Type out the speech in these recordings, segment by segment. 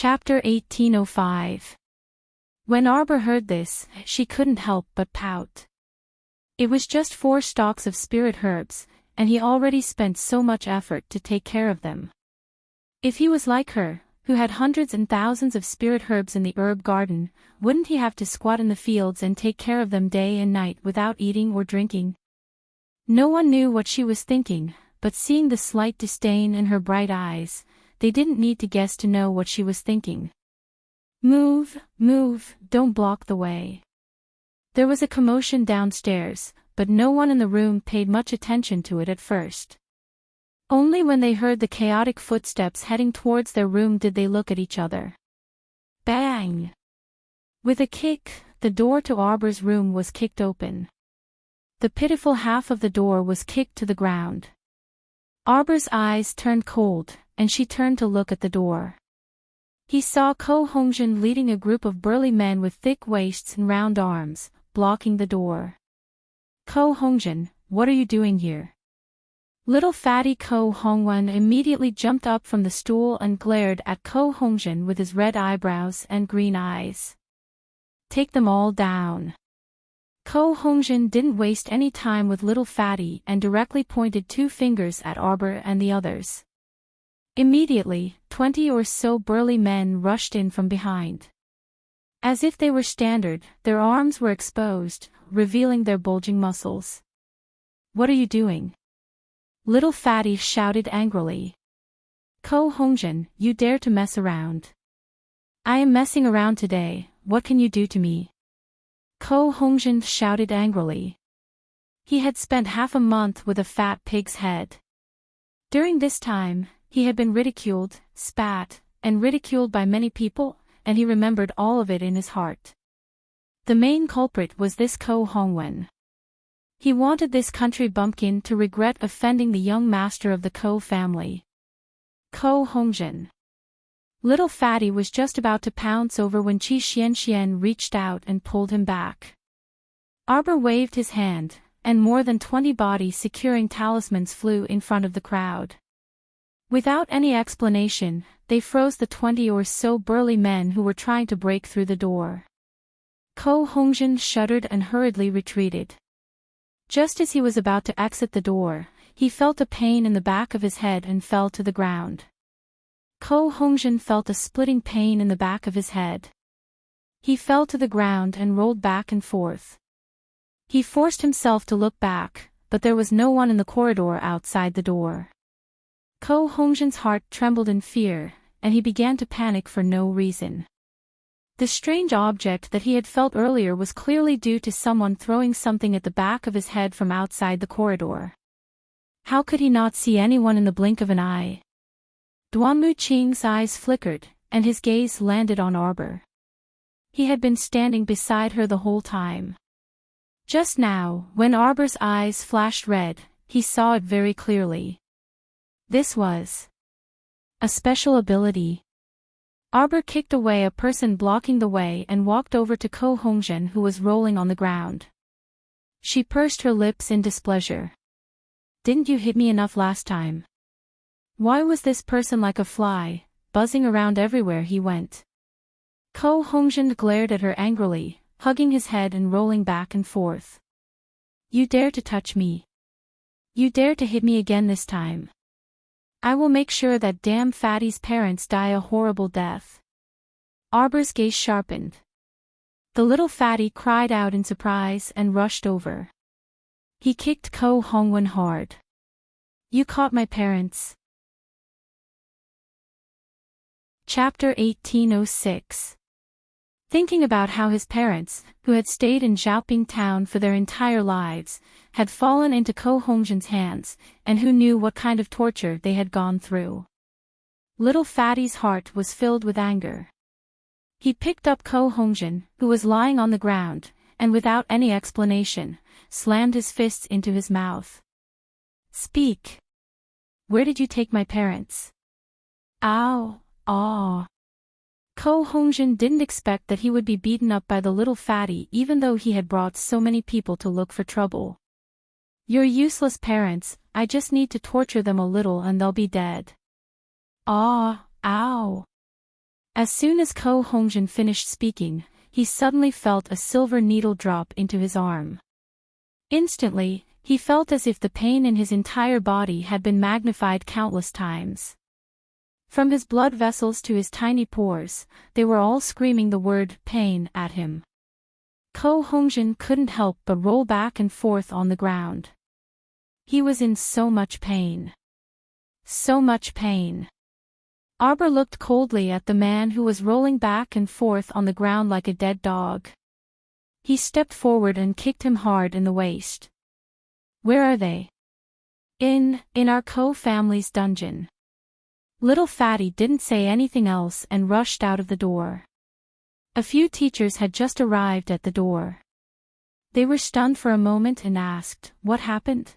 Chapter 1805. When Arbor heard this, she couldn't help but pout. It was just 4 stalks of spirit herbs, and he already spent so much effort to take care of them. If he was like her, who had hundreds and thousands of spirit herbs in the herb garden, wouldn't he have to squat in the fields and take care of them day and night without eating or drinking? No one knew what she was thinking, but seeing the slight disdain in her bright eyes, they didn't need to guess to know what she was thinking. Move, move, don't block the way. There was a commotion downstairs, but no one in the room paid much attention to it at first. Only when they heard the chaotic footsteps heading towards their room did they look at each other. Bang! With a kick, the door to Arbor's room was kicked open. The pitiful half of the door was kicked to the ground. Arbor's eyes turned cold, and she turned to look at the door. He saw Ko Hongjin leading a group of burly men with thick waists and round arms, blocking the door. Ko Hongjin, what are you doing here? Little fatty Ko Hongwen immediately jumped up from the stool and glared at Ko Hongjin with his red eyebrows and green eyes. Take them all down. Ko Hongjin didn't waste any time with little fatty and directly pointed 2 fingers at Arbor and the others. Immediately, 20 or so burly men rushed in from behind. As if they were standard, their arms were exposed, revealing their bulging muscles. What are you doing? Little fatty shouted angrily. Ko Hongjin, you dare to mess around. I am messing around today, what can you do to me? Ko Hongjin shouted angrily. He had spent half a month with a fat pig's head. During this time, he had been ridiculed, spat, and ridiculed by many people, and he remembered all of it in his heart. The main culprit was this Ko Hongwen. He wanted this country bumpkin to regret offending the young master of the Ko family. Ko Hongjin. Little fatty was just about to pounce over when Qi Xianxian reached out and pulled him back. Arbor waved his hand, and more than 20 bodies securing talismans flew in front of the crowd. Without any explanation, they froze the 20 or so burly men who were trying to break through the door. Ko Hongjin shuddered and hurriedly retreated. Just as he was about to exit the door, he felt a pain in the back of his head and fell to the ground. Ko Hongjin felt a splitting pain in the back of his head. He fell to the ground and rolled back and forth. He forced himself to look back, but there was no one in the corridor outside the door. Ko Hongjin's heart trembled in fear, and he began to panic for no reason. The strange object that he had felt earlier was clearly due to someone throwing something at the back of his head from outside the corridor. How could he not see anyone in the blink of an eye? Duanmu Qing's eyes flickered, and his gaze landed on Arbor. He had been standing beside her the whole time. Just now, when Arbor's eyes flashed red, he saw it very clearly. This was a special ability. Arbor kicked away a person blocking the way and walked over to Ko Hongjin, who was rolling on the ground. She pursed her lips in displeasure. Didn't you hit me enough last time? Why was this person like a fly, buzzing around everywhere he went? Ko Hongjin glared at her angrily, hugging his head and rolling back and forth. You dare to touch me? You dare to hit me again this time? I will make sure that damn fatty's parents die a horrible death. Arbor's gaze sharpened. The little fatty cried out in surprise and rushed over. He kicked Ko Hongwen hard. You caught my parents. Chapter 1806. Thinking about how his parents, who had stayed in Zhaoping town for their entire lives, had fallen into Ko Hongjin's hands, and who knew what kind of torture they had gone through. Little Fatty's heart was filled with anger. He picked up Ko Hongjin, who was lying on the ground, and without any explanation, slammed his fists into his mouth. Speak. Where did you take my parents? Ow, aw. Ko Hongjin didn't expect that he would be beaten up by the little fatty even though he had brought so many people to look for trouble. You're useless parents, I just need to torture them a little and they'll be dead. Ah, ow. As soon as Ko Hongjin finished speaking, he suddenly felt a silver needle drop into his arm. Instantly, he felt as if the pain in his entire body had been magnified countless times. From his blood vessels to his tiny pores, they were all screaming the word pain at him. Ko Hongjin couldn't help but roll back and forth on the ground. He was in so much pain. So much pain. Arbor looked coldly at the man who was rolling back and forth on the ground like a dead dog. He stepped forward and kicked him hard in the waist. "Where are they?" In our Ko family's dungeon." Little Fatty didn't say anything else and rushed out of the door. A few teachers had just arrived at the door. They were stunned for a moment and asked, "What happened?"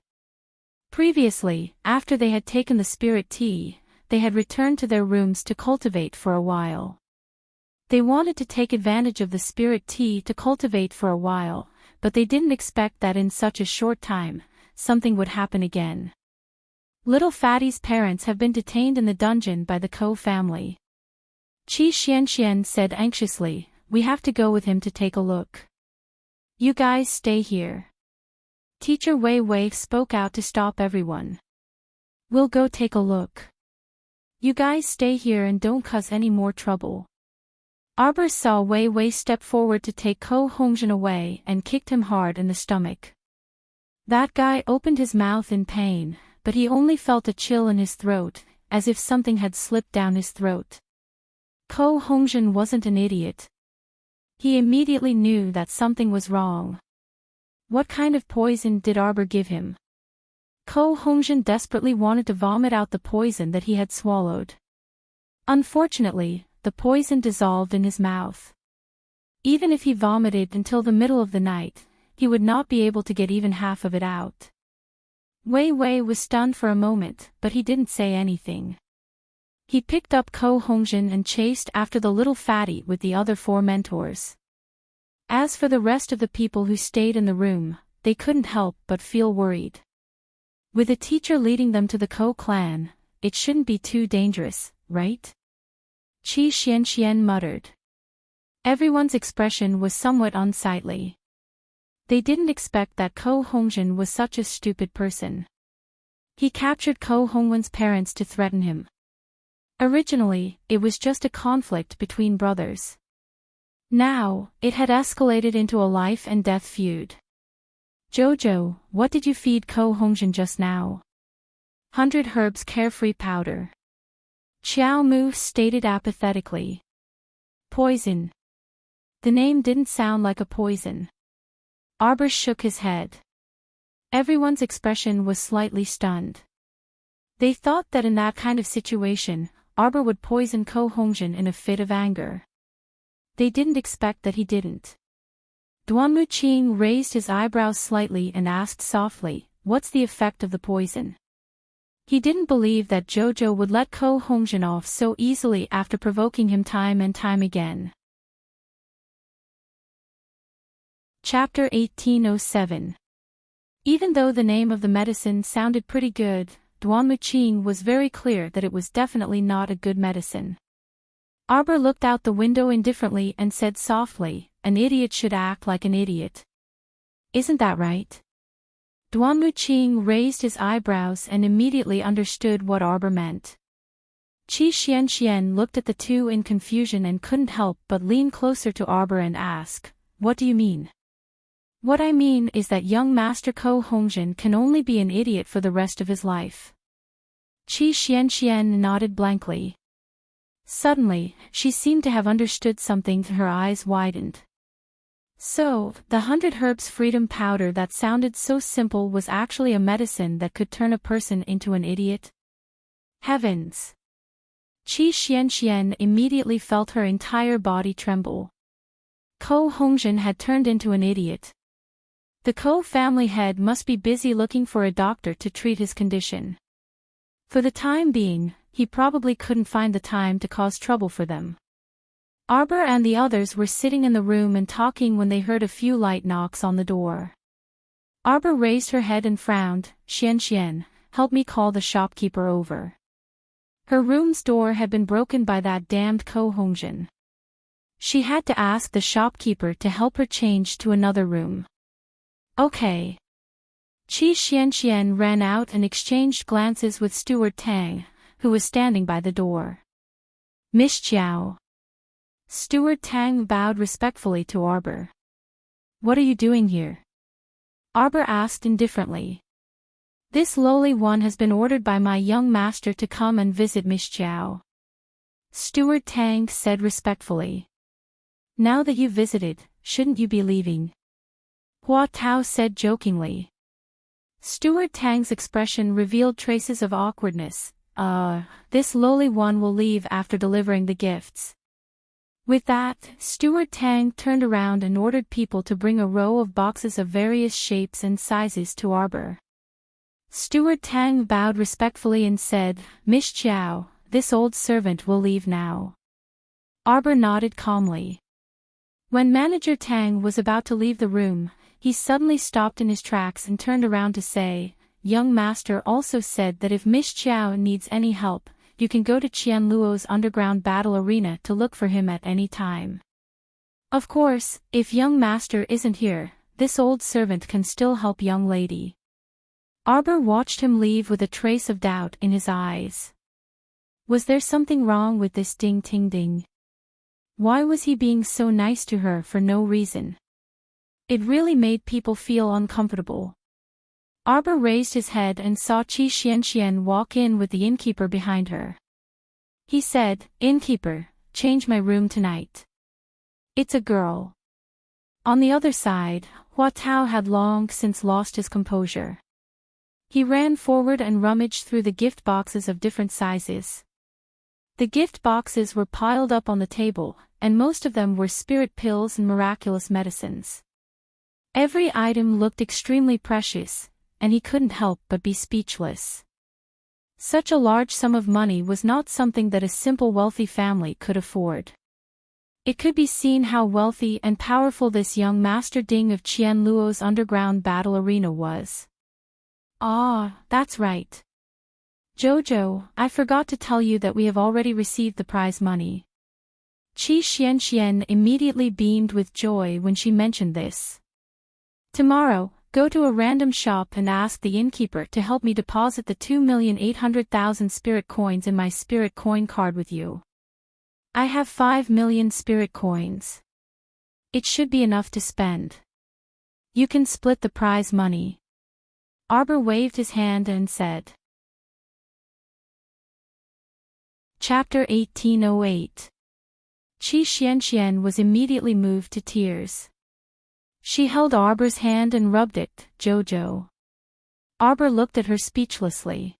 Previously, after they had taken the spirit tea, they had returned to their rooms to cultivate for a while. They wanted to take advantage of the spirit tea to cultivate for a while, but they didn't expect that in such a short time, something would happen again. Little Fatty's parents have been detained in the dungeon by the Ko family. Qi Xianxian said anxiously, "We have to go with him to take a look. You guys stay here." Teacher Wei Wei spoke out to stop everyone. "We'll go take a look. You guys stay here and don't cause any more trouble." Arbor saw Wei Wei step forward to take Ko Hongjin away and kicked him hard in the stomach. That guy opened his mouth in pain, but he only felt a chill in his throat, as if something had slipped down his throat. Ko Hongjin wasn't an idiot. He immediately knew that something was wrong. What kind of poison did Arbor give him? Ko Hongjin desperately wanted to vomit out the poison that he had swallowed. Unfortunately, the poison dissolved in his mouth. Even if he vomited until the middle of the night, he would not be able to get even half of it out. Wei Wei was stunned for a moment, but he didn't say anything. He picked up Ko Hongjin and chased after the little fatty with the other 4 mentors. As for the rest of the people who stayed in the room, they couldn't help but feel worried. With a teacher leading them to the Ko clan, it shouldn't be too dangerous, right? Qi Xianxian muttered. Everyone's expression was somewhat unsightly. They didn't expect that Ko Hongjin was such a stupid person. He captured Ko Hongjin's parents to threaten him. Originally, it was just a conflict between brothers. Now, it had escalated into a life and death feud. "Jojo, what did you feed Ko Hongjin just now?" "100 herbs carefree powder." Xiao Mu stated apathetically. "Poison." The name didn't sound like a poison. Arbor shook his head. Everyone's expression was slightly stunned. They thought that in that kind of situation, Arbor would poison Ko Hongjin in a fit of anger. They didn't expect that he didn't. Duanmu Qing raised his eyebrows slightly and asked softly, "What's the effect of the poison?" He didn't believe that Jojo would let Ko Hongjin off so easily after provoking him time and time again. Chapter 1807. Even though the name of the medicine sounded pretty good, Duanmu Qing was very clear that it was definitely not a good medicine. Arbor looked out the window indifferently and said softly, "An idiot should act like an idiot. Isn't that right?" Duanmu Qing raised his eyebrows and immediately understood what Arbor meant. Qi Xianxian looked at the two in confusion and couldn't help but lean closer to Arbor and ask, "What do you mean?" "What I mean is that young Master Ko Hongjin can only be an idiot for the rest of his life." Qi Xianxian nodded blankly. Suddenly, she seemed to have understood something and her eyes widened. So, the 100 herbs freedom powder that sounded so simple was actually a medicine that could turn a person into an idiot? Heavens! Qi Xianxian immediately felt her entire body tremble. Ko Hongjin had turned into an idiot. The Ko family head must be busy looking for a doctor to treat his condition. For the time being, he probably couldn't find the time to cause trouble for them. Arbor and the others were sitting in the room and talking when they heard a few light knocks on the door. Arbor raised her head and frowned. "Xianxian, help me call the shopkeeper over." Her room's door had been broken by that damned Ko Hongjin. She had to ask the shopkeeper to help her change to another room. Okay. Qi Xianxian ran out and exchanged glances with Steward Tang, who was standing by the door. Miss Chiao. Steward Tang bowed respectfully to Arbor. What are you doing here? Arbor asked indifferently. This lowly one has been ordered by my young master to come and visit Miss Chiao. Steward Tang said respectfully. Now that you've visited, shouldn't you be leaving? Hua Tao said jokingly. Steward Tang's expression revealed traces of awkwardness. This lowly one will leave after delivering the gifts. With that, Steward Tang turned around and ordered people to bring a row of boxes of various shapes and sizes to Arbor. Steward Tang bowed respectfully and said, Miss Chiao, this old servant will leave now. Arbor nodded calmly. When Manager Tang was about to leave the room, he suddenly stopped in his tracks and turned around to say, Young Master also said that if Miss Chiao needs any help, you can go to Qianluo's underground battle arena to look for him at any time. Of course, if young master isn't here, this old servant can still help young lady. Arbor watched him leave with a trace of doubt in his eyes. Was there something wrong with this Ding Ting Ding? Why was he being so nice to her for no reason? It really made people feel uncomfortable. Arbor raised his head and saw Qi Xianxian walk in with the innkeeper behind her. He said, Innkeeper, change my room tonight. It's a girl. On the other side, Hua Tao had long since lost his composure. He ran forward and rummaged through the gift boxes of different sizes. The gift boxes were piled up on the table, and most of them were spirit pills and miraculous medicines. Every item looked extremely precious, and he couldn't help but be speechless. Such a large sum of money was not something that a simple wealthy family could afford. It could be seen how wealthy and powerful this young Master Ding of Qianluo's underground battle arena was. Ah, that's right. Jojo, I forgot to tell you that we have already received the prize money. Qi Xianxian immediately beamed with joy when she mentioned this. Tomorrow, go to a random shop and ask the innkeeper to help me deposit the 2,800,000 spirit coins in my spirit coin card with you. I have 5 million spirit coins. It should be enough to spend. You can split the prize money. Arbor waved his hand and said. Chapter 1808. Qi Xianxian was immediately moved to tears. She held Arbor's hand and rubbed it, Jojo. Arbor looked at her speechlessly.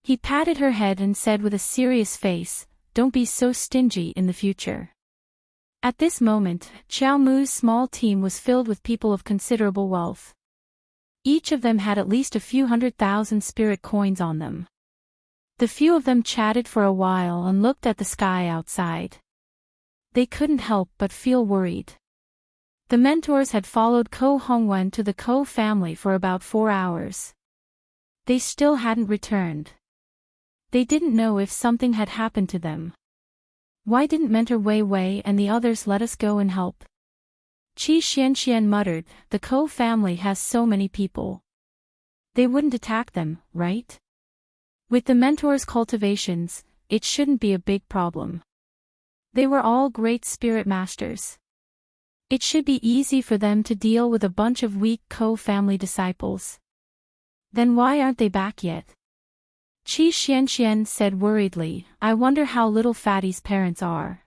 He patted her head and said with a serious face, Don't be so stingy in the future. At this moment, Qiao Mu's small team was filled with people of considerable wealth. Each of them had at least a few 100,000 spirit coins on them. The few of them chatted for a while and looked at the sky outside. They couldn't help but feel worried. The mentors had followed Ko Hongwen to the Ko family for about 4 hours. They still hadn't returned. They didn't know if something had happened to them. Why didn't Mentor Wei Wei and the others let us go and help? Qi Xianxian muttered, The Ko family has so many people. They wouldn't attack them, right? With the mentors' cultivations, it shouldn't be a big problem. They were all great spirit masters. It should be easy for them to deal with a bunch of weak Ko family disciples. Then why aren't they back yet? Qi Xianxian said worriedly, I wonder how little Fatty's parents are.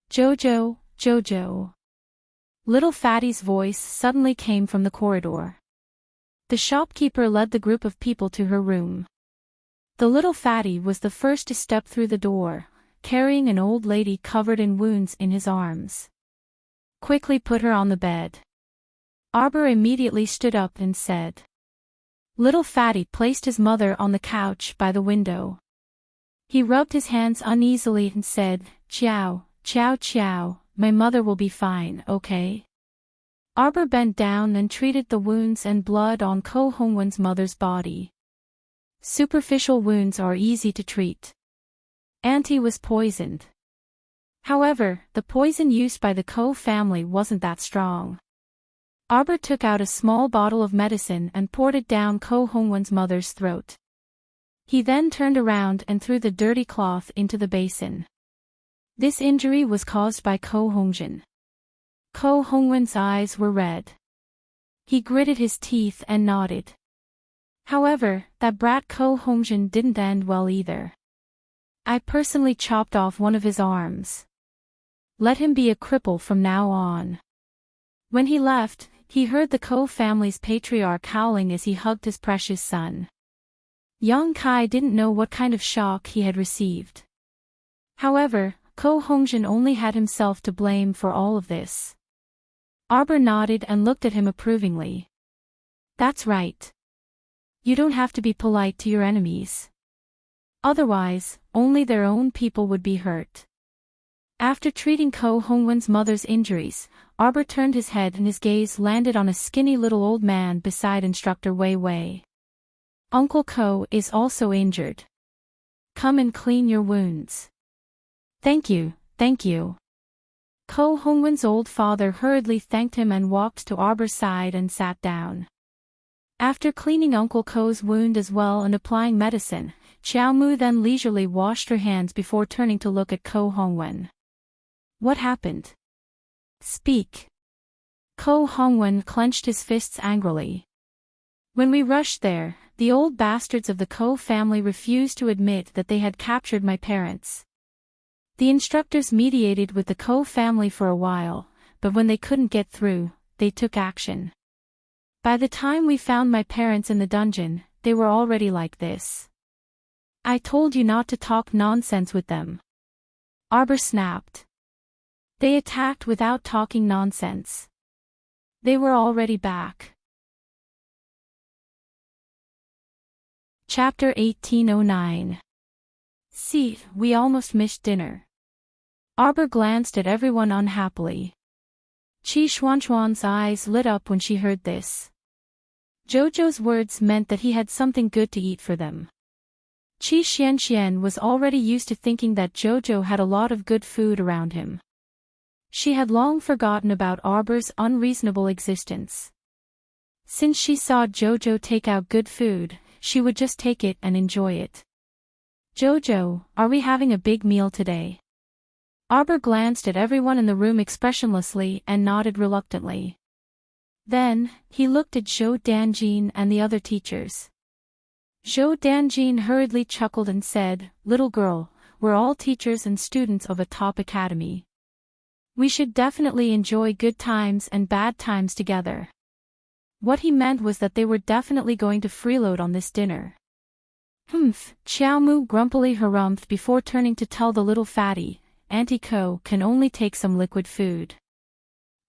Jojo, Jojo. Little Fatty's voice suddenly came from the corridor. The shopkeeper led the group of people to her room. The little Fatty was the first to step through the door, carrying an old lady covered in wounds in his arms. Quickly put her on the bed. Arbor immediately stood up and said. Little Fatty placed his mother on the couch by the window. He rubbed his hands uneasily and said, Ciao, ciao ciao, my mother will be fine, okay? Arbor bent down and treated the wounds and blood on Ko Hongwen's mother's body. Superficial wounds are easy to treat. Auntie was poisoned. However, the poison used by the Ko family wasn't that strong. Arbor took out a small bottle of medicine and poured it down Ko Hongwen's mother's throat. He then turned around and threw the dirty cloth into the basin. This injury was caused by Ko Hongjin. Ko Hongwen's eyes were red. He gritted his teeth and nodded. However, that brat Ko Hongjin didn't end well either. I personally chopped off one of his arms. Let him be a cripple from now on. When he left, he heard the Ko family's patriarch howling as he hugged his precious son. Young Kai didn't know what kind of shock he had received. However, Ko Hongjin only had himself to blame for all of this. Arbor nodded and looked at him approvingly. That's right. You don't have to be polite to your enemies. Otherwise, only their own people would be hurt. After treating Ko Hongwen's mother's injuries, Arbor turned his head and his gaze landed on a skinny little old man beside Instructor Wei Wei. Uncle Ko is also injured. Come and clean your wounds. Thank you, thank you. Ko Hongwen's old father hurriedly thanked him and walked to Arbor's side and sat down. After cleaning Uncle Ko's wound as well and applying medicine, Xiao Mu then leisurely washed her hands before turning to look at Ko Hongwen. What happened? Speak. Ko Hongwen clenched his fists angrily. When we rushed there, the old bastards of the Ko family refused to admit that they had captured my parents. The instructors mediated with the Ko family for a while, but when they couldn't get through, they took action. By the time we found my parents in the dungeon, they were already like this. I told you not to talk nonsense with them. Arbor snapped. They attacked without talking nonsense. They were already back. Chapter 1809. See, we almost missed dinner. Arbor glanced at everyone unhappily. Qi Xuanchuan's eyes lit up when she heard this. Jojo's words meant that he had something good to eat for them. Qi Xianxian was already used to thinking that Jojo had a lot of good food around him. She had long forgotten about Arbor's unreasonable existence. Since she saw Jojo take out good food, she would just take it and enjoy it. Jojo, are we having a big meal today? Arbor glanced at everyone in the room expressionlessly and nodded reluctantly. Then, he looked at Zhou Danjin and the other teachers. Zhou Danjin hurriedly chuckled and said, "Little girl, we're all teachers and students of a top academy. We should definitely enjoy good times and bad times together." What he meant was that they were definitely going to freeload on this dinner. Humph, Xiaomu grumpily harumphed before turning to tell the little fatty, Auntie Ko can only take some liquid food.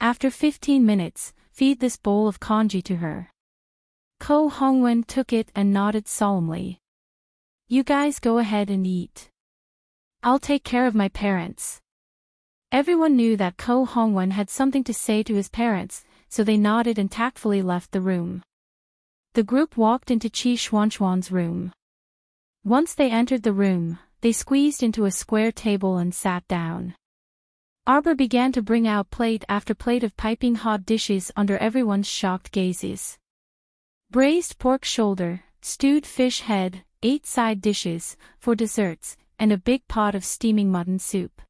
After 15 minutes, feed this bowl of congee to her. Ko Hongwen took it and nodded solemnly. You guys go ahead and eat. I'll take care of my parents. Everyone knew that Ko Hongwen had something to say to his parents, so they nodded and tactfully left the room. The group walked into Qi Xuanchuan's room. Once they entered the room, they squeezed into a square table and sat down. Arbor began to bring out plate after plate of piping hot dishes under everyone's shocked gazes. Braised pork shoulder, stewed fish head, 8 side dishes, for desserts, and a big pot of steaming mutton soup.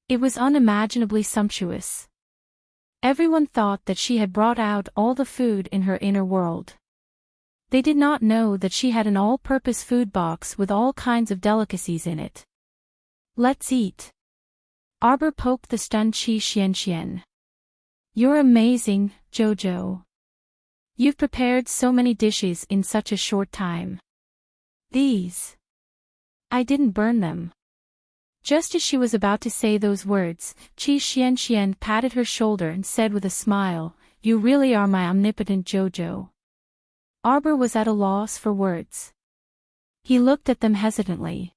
It was unimaginably sumptuous. Everyone thought that she had brought out all the food in her inner world. They did not know that she had an all-purpose food box with all kinds of delicacies in it. Let's eat. Arbor poked the stunned Qi Xianxian. You're amazing, Jojo. You've prepared so many dishes in such a short time. These. I didn't burn them. Just as she was about to say those words, Qi Xianxian patted her shoulder and said with a smile, You really are my omnipotent Jojo. Arbor was at a loss for words. He looked at them hesitantly.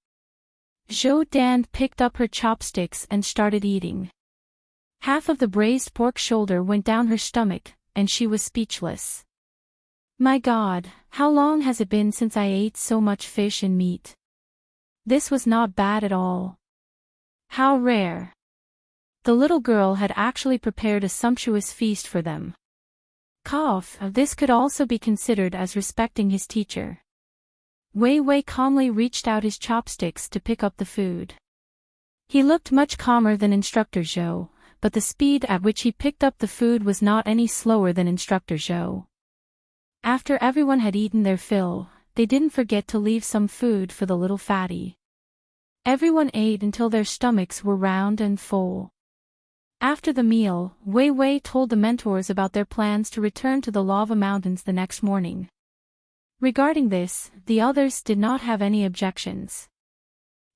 Zhou Dan picked up her chopsticks and started eating. Half of the braised pork shoulder went down her stomach, and she was speechless. My God, how long has it been since I ate so much fish and meat? This was not bad at all. How rare. The little girl had actually prepared a sumptuous feast for them. This could also be considered as respecting his teacher. Wei Wei calmly reached out his chopsticks to pick up the food. He looked much calmer than Instructor Zhou, but the speed at which he picked up the food was not any slower than Instructor Zhou. After everyone had eaten their fill, they didn't forget to leave some food for the little fatty. Everyone ate until their stomachs were round and full. After the meal, Wei Wei told the mentors about their plans to return to the lava mountains the next morning. Regarding this, the others did not have any objections.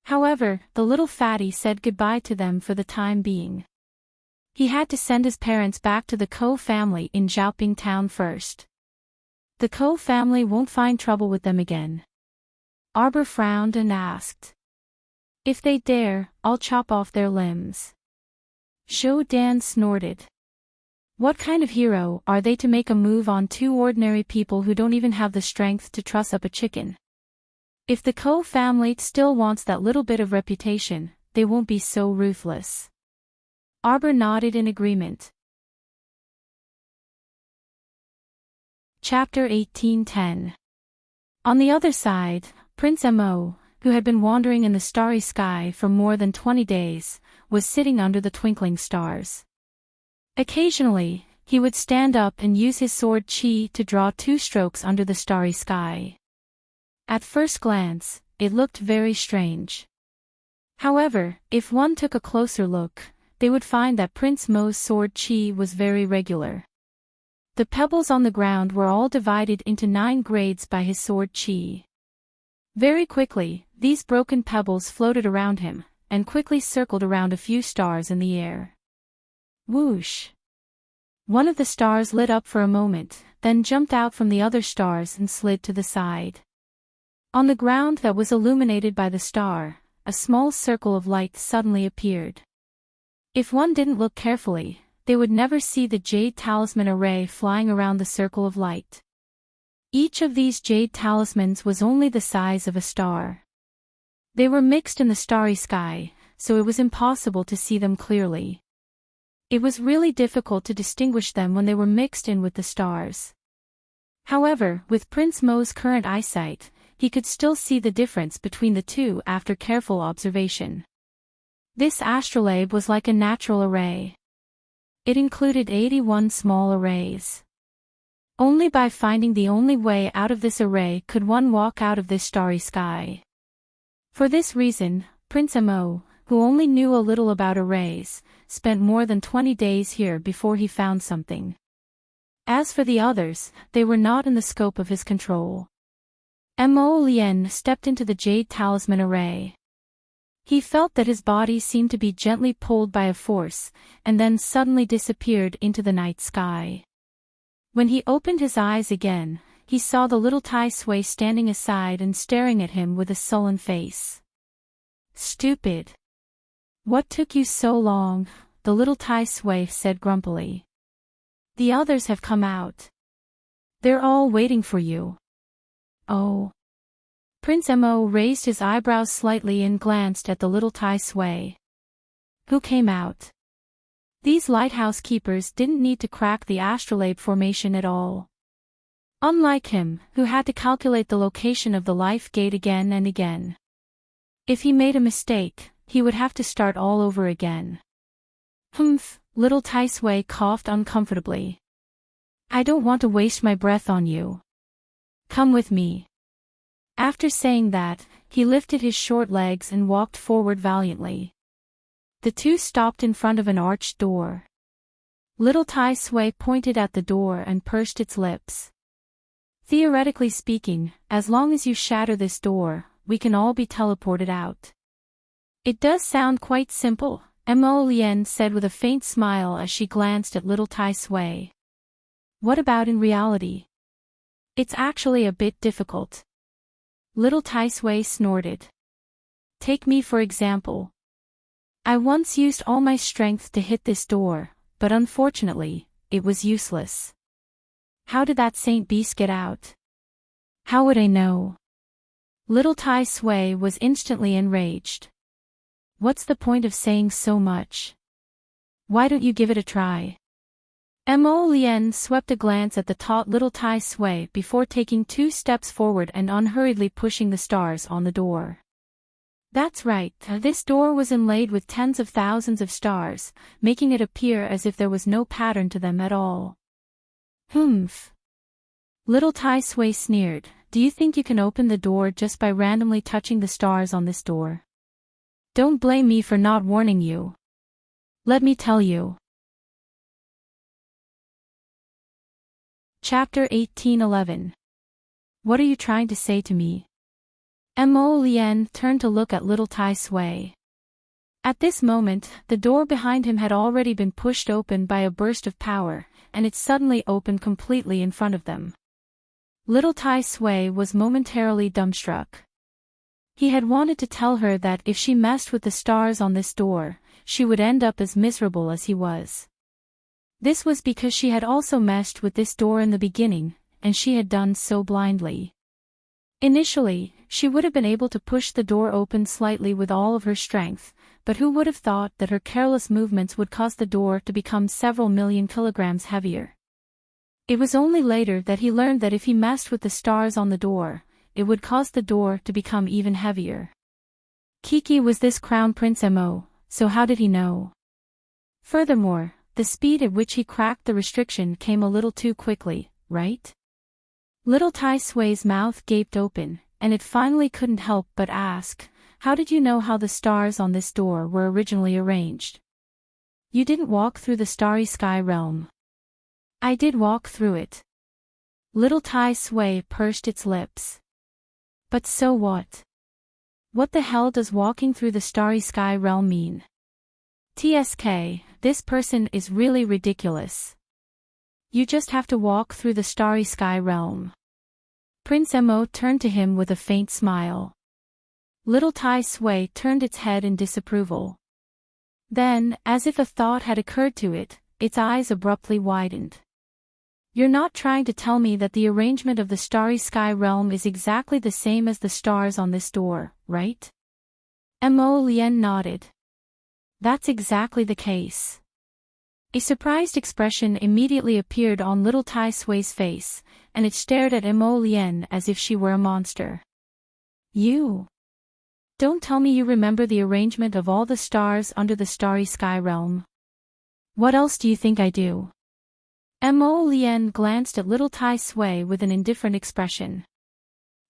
However, the little fatty said goodbye to them for the time being. He had to send his parents back to the Ko family in Zhaoping town first. The Ko family won't find trouble with them again. Arbor frowned and asked. If they dare, I'll chop off their limbs. Zhou Dan snorted. What kind of hero are they to make a move on two ordinary people who don't even have the strength to truss up a chicken? If the Ko family still wants that little bit of reputation, they won't be so ruthless. Arbor nodded in agreement. Chapter 18:10. On the other side, Prince Mo, who had been wandering in the starry sky for more than 20 days, was sitting under the twinkling stars. Occasionally, he would stand up and use his sword Qi to draw 2 strokes under the starry sky. At first glance, it looked very strange. However, if one took a closer look, they would find that Prince Mo's sword Qi was very regular. The pebbles on the ground were all divided into 9 grades by his sword Qi. Very quickly, these broken pebbles floated around him, and quickly circled around a few stars in the air. Whoosh! One of the stars lit up for a moment, then jumped out from the other stars and slid to the side. On the ground that was illuminated by the star, a small circle of light suddenly appeared. If one didn't look carefully, they would never see the jade talisman array flying around the circle of light. Each of these jade talismans was only the size of a star. They were mixed in the starry sky, so it was impossible to see them clearly. It was really difficult to distinguish them when they were mixed in with the stars. However, with Prince Mo's current eyesight, he could still see the difference between the two after careful observation. This astrolabe was like a natural array. It included 81 small arrays. Only by finding the only way out of this array could one walk out of this starry sky. For this reason, Prince Mo, who only knew a little about arrays, spent more than 20 days here before he found something. As for the others, they were not in the scope of his control. Mo Lien stepped into the jade talisman array. He felt that his body seemed to be gently pulled by a force, and then suddenly disappeared into the night sky. When he opened his eyes again, he saw the little Tai Sui standing aside and staring at him with a sullen face. Stupid! What took you so long? The little Tai Sui said grumpily. The others have come out. They're all waiting for you. Oh. Prince Mo raised his eyebrows slightly and glanced at the little Tai Sui. Who came out? These lighthouse keepers didn't need to crack the astrolabe formation at all. Unlike him, who had to calculate the location of the life gate again and again. If he made a mistake, he would have to start all over again. Humph, little Tai Sui coughed uncomfortably. I don't want to waste my breath on you. Come with me. After saying that, he lifted his short legs and walked forward valiantly. The two stopped in front of an arched door. Little Tai Sui pointed at the door and pursed its lips. Theoretically speaking, as long as you shatter this door, we can all be teleported out. It does sound quite simple, Mo Lien said with a faint smile as she glanced at little Tai Sui. What about in reality? It's actually a bit difficult. Little Tai Sui snorted. Take me for example. I once used all my strength to hit this door, but unfortunately, it was useless. How did that Saint Beast get out? How would I know? Little Tai Sui was instantly enraged. What's the point of saying so much? Why don't you give it a try? Mo Lien swept a glance at the taut little Tai Sui before taking 2 steps forward and unhurriedly pushing the stars on the door. That's right, this door was inlaid with tens of thousands of stars, making it appear as if there was no pattern to them at all. Humph. Little Tai Sui sneered, do you think you can open the door just by randomly touching the stars on this door? Don't blame me for not warning you. Let me tell you. Chapter 1811. What are you trying to say to me? Mo Lien turned to look at little Tai Sui. At this moment, the door behind him had already been pushed open by a burst of power, and it suddenly opened completely in front of them. Little Tai Sui was momentarily dumbstruck. He had wanted to tell her that if she messed with the stars on this door, she would end up as miserable as he was. This was because she had also messed with this door in the beginning, and she had done so blindly. Initially, she would have been able to push the door open slightly with all of her strength, but who would have thought that her careless movements would cause the door to become several million kilograms heavier? It was only later that he learned that if he messed with the stars on the door, it would cause the door to become even heavier. Kiki was this Crown Prince Mo, so how did he know? Furthermore, the speed at which he cracked the restriction came a little too quickly, right? Little Tai Sui's mouth gaped open, and it finally couldn't help but ask, how did you know how the stars on this door were originally arranged? You didn't walk through the starry sky realm. I did walk through it. Little Tai Sui pursed its lips. But so what? What the hell does walking through the starry sky realm mean? TSK, this person is really ridiculous. You just have to walk through the starry sky realm. Prince Mo turned to him with a faint smile. Little Tai Sui turned its head in disapproval. Then, as if a thought had occurred to it, its eyes abruptly widened. You're not trying to tell me that the arrangement of the starry sky realm is exactly the same as the stars on this door, right? Mo Lien nodded. That's exactly the case. A surprised expression immediately appeared on little Tai Sui's face, and it stared at Mo Lien as if she were a monster. You? Don't tell me you remember the arrangement of all the stars under the starry sky realm. What else do you think I do? Mo Lien glanced at little Tai Sui with an indifferent expression.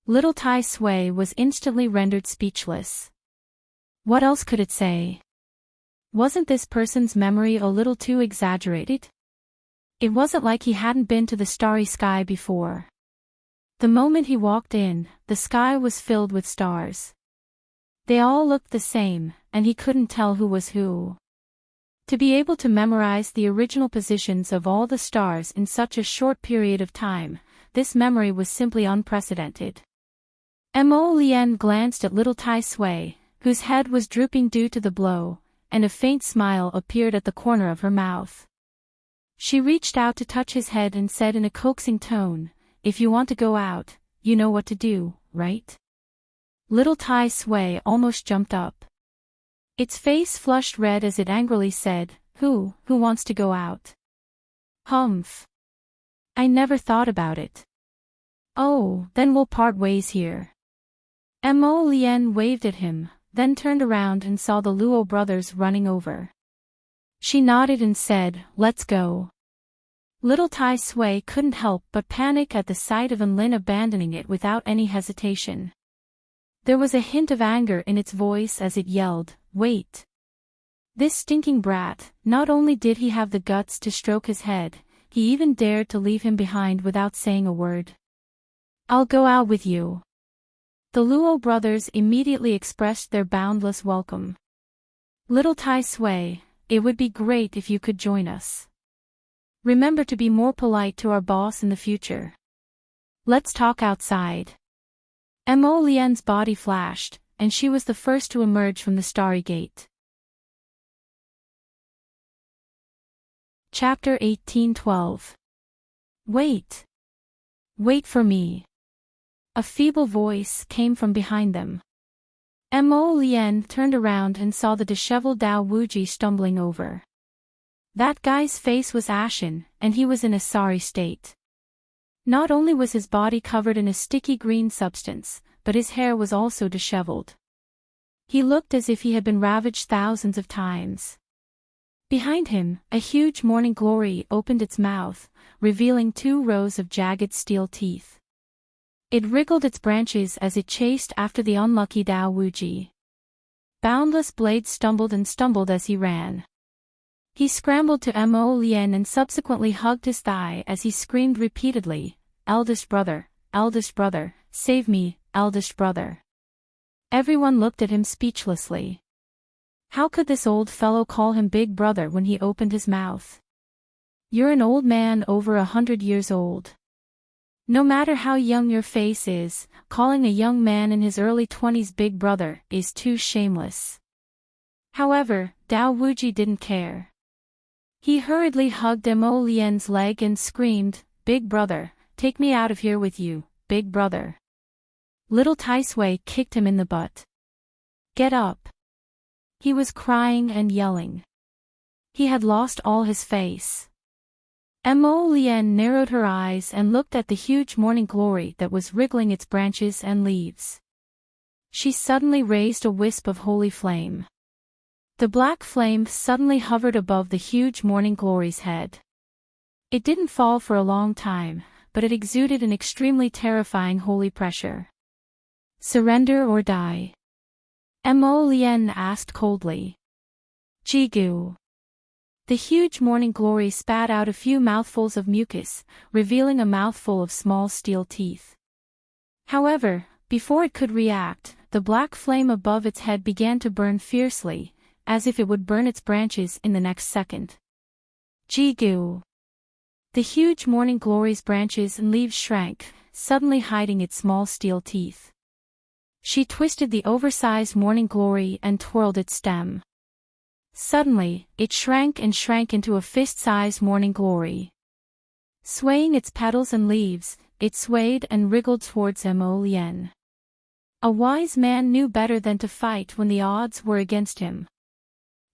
Little Tai Sui was instantly rendered speechless. What else could it say? Wasn't this person's memory a little too exaggerated? It wasn't like he hadn't been to the starry sky before. The moment he walked in, the sky was filled with stars. They all looked the same, and he couldn't tell who was who. To be able to memorize the original positions of all the stars in such a short period of time, this memory was simply unprecedented. Mo Lien glanced at little Tai Sui, whose head was drooping due to the blow, and a faint smile appeared at the corner of her mouth. She reached out to touch his head and said in a coaxing tone, if you want to go out, you know what to do, right? Little Tai Sui almost jumped up. Its face flushed red as it angrily said, Who wants to go out? Humph. I never thought about it. Oh, then we'll part ways here. Mo Lien waved at him, then turned around and saw the Luo brothers running over. She nodded and said, let's go. Little Tai Sui couldn't help but panic at the sight of Enlin abandoning it without any hesitation. There was a hint of anger in its voice as it yelled, wait. This stinking brat, not only did he have the guts to stroke his head, he even dared to leave him behind without saying a word. I'll go out with you. The Luo brothers immediately expressed their boundless welcome. Little Tai Sui, it would be great if you could join us. Remember to be more polite to our boss in the future. Let's talk outside. Mo Lien's body flashed, and she was the first to emerge from the starry gate. Chapter 1812. Wait. Wait for me. A feeble voice came from behind them. Mo Lien turned around and saw the disheveled Dao Wuji stumbling over. That guy's face was ashen, and he was in a sorry state. Not only was his body covered in a sticky green substance, but his hair was also disheveled. He looked as if he had been ravaged thousands of times. Behind him, a huge morning glory opened its mouth, revealing 2 rows of jagged steel teeth. It wriggled its branches as it chased after the unlucky Dao Wuji. Boundless Blade stumbled and stumbled as he ran. He scrambled to Mo Lien and subsequently hugged his thigh as he screamed repeatedly, eldest brother, save me, eldest brother." Everyone looked at him speechlessly. How could this old fellow call him big brother when he opened his mouth? "You're an old man over 100 years old. No matter how young your face is, calling a young man in his early 20s big brother is too shameless." However, Dao Wuji didn't care. He hurriedly hugged Mo Lien's leg and screamed, "Big brother, take me out of here with you, big brother." Little Tai Sui kicked him in the butt. "Get up." He was crying and yelling. He had lost all his face. Mo Lien narrowed her eyes and looked at the huge morning glory that was wriggling its branches and leaves. She suddenly raised a wisp of holy flame. The black flame suddenly hovered above the huge morning glory's head. It didn't fall for a long time, but it exuded an extremely terrifying holy pressure. "Surrender or die?" Mo Lien asked coldly. "Jigu." The huge morning glory spat out a few mouthfuls of mucus, revealing a mouthful of small steel teeth. However, before it could react, the black flame above its head began to burn fiercely, as if it would burn its branches in the next second. Jigu. The huge morning glory's branches and leaves shrank, suddenly hiding its small steel teeth. She twisted the oversized morning glory and twirled its stem. Suddenly, it shrank and shrank into a fist-sized morning glory. Swaying its petals and leaves, it swayed and wriggled towards Mo Lien. A wise man knew better than to fight when the odds were against him.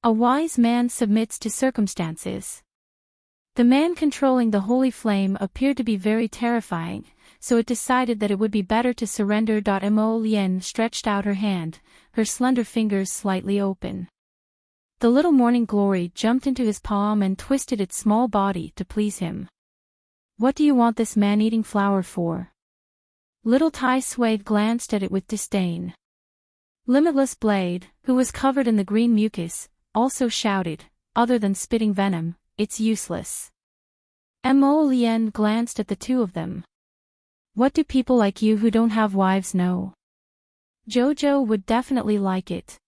A wise man submits to circumstances. The man controlling the holy flame appeared to be very terrifying, so it decided that it would be better to surrender. Mo Lien stretched out her hand, her slender fingers slightly open. The little morning glory jumped into his palm and twisted its small body to please him. "What do you want this man-eating flower for?" Little Tai Sui glanced at it with disdain. Limitless Blade, who was covered in the green mucus, also shouted, "Other than spitting venom, it's useless." Mo Lien glanced at the 2 of them. "What do people like you who don't have wives know? Jojo would definitely like it.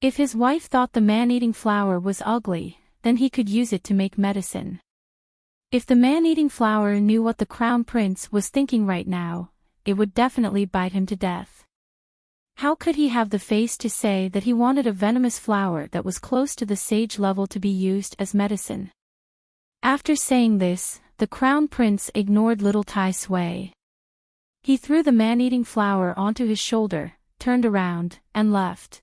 If his wife thought the man-eating flower was ugly, then he could use it to make medicine. If the man-eating flower knew what the Crown Prince was thinking right now, it would definitely bite him to death. How could he have the face to say that he wanted a venomous flower that was close to the sage level to be used as medicine? After saying this, the Crown Prince ignored little Tai Sui. He threw the man-eating flower onto his shoulder, turned around, and left.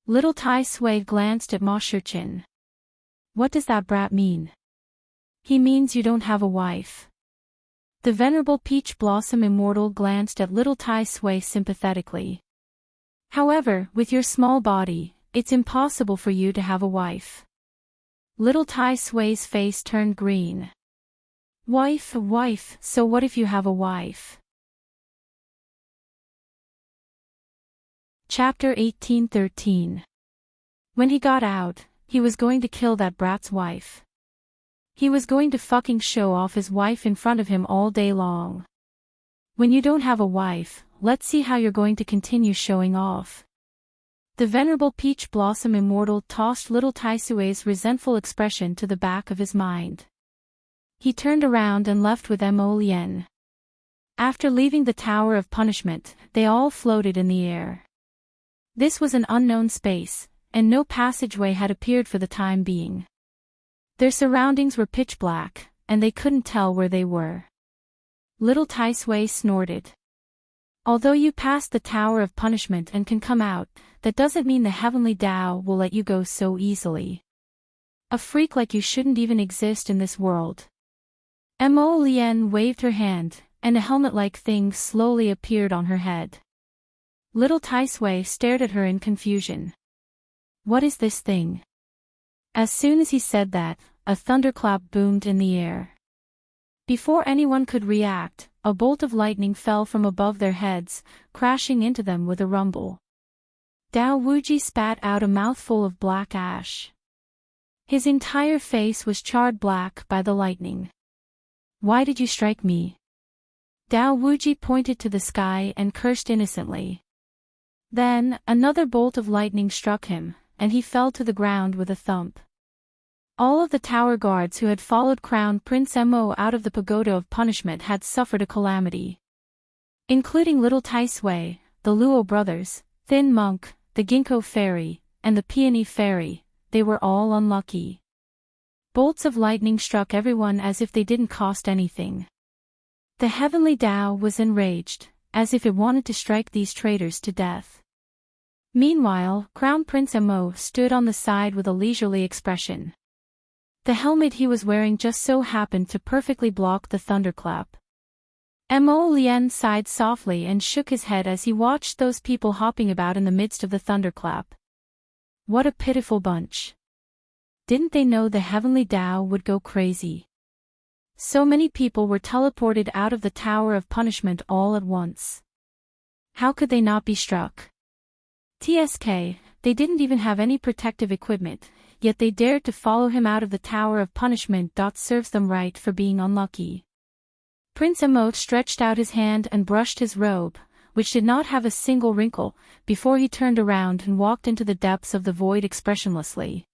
Little Tai Sui glanced at Ma Shichin. "What does that brat mean?" "He means you don't have a wife." The Venerable Peach Blossom Immortal glanced at little Tai Sui sympathetically. "However, with your small body, it's impossible for you to have a wife." Little Tai Sui's face turned green. Wife, so what if you have a wife?" Chapter 18:13. When he got out, he was going to kill that brat's wife. He was going to fucking show off his wife in front of him all day long. When you don't have a wife, let's see how you're going to continue showing off. The Venerable Peach Blossom Immortal tossed little Tai Sui's resentful expression to the back of his mind. He turned around and left with Mo Lien. After leaving the Tower of Punishment, they all floated in the air. This was an unknown space, and no passageway had appeared for the time being. Their surroundings were pitch black, and they couldn't tell where they were. Little Tai Sui snorted. Although you passed the Tower of Punishment and can come out, that doesn't mean the Heavenly Tao will let you go so easily. A freak like you shouldn't even exist in this world. Mo Lien waved her hand, and a helmet-like thing slowly appeared on her head. Little Tai Sui stared at her in confusion. What is this thing? As soon as he said that, a thunderclap boomed in the air. Before anyone could react, a bolt of lightning fell from above their heads, crashing into them with a rumble. Dao Wuji spat out a mouthful of black ash. His entire face was charred black by the lightning. Why did you strike me? Dao Wuji pointed to the sky and cursed innocently. Then, another bolt of lightning struck him, and he fell to the ground with a thump. All of the tower guards who had followed Crown Prince Mo out of the Pagoda of Punishment had suffered a calamity. Including Little Tai Sui, the Luo brothers, Thin Monk, the Ginkgo Fairy, and the Peony Fairy, they were all unlucky. Bolts of lightning struck everyone as if they didn't cost anything. The Heavenly Tao was enraged, as if it wanted to strike these traitors to death. Meanwhile, Crown Prince Mo stood on the side with a leisurely expression. The helmet he was wearing just so happened to perfectly block the thunderclap. Mo Lien sighed softly and shook his head as he watched those people hopping about in the midst of the thunderclap. What a pitiful bunch. Didn't they know the Heavenly Tao would go crazy? So many people were teleported out of the Tower of Punishment all at once. How could they not be struck? TSK, they didn't even have any protective equipment, yet they dared to follow him out of the Tower of Punishment. Serves them right for being unlucky. Prince Mo stretched out his hand and brushed his robe, which did not have a single wrinkle, before he turned around and walked into the depths of the void expressionlessly.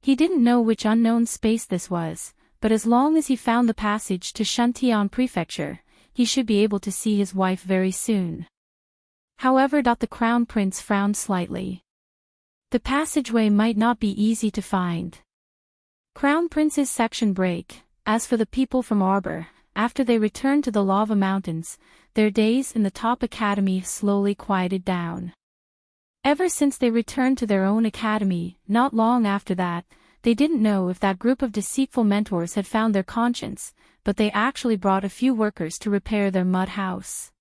He didn't know which unknown space this was, but as long as he found the passage to Shantian Prefecture, he should be able to see his wife very soon. However, the Crown Prince frowned slightly. The passageway might not be easy to find. Crown Prince's section break. As for the people from Arbor, after they returned to the Lava Mountains, their days in the top academy slowly quieted down. Ever since they returned to their own academy, not long after that, they didn't know if that group of deceitful mentors had found their conscience, but they actually brought a few workers to repair their mud house.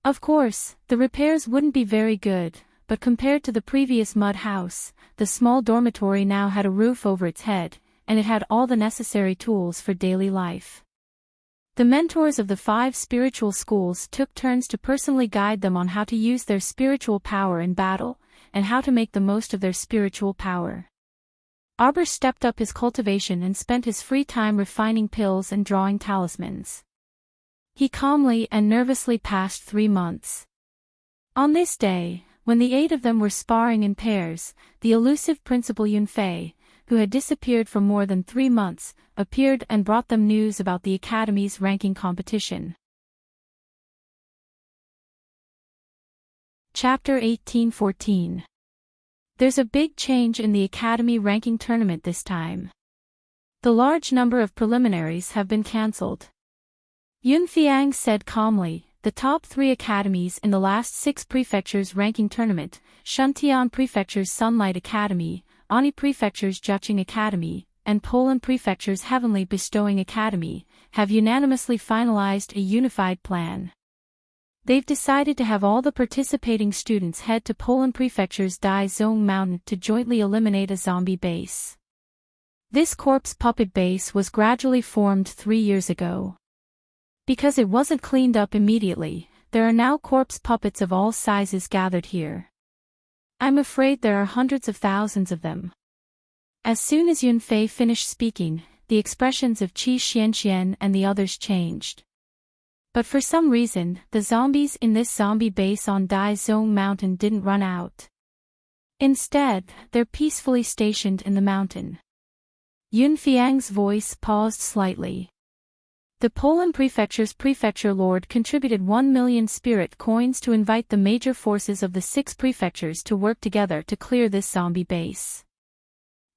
Of course, the repairs wouldn't be very good, but compared to the previous mud house, the small dormitory now had a roof over its head, and it had all the necessary tools for daily life. The mentors of the 5 spiritual schools took turns to personally guide them on how to use their spiritual power in battle, and how to make the most of their spiritual power. Arbor stepped up his cultivation and spent his free time refining pills and drawing talismans. He calmly and nervously passed 3 months. On this day, when the 8 of them were sparring in pairs, the elusive Principal Yunfei, who had disappeared for more than 3 months, appeared and brought them news about the Academy's ranking competition. Chapter 1814. There's a big change in the Academy ranking tournament this time. The large number of preliminaries have been cancelled. Yun Fiang said calmly. The top 3 academies in the last 6 prefectures ranking tournament, Shantian Prefecture's Sunlight Academy, Ani Prefecture's Juching Academy, and Polan Prefecture's Heavenly Bestowing Academy, have unanimously finalized a unified plan. They've decided to have all the participating students head to Polan Prefecture's Dai Zong Mountain to jointly eliminate a zombie base. This corpse puppet base was gradually formed 3 years ago. Because it wasn't cleaned up immediately, there are now corpse puppets of all sizes gathered here. I'm afraid there are hundreds of thousands of them. As soon as Yunfei finished speaking, the expressions of Qi Xianxian and the others changed. But for some reason, the zombies in this zombie base on Dai Zong Mountain didn't run out. Instead, they're peacefully stationed in the mountain. Yun Fiang's voice paused slightly. The Polan Prefecture's Prefecture Lord contributed 1 million spirit coins to invite the major forces of the 6 prefectures to work together to clear this zombie base.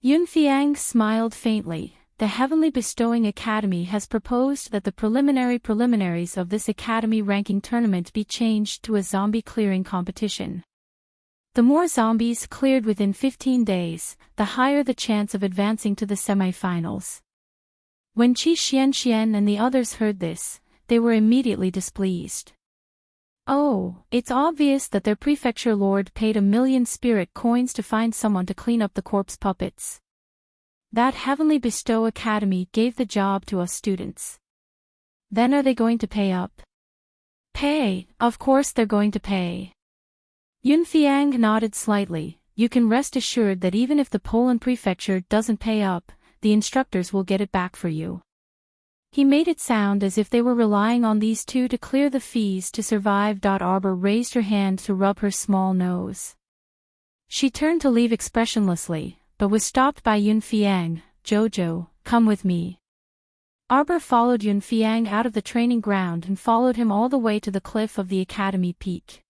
Yun Fiang smiled faintly, the Heavenly Bestowing Academy has proposed that the preliminaries of this Academy ranking tournament be changed to a zombie clearing competition. The more zombies cleared within 15 days, the higher the chance of advancing to the semi-finals. When Qi Xian and the others heard this, they were immediately displeased. Oh, it's obvious that their prefecture lord paid 1,000,000 spirit coins to find someone to clean up the corpse puppets. That Heavenly Bestow Academy gave the job to us students. Then are they going to pay up? Pay, of course they're going to pay. Yunfiang nodded slightly. You can rest assured that even if the Poland prefecture doesn't pay up, the instructors will get it back for you. He made it sound as if they were relying on these two to clear the fees to survive. Arbor raised her hand to rub her small nose. She turned to leave expressionlessly, but was stopped by Yunfiang. Jojo, come with me. Arbor followed Yunfiang out of the training ground and followed him all the way to the cliff of the academy peak.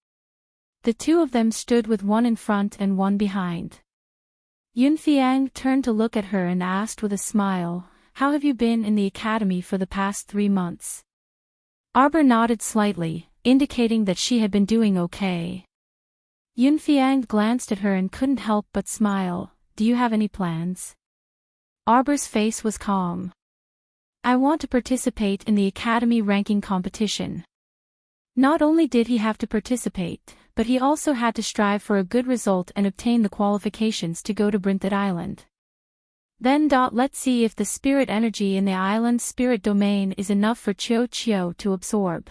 The two of them stood with one in front and one behind. Yunfiang turned to look at her and asked with a smile, "How have you been in the academy for the past 3 months?" Arbor nodded slightly, indicating that she had been doing okay. Yunfiang glanced at her and couldn't help but smile. "Do you have any plans?" Arbor's face was calm. "I want to participate in the academy ranking competition." Not only did he have to participate, but he also had to strive for a good result and obtain the qualifications to go to Brinthid Island. Then let's see if the spirit energy in the island's spirit domain is enough for Chio to absorb.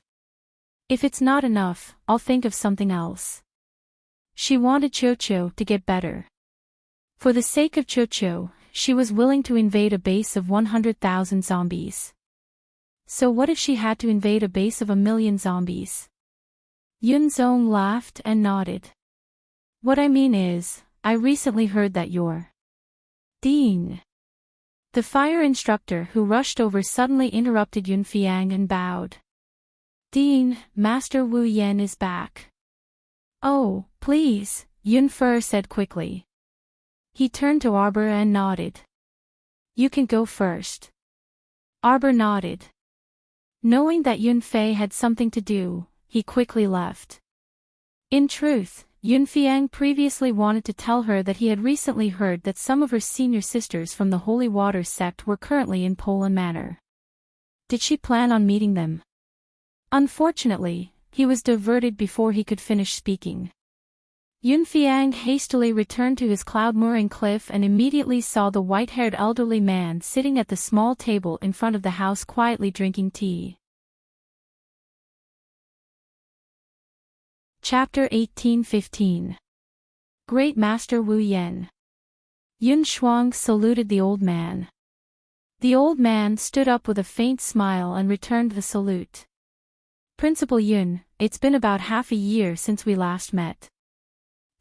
If it's not enough, I'll think of something else. She wanted Chio to get better. For the sake of Chio, she was willing to invade a base of 100,000 zombies. So what if she had to invade a base of 1,000,000 zombies? Yunzong laughed and nodded. What I mean is, I recently heard that you're Dean. The fire instructor who rushed over suddenly interrupted Yunfiang and bowed. Dean, Master Wu Yan is back. Oh, please, Yunfer said quickly. He turned to Arbor and nodded. You can go first. Arbor nodded. Knowing that Yunfei had something to do, he quickly left. In truth, Yunfiang previously wanted to tell her that he had recently heard that some of her senior sisters from the Holy Water sect were currently in Poland Manor. Did she plan on meeting them? Unfortunately, he was diverted before he could finish speaking. Yunfiang hastily returned to his cloud mooring cliff and immediately saw the white-haired elderly man sitting at the small table in front of the house quietly drinking tea. Chapter 18:15. Great Master Wu Yan. Yun Shuang saluted the old man. The old man stood up with a faint smile and returned the salute. Principal Yun, it's been about half a year since we last met.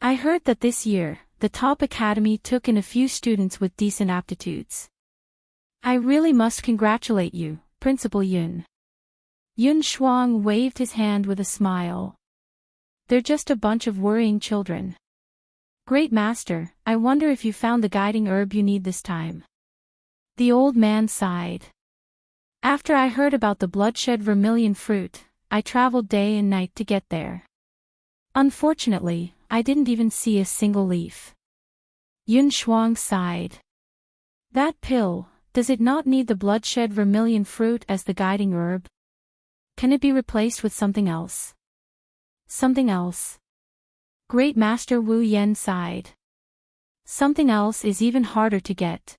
I heard that this year, the top academy took in a few students with decent aptitudes. I really must congratulate you, Principal Yun. Yun Shuang waved his hand with a smile. They're just a bunch of worrying children. Great Master, I wonder if you found the guiding herb you need this time. The old man sighed. After I heard about the bloodshed vermilion fruit, I traveled day and night to get there. Unfortunately, I didn't even see a single leaf. Yun Shuang sighed. That pill, does it not need the bloodshed vermilion fruit as the guiding herb? Can it be replaced with something else? Something else. Great Master Wu Yan sighed. Something else is even harder to get.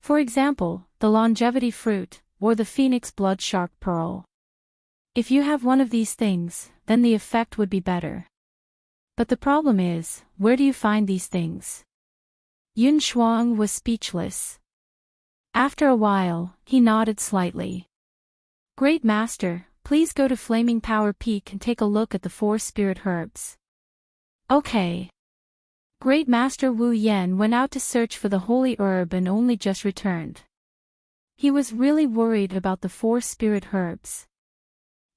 For example, the longevity fruit, or the phoenix blood shark pearl. If you have one of these things, then the effect would be better. But the problem is, where do you find these things? Yun Shuang was speechless. After a while, he nodded slightly. Great Master, please go to Flaming Power Peak and take a look at the 4 spirit herbs. Okay. Great Master Wu Yan went out to search for the holy herb and only just returned. He was really worried about the 4 spirit herbs.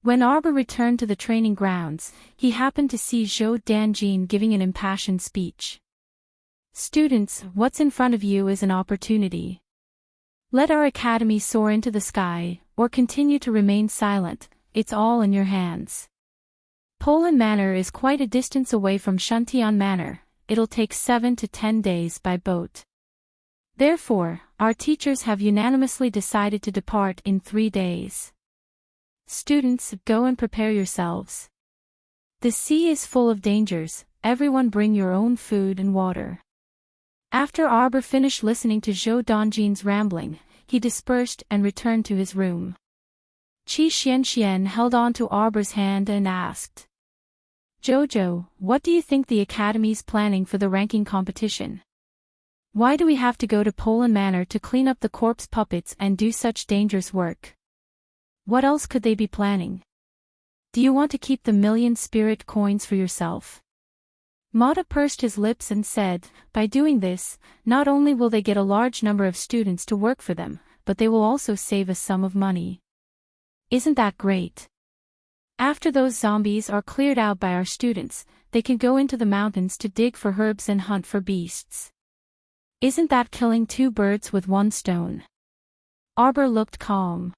When Arbor returned to the training grounds, he happened to see Zhou Danjin giving an impassioned speech. Students, what's in front of you is an opportunity. Let our academy soar into the sky, or continue to remain silent, it's all in your hands. Poland Manor is quite a distance away from Shuntion Manor, it'll take 7 to 10 days by boat. Therefore, our teachers have unanimously decided to depart in 3 days. Students, go and prepare yourselves. The sea is full of dangers, everyone bring your own food and water. After Arbor finished listening to Zhou Dongjin's rambling, he dispersed and returned to his room. Qi Xianxian held on to Arbor's hand and asked, Jojo, what do you think the Academy's planning for the ranking competition? Why do we have to go to Poland Manor to clean up the corpse puppets and do such dangerous work? What else could they be planning? Do you want to keep the 1,000,000 spirit coins for yourself? Mata pursed his lips and said, by doing this, not only will they get a large number of students to work for them, but they will also save a sum of money. Isn't that great? After those zombies are cleared out by our students, they can go into the mountains to dig for herbs and hunt for beasts. Isn't that killing 2 birds with 1 stone? Arbor looked calm.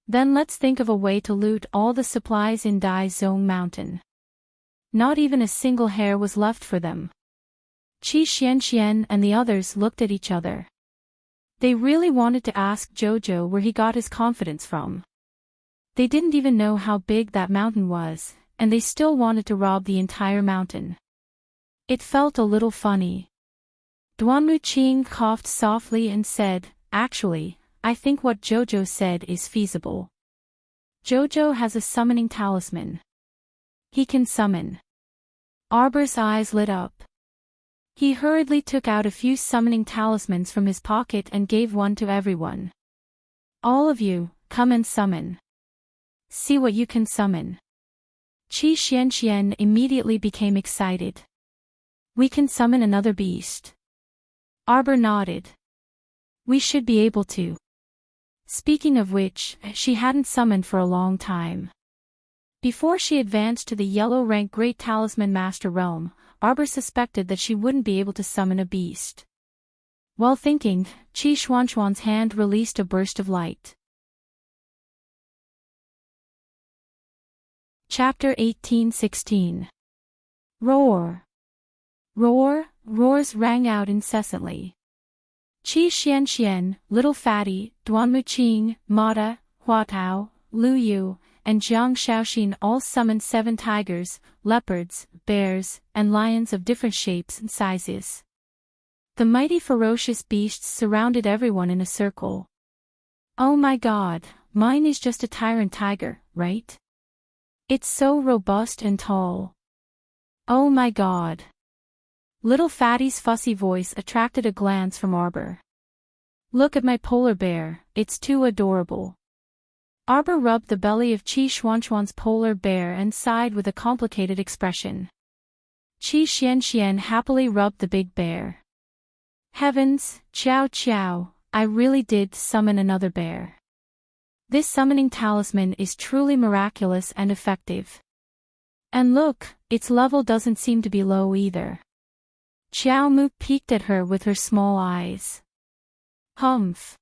Then let's think of a way to loot all the supplies in Dai Zong Mountain. Not even a single hair was left for them. Qi Xianxian and the others looked at each other. They really wanted to ask Jojo where he got his confidence from. They didn't even know how big that mountain was, and they still wanted to rob the entire mountain. It felt a little funny. Duanmu Qing coughed softly and said, actually, I think what Jojo said is feasible. Jojo has a summoning talisman. He can summon. Arbor's eyes lit up. He hurriedly took out a few summoning talismans from his pocket and gave one to everyone. All of you, come and summon. See what you can summon. Qi Xianxian immediately became excited. We can summon another beast. Arbor nodded. We should be able to. Speaking of which, she hadn't summoned for a long time. Before she advanced to the yellow-rank Great Talisman Master realm, Arbor suspected that she wouldn't be able to summon a beast. While thinking, Qi Xuanxuan's hand released a burst of light. Chapter 1816. Roar. Roar, roars rang out incessantly. Qi Xianxian, Little Fatty, Duanmu Qing, Mata, Huatao, Lu Yu, and Jiang Shaoxin all summoned 7 tigers, leopards, bears, and lions of different shapes and sizes. The mighty ferocious beasts surrounded everyone in a circle. Oh my god, mine is just a tyrant tiger, right? It's so robust and tall. Oh my god. Little Fatty's fussy voice attracted a glance from Arbor. Look at my polar bear, it's too adorable. Arbor rubbed the belly of Qi Xuanxuan's polar bear and sighed with a complicated expression. Qi Xianxian happily rubbed the big bear. Heavens, Chow Chow, I really did summon another bear. This summoning talisman is truly miraculous and effective. And look, its level doesn't seem to be low either. Xiao Mu peeked at her with her small eyes. Humph.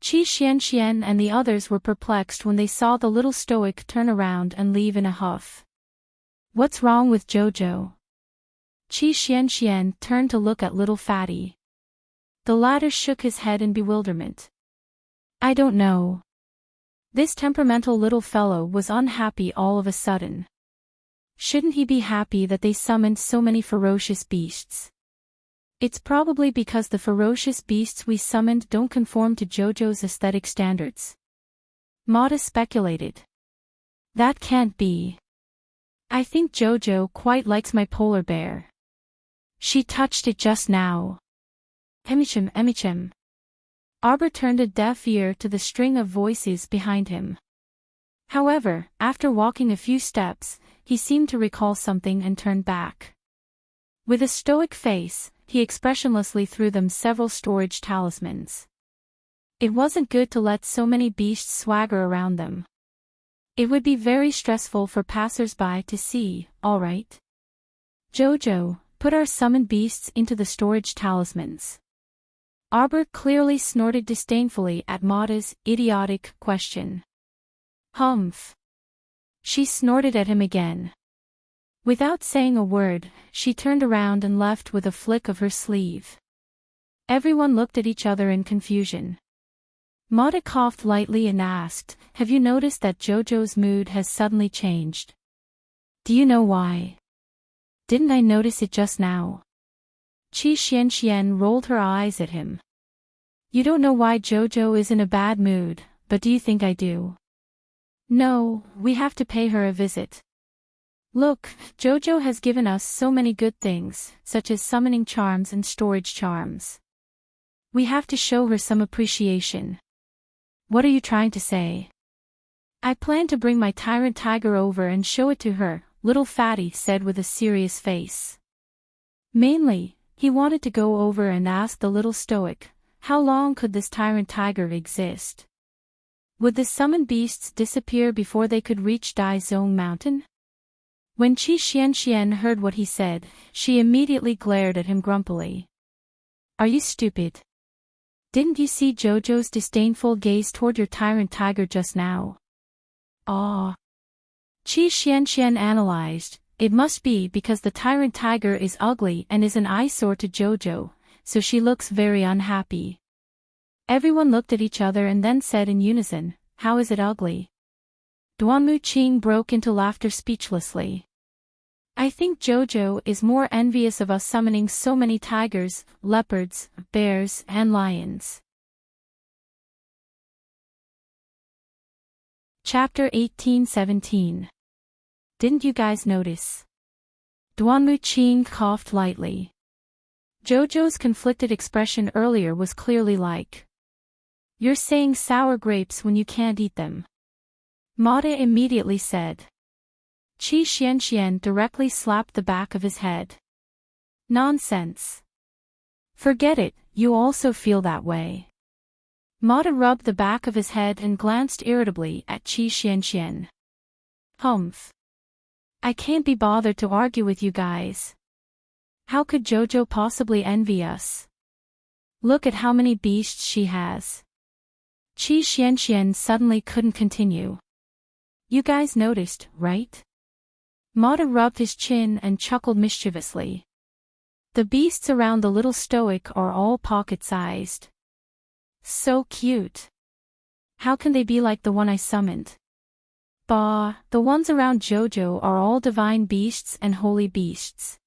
Qi Xianxian and the others were perplexed when they saw the little stoic turn around and leave in a huff. What's wrong with Jojo? Qi Xianxian turned to look at Little Fatty. The latter shook his head in bewilderment. I don't know. This temperamental little fellow was unhappy all of a sudden. Shouldn't he be happy that they summoned so many ferocious beasts? It's probably because the ferocious beasts we summoned don't conform to Jojo's aesthetic standards. Mata speculated. That can't be. I think Jojo quite likes my polar bear. She touched it just now. Emichem, Emichem. Arbor turned a deaf ear to the string of voices behind him. However, after walking a few steps, he seemed to recall something and turned back. With a stoic face, he expressionlessly threw them several storage talismans. It wasn't good to let so many beasts swagger around them. It would be very stressful for passers-by to see, all right? Jojo, put our summoned beasts into the storage talismans. Arbor clearly snorted disdainfully at Mada's idiotic question. Humph. She snorted at him again. Without saying a word, she turned around and left with a flick of her sleeve. Everyone looked at each other in confusion. Mada coughed lightly and asked, "Have you noticed that Jojo's mood has suddenly changed?" "Do you know why?" "Didn't I notice it just now?" Qi Xianxian rolled her eyes at him. "You don't know why Jojo is in a bad mood, but do you think I do?" "No, we have to pay her a visit. Look, Jojo has given us so many good things, such as summoning charms and storage charms. We have to show her some appreciation." "What are you trying to say?" "I plan to bring my tyrant tiger over and show it to her," little Fatty said with a serious face. Mainly, he wanted to go over and ask the little stoic, how long could this tyrant tiger exist? Would the summoned beasts disappear before they could reach Dai Zong Mountain? When Qi Xianxian heard what he said, she immediately glared at him grumpily. "Are you stupid? Didn't you see Jojo's disdainful gaze toward your tyrant tiger just now?" "Ah." Qi Xianxian analyzed, "It must be because the tyrant tiger is ugly and is an eyesore to Jojo, so she looks very unhappy." Everyone looked at each other and then said in unison, "How is it ugly?" Duanmu Qing broke into laughter speechlessly. "I think Jojo is more envious of us summoning so many tigers, leopards, bears, and lions." Chapter 18-17. Didn't you guys notice? Duanmu Qing coughed lightly. Jojo's conflicted expression earlier was clearly like, "You're saying sour grapes when you can't eat them." Mada immediately said. Qi Xianxian directly slapped the back of his head. "Nonsense. Forget it, you also feel that way." Mada rubbed the back of his head and glanced irritably at Qi Xianxian. "Humph. I can't be bothered to argue with you guys. How could Jojo possibly envy us? Look at how many beasts she has." Qi Xianxian suddenly couldn't continue. "You guys noticed, right?" Mada rubbed his chin and chuckled mischievously. "The beasts around the little stoic are all pocket-sized. So cute. How can they be like the one I summoned? Bah, the ones around Jojo are all divine beasts and holy beasts.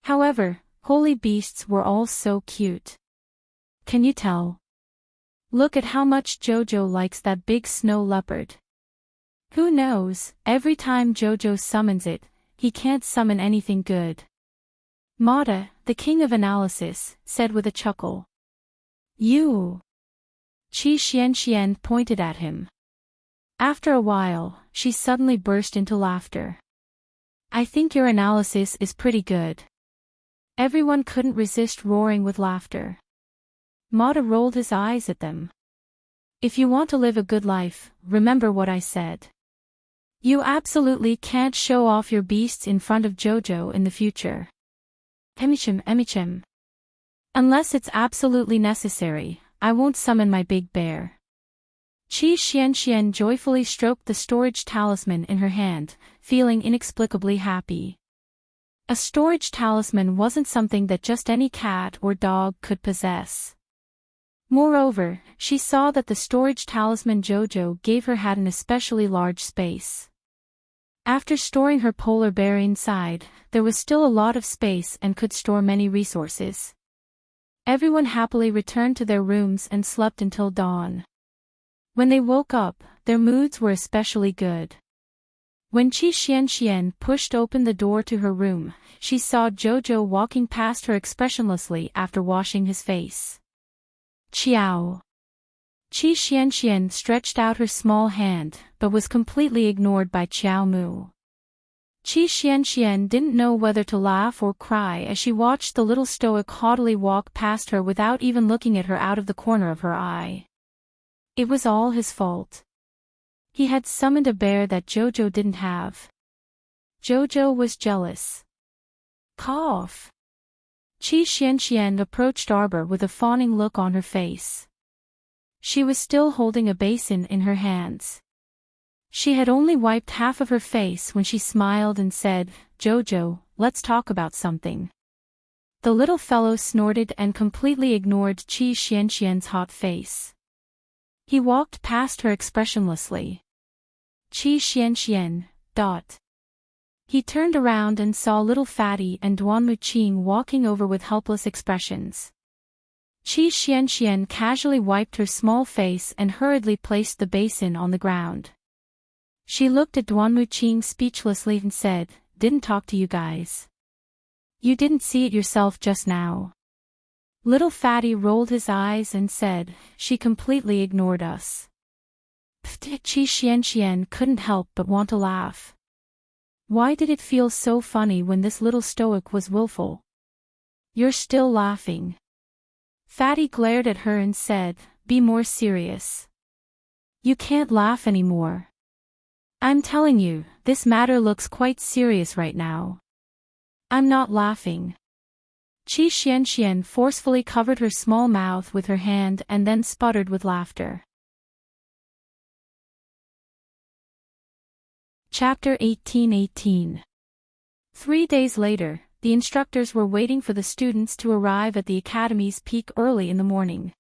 However, holy beasts were all so cute. Can you tell? Look at how much Jojo likes that big snow leopard. Who knows, every time Jojo summons it, he can't summon anything good." Mada, the king of analysis, said with a chuckle. "You." Qi Xianxian pointed at him. After a while, she suddenly burst into laughter. "I think your analysis is pretty good." Everyone couldn't resist roaring with laughter. Mada rolled his eyes at them. "If you want to live a good life, remember what I said. You absolutely can't show off your beasts in front of Jojo in the future. Emichem. Unless it's absolutely necessary, I won't summon my big bear." Qi Xianxian joyfully stroked the storage talisman in her hand, feeling inexplicably happy. A storage talisman wasn't something that just any cat or dog could possess. Moreover, she saw that the storage talisman Jojo gave her had an especially large space. After storing her polar bear inside, there was still a lot of space and could store many resources. Everyone happily returned to their rooms and slept until dawn. When they woke up, their moods were especially good. When Qi Xianxian pushed open the door to her room, she saw Jojo walking past her expressionlessly after washing his face. "Qiao." Qi Xianxian stretched out her small hand, but was completely ignored by Qiao Mu. Qi Xianxian didn't know whether to laugh or cry as she watched the little stoic haughtily walk past her without even looking at her out of the corner of her eye. It was all his fault. He had summoned a bear that Jojo didn't have. Jojo was jealous. Cough. Qi Xianxian approached Arbor with a fawning look on her face. She was still holding a basin in her hands. She had only wiped half of her face when she smiled and said, "Jojo, let's talk about something." The little fellow snorted and completely ignored Qi Xianxian's hot face. He walked past her expressionlessly. Qi Xianxian. He turned around and saw little Fatty and Duanmu Qing walking over with helpless expressions. Qi Xianxian casually wiped her small face and hurriedly placed the basin on the ground. She looked at Duanmu Qing speechlessly and said, "Didn't talk to you guys. You didn't see it yourself just now." Little Fatty rolled his eyes and said, "She completely ignored us." Qi Xianxian couldn't help but want to laugh. Why did it feel so funny when this little stoic was willful? "You're still laughing." Fatty glared at her and said, "Be more serious. You can't laugh anymore. I'm telling you, this matter looks quite serious right now." "I'm not laughing." Qi Xianxian forcefully covered her small mouth with her hand and then sputtered with laughter. Chapter 18:18. 3 days later, the instructors were waiting for the students to arrive at the academy's peak early in the morning.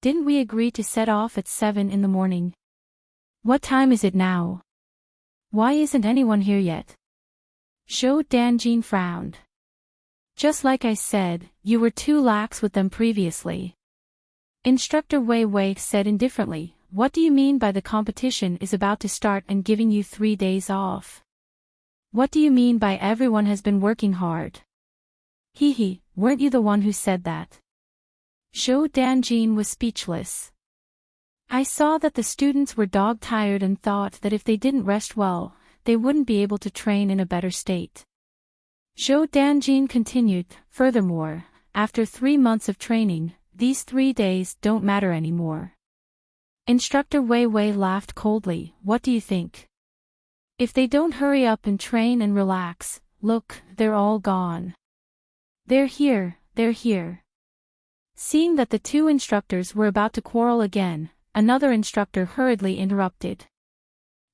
"Didn't we agree to set off at 7 in the morning? What time is it now? Why isn't anyone here yet?" Zhou Danjin frowned. "Just like I said, you were too lax with them previously." Instructor Wei Wei said indifferently, "What do you mean by the competition is about to start and giving you 3 days off? What do you mean by everyone has been working hard?" "Hee, weren't you the one who said that?" Zhou Danjin was speechless. "I saw that the students were dog-tired and thought that if they didn't rest well, they wouldn't be able to train in a better state." Zhou Danjin continued, "Furthermore, after 3 months of training, these 3 days don't matter anymore." Instructor Wei Wei laughed coldly. "What do you think? If they don't hurry up and train and relax, look, they're all gone. They're here." Seeing that the two instructors were about to quarrel again, another instructor hurriedly interrupted.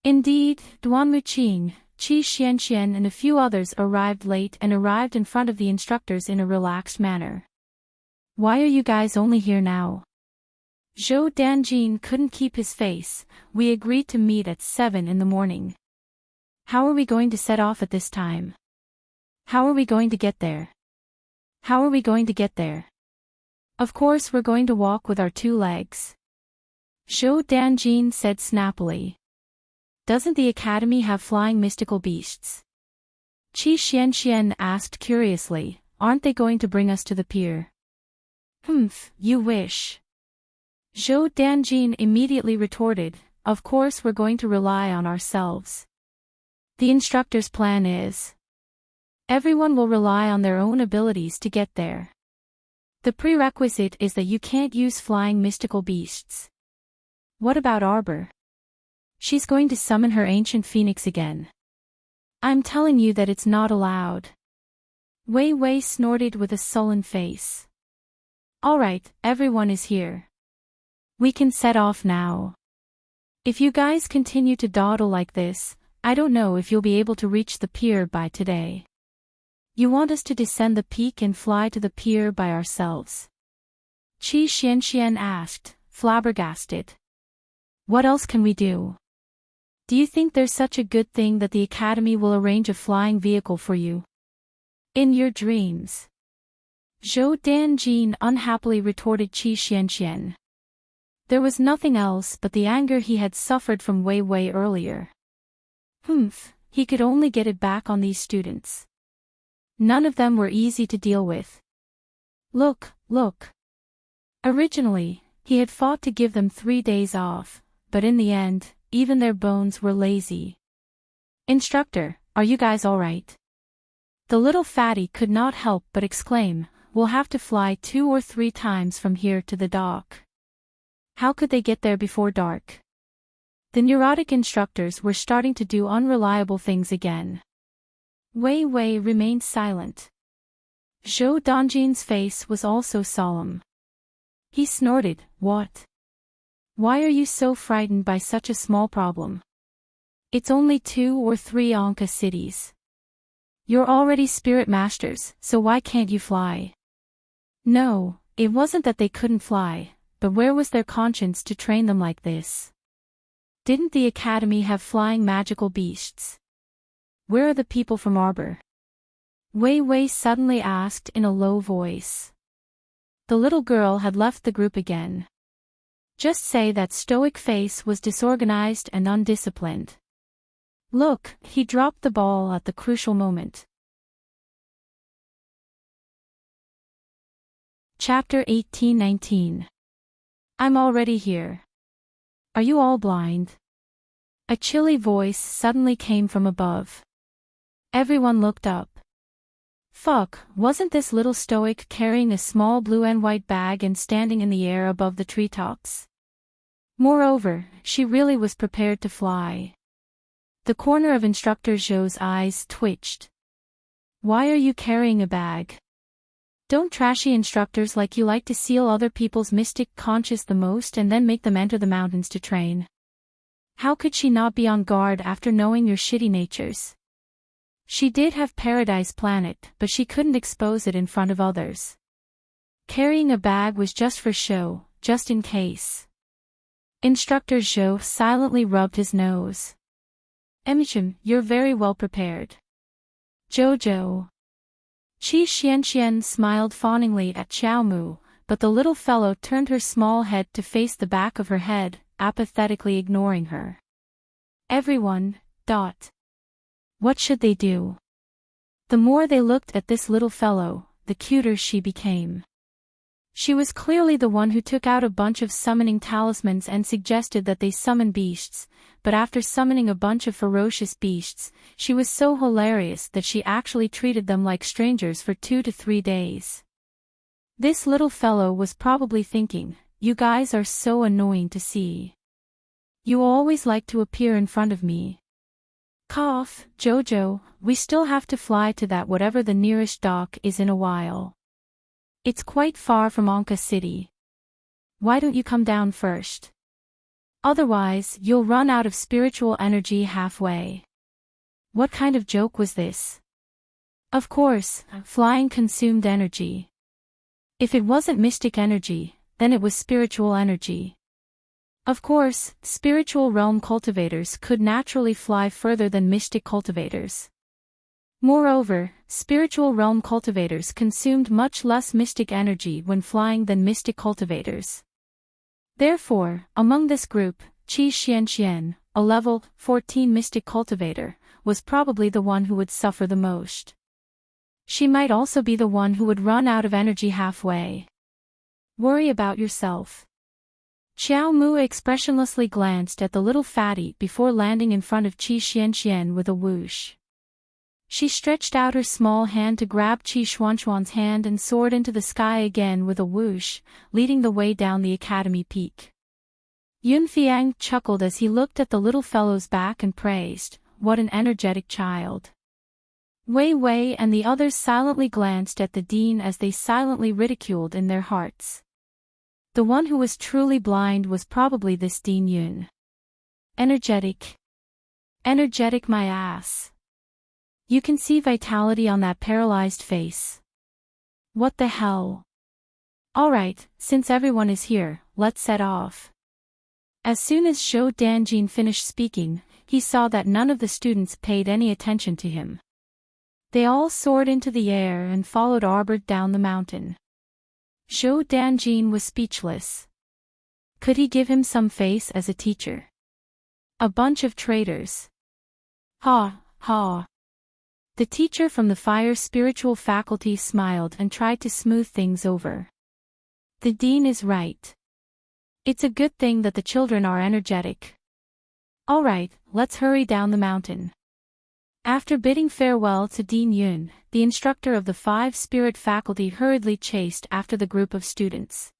Indeed, Duanmu Qing, Qi Xianxian and a few others arrived late and arrived in front of the instructors in a relaxed manner. "Why are you guys only here now?" Zhou Danjin couldn't keep his face. "We agreed to meet at 7 in the morning. How are we going to set off at this time? How are we going to get there? How are we going to get there? Of course we're going to walk with our 2 legs." Zhou Danjin said snappily. "Doesn't the academy have flying mystical beasts?" Qi Xianxian asked curiously. "Aren't they going to bring us to the pier?" You wish." Zhou Danjin immediately retorted, "Of course we're going to rely on ourselves. The instructor's plan is, everyone will rely on their own abilities to get there. The prerequisite is that you can't use flying mystical beasts." "What about Arbor? She's going to summon her ancient phoenix again." "I'm telling you that it's not allowed." Wei Wei snorted with a sullen face. "All right, everyone is here. We can set off now. If you guys continue to dawdle like this, I don't know if you'll be able to reach the pier by today. You want us to descend the peak and fly to the pier by ourselves?" Qi Xianxian asked, flabbergasted. "What else can we do? Do you think there's such a good thing that the academy will arrange a flying vehicle for you? In your dreams." Zhou Danjin unhappily retorted Qi Xianxian. There was nothing else but the anger he had suffered from Wei Wei earlier. He could only get it back on these students. None of them were easy to deal with. Look. Originally, he had fought to give them 3 days off, but in the end, even their bones were lazy. "Instructor, are you guys all right?" The little fatty could not help but exclaim, "We'll have to fly 2 or 3 times from here to the dock. How could they get there before dark?" The neurotic instructors were starting to do unreliable things again. Wei Wei remained silent. Zhou Dongjin's face was also solemn. He snorted, "What? Why are you so frightened by such a small problem? It's only 2 or 3 Anka cities. You're already spirit masters, so why can't you fly?" No, it wasn't that they couldn't fly, but where was their conscience to train them like this? Didn't the academy have flying magical beasts? Where are the people from Arbor? Wei Wei suddenly asked in a low voice. The little girl had left the group again. Just say that stoic face was disorganized and undisciplined. Look, he dropped the ball at the crucial moment. Chapter 18-19. I'm already here. Are you all blind? A chilly voice suddenly came from above. Everyone looked up. Fuck, wasn't this little stoic carrying a small blue and white bag and standing in the air above the treetops? Moreover, she really was prepared to fly. The corner of Instructor Zhou's eyes twitched. Why are you carrying a bag? Don't trashy instructors like you like to seal other people's mystic conscience the most and then make them enter the mountains to train? How could she not be on guard after knowing your shitty natures? She did have Paradise Planet, but she couldn't expose it in front of others. Carrying a bag was just for show, just in case. Instructor Zhou silently rubbed his nose. Emichem, you're very well prepared. Jojo. Qi Xianxian smiled fawningly at Xiaomu, but the little fellow turned her small head to face the back of her head, apathetically ignoring her. Everyone. What should they do? The more they looked at this little fellow, the cuter she became. She was clearly the one who took out a bunch of summoning talismans and suggested that they summon beasts, but after summoning a bunch of ferocious beasts, she was so hilarious that she actually treated them like strangers for 2 to 3 days. This little fellow was probably thinking, you guys are so annoying to see. You always like to appear in front of me. Cough, Jojo, we still have to fly to that whatever the nearest dock is in a while. It's quite far from Anka City. Why don't you come down first? Otherwise, you'll run out of spiritual energy halfway. What kind of joke was this? Of course, flying consumed energy. If it wasn't mystic energy, then it was spiritual energy. Of course, spiritual realm cultivators could naturally fly further than mystic cultivators. Moreover, spiritual realm cultivators consumed much less mystic energy when flying than mystic cultivators. Therefore, among this group, Qi Xianxian, a level 14 mystic cultivator, was probably the one who would suffer the most. She might also be the one who would run out of energy halfway. Worry about yourself. Xiao Mu expressionlessly glanced at the little fatty before landing in front of Qi Xianxian with a whoosh. She stretched out her small hand to grab Qi Xuanxuan's hand and soared into the sky again with a whoosh, leading the way down the academy peak. Yun Fiang chuckled as he looked at the little fellow's back and praised, "What an energetic child." Wei Wei and the others silently glanced at the dean as they silently ridiculed in their hearts. The one who was truly blind was probably this Dean Yun. Energetic. Energetic my ass. You can see vitality on that paralyzed face. What the hell? Alright, since everyone is here, let's set off. As soon as Zhou Danjin finished speaking, he saw that none of the students paid any attention to him. They all soared into the air and followed Arbor down the mountain. Zhou Danjin was speechless. Could he give him some face as a teacher? A bunch of traitors. Ha, ha. The teacher from the Fire Spiritual Faculty smiled and tried to smooth things over. The dean is right. It's a good thing that the children are energetic. Alright, let's hurry down the mountain. After bidding farewell to Dean Yun, the instructor of the 5 Spirit faculty hurriedly chased after the group of students.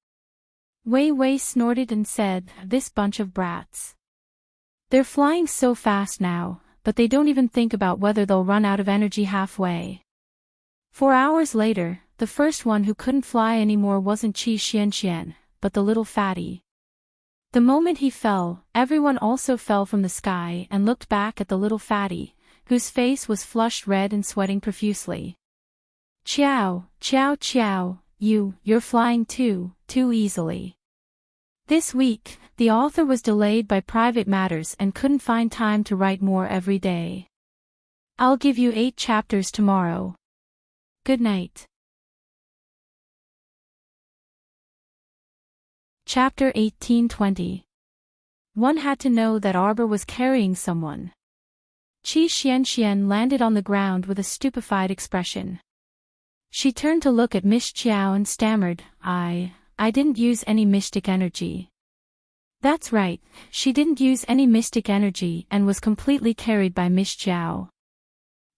Wei Wei snorted and said, "This bunch of brats. They're flying so fast now, but they don't even think about whether they'll run out of energy halfway." 4 hours later, the first one who couldn't fly anymore wasn't Qi Xianxian, but the little fatty. The moment he fell, everyone also fell from the sky and looked back at the little fatty, whose face was flushed red and sweating profusely. Ciao, ciao ciao, you're flying too easily. This week, the author was delayed by private matters and couldn't find time to write more every day. I'll give you 8 chapters tomorrow. Good night. Chapter 1820. One had to know that Arbor was carrying someone. Qi Xianxian landed on the ground with a stupefied expression. She turned to look at Miss Qiao and stammered, I didn't use any mystic energy. That's right, she didn't use any mystic energy and was completely carried by Miss Qiao.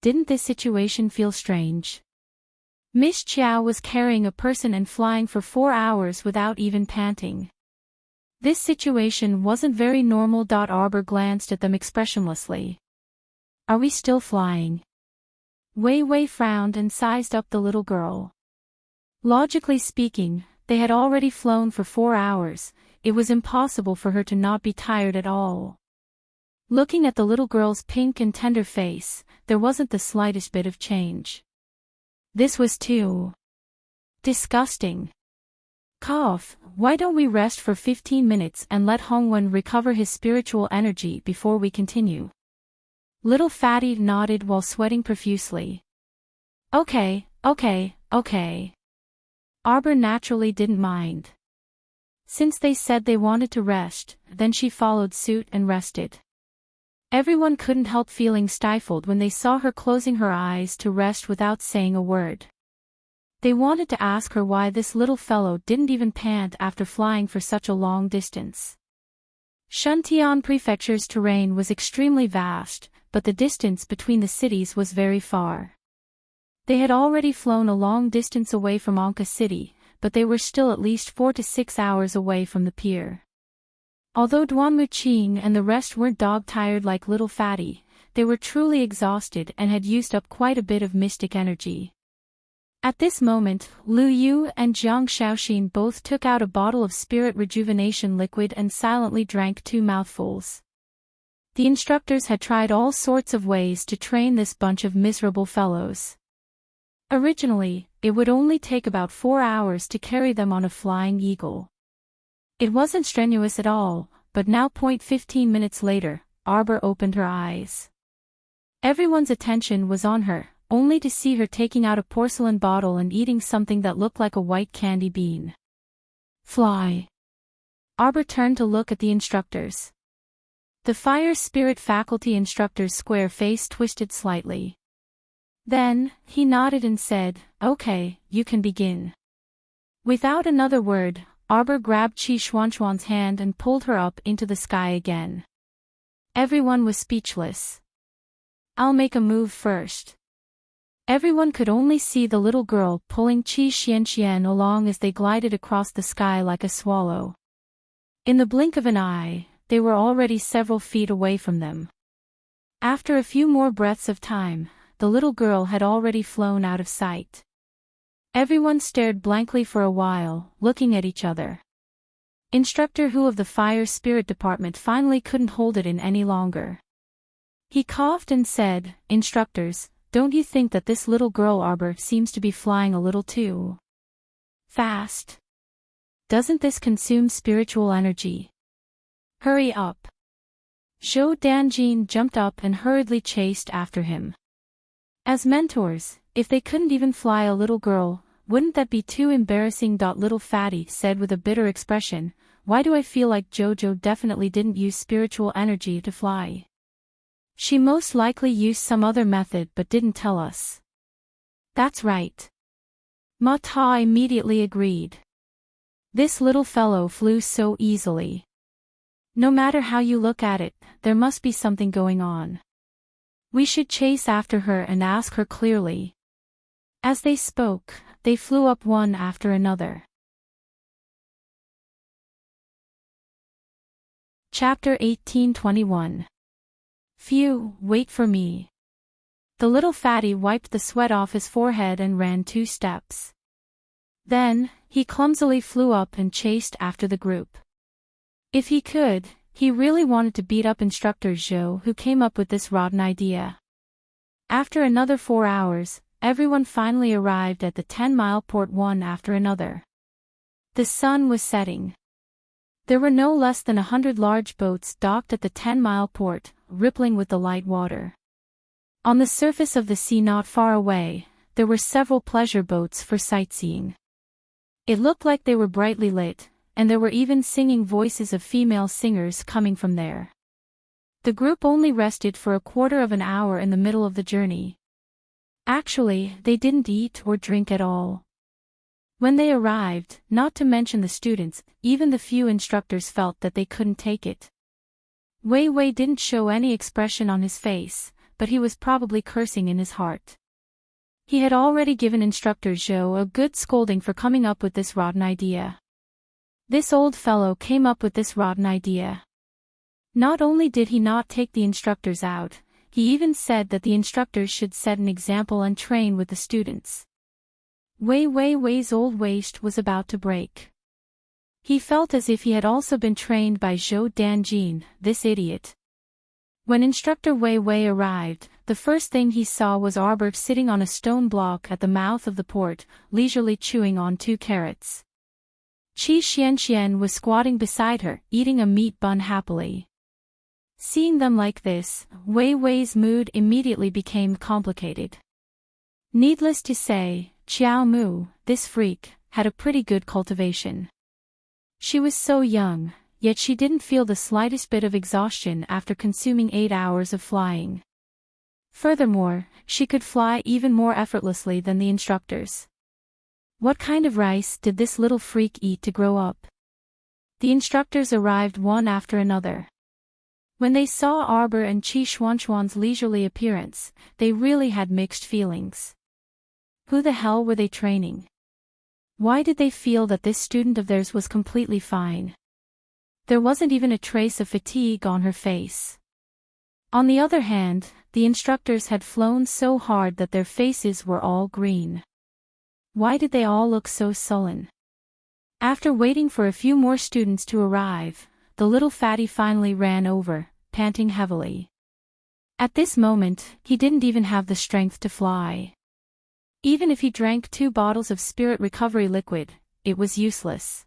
Didn't this situation feel strange? Miss Qiao was carrying a person and flying for 4 hours without even panting. This situation wasn't very normal. Arbor glanced at them expressionlessly. Are we still flying? Wei Wei frowned and sized up the little girl. Logically speaking, they had already flown for 4 hours, it was impossible for her to not be tired at all. Looking at the little girl's pink and tender face, there wasn't the slightest bit of change. This was too disgusting. Cough, why don't we rest for 15 minutes and let Hongwen recover his spiritual energy before we continue? Little Fatty nodded while sweating profusely. Okay. Arbor naturally didn't mind. Since they said they wanted to rest, then she followed suit and rested. Everyone couldn't help feeling stifled when they saw her closing her eyes to rest without saying a word. They wanted to ask her why this little fellow didn't even pant after flying for such a long distance. Shuntian Prefecture's terrain was extremely vast, but the distance between the cities was very far. They had already flown a long distance away from Anka City, but they were still at least 4 to 6 hours away from the pier. Although Duanmu Qing and the rest weren't dog-tired like Little Fatty, they were truly exhausted and had used up quite a bit of mystic energy. At this moment, Lu Yu and Jiang Shaoxin both took out a bottle of spirit rejuvenation liquid and silently drank 2 mouthfuls. The instructors had tried all sorts of ways to train this bunch of miserable fellows. Originally, it would only take about 4 hours to carry them on a flying eagle. It wasn't strenuous at all, but now 15 minutes later, Arbor opened her eyes. Everyone's attention was on her, only to see her taking out a porcelain bottle and eating something that looked like a white candy bean. Fly. Arbor turned to look at the instructors. The fire spirit faculty instructor's square face twisted slightly. Then, he nodded and said, Okay, you can begin. Without another word, Arbor grabbed Qi Xuanxuan's hand and pulled her up into the sky again. Everyone was speechless. I'll make a move first. Everyone could only see the little girl pulling Qi Xianxian along as they glided across the sky like a swallow. In the blink of an eye, they were already several feet away from them. After a few more breaths of time, the little girl had already flown out of sight. Everyone stared blankly for a while, looking at each other. Instructor Hu of the Fire Spirit Department finally couldn't hold it in any longer. He coughed and said, Instructors, don't you think that this little girl Arbor seems to be flying a little too fast? Doesn't this consume spiritual energy? Hurry up. Zhou Danjin jumped up and hurriedly chased after him. As mentors, if they couldn't even fly a little girl, wouldn't that be too embarrassing? Little Fatty said with a bitter expression, Why do I feel like Jojo definitely didn't use spiritual energy to fly? She most likely used some other method but didn't tell us. That's right. Ma Ta immediately agreed. This little fellow flew so easily. No matter how you look at it, there must be something going on. We should chase after her and ask her clearly. As they spoke, they flew up one after another. Chapter 1821. Phew, wait for me. The little fatty wiped the sweat off his forehead and ran 2 steps. Then, he clumsily flew up and chased after the group. If he could, he really wanted to beat up Instructor Zhou, who came up with this rotten idea. After another 4 hours, everyone finally arrived at the 10-mile port one after another. The sun was setting. There were no less than 100 large boats docked at the 10-mile port, rippling with the light water. On the surface of the sea not far away, there were several pleasure boats for sightseeing. It looked like they were brightly lit, and there were even singing voices of female singers coming from there. The group only rested for a quarter of an hour in the middle of the journey. Actually, they didn't eat or drink at all. When they arrived, not to mention the students, even the few instructors felt that they couldn't take it. Wei Wei didn't show any expression on his face, but he was probably cursing in his heart. He had already given Instructor Zhou a good scolding for coming up with this rotten idea. This old fellow came up with this rotten idea. Not only did he not take the instructors out, he even said that the instructors should set an example and train with the students. Wei Wei's old waist was about to break. He felt as if he had also been trained by Zhou Danjin, this idiot. When Instructor Wei Wei arrived, the first thing he saw was Arbor sitting on a stone block at the mouth of the port, leisurely chewing on 2 carrots. Qi Xianxian was squatting beside her, eating a meat bun happily. Seeing them like this, Wei Wei's mood immediately became complicated. Needless to say, Qiao Mu, this freak, had a pretty good cultivation. She was so young, yet she didn't feel the slightest bit of exhaustion after consuming 8 hours of flying. Furthermore, she could fly even more effortlessly than the instructors. What kind of rice did this little freak eat to grow up? The instructors arrived one after another. When they saw Arbor and Qi Xuanxuan's leisurely appearance, they really had mixed feelings. Who the hell were they training? Why did they feel that this student of theirs was completely fine? There wasn't even a trace of fatigue on her face. On the other hand, the instructors had flown so hard that their faces were all green. Why did they all look so sullen? After waiting for a few more students to arrive, the little fatty finally ran over, panting heavily. At this moment, he didn't even have the strength to fly. Even if he drank 2 bottles of spirit recovery liquid, it was useless.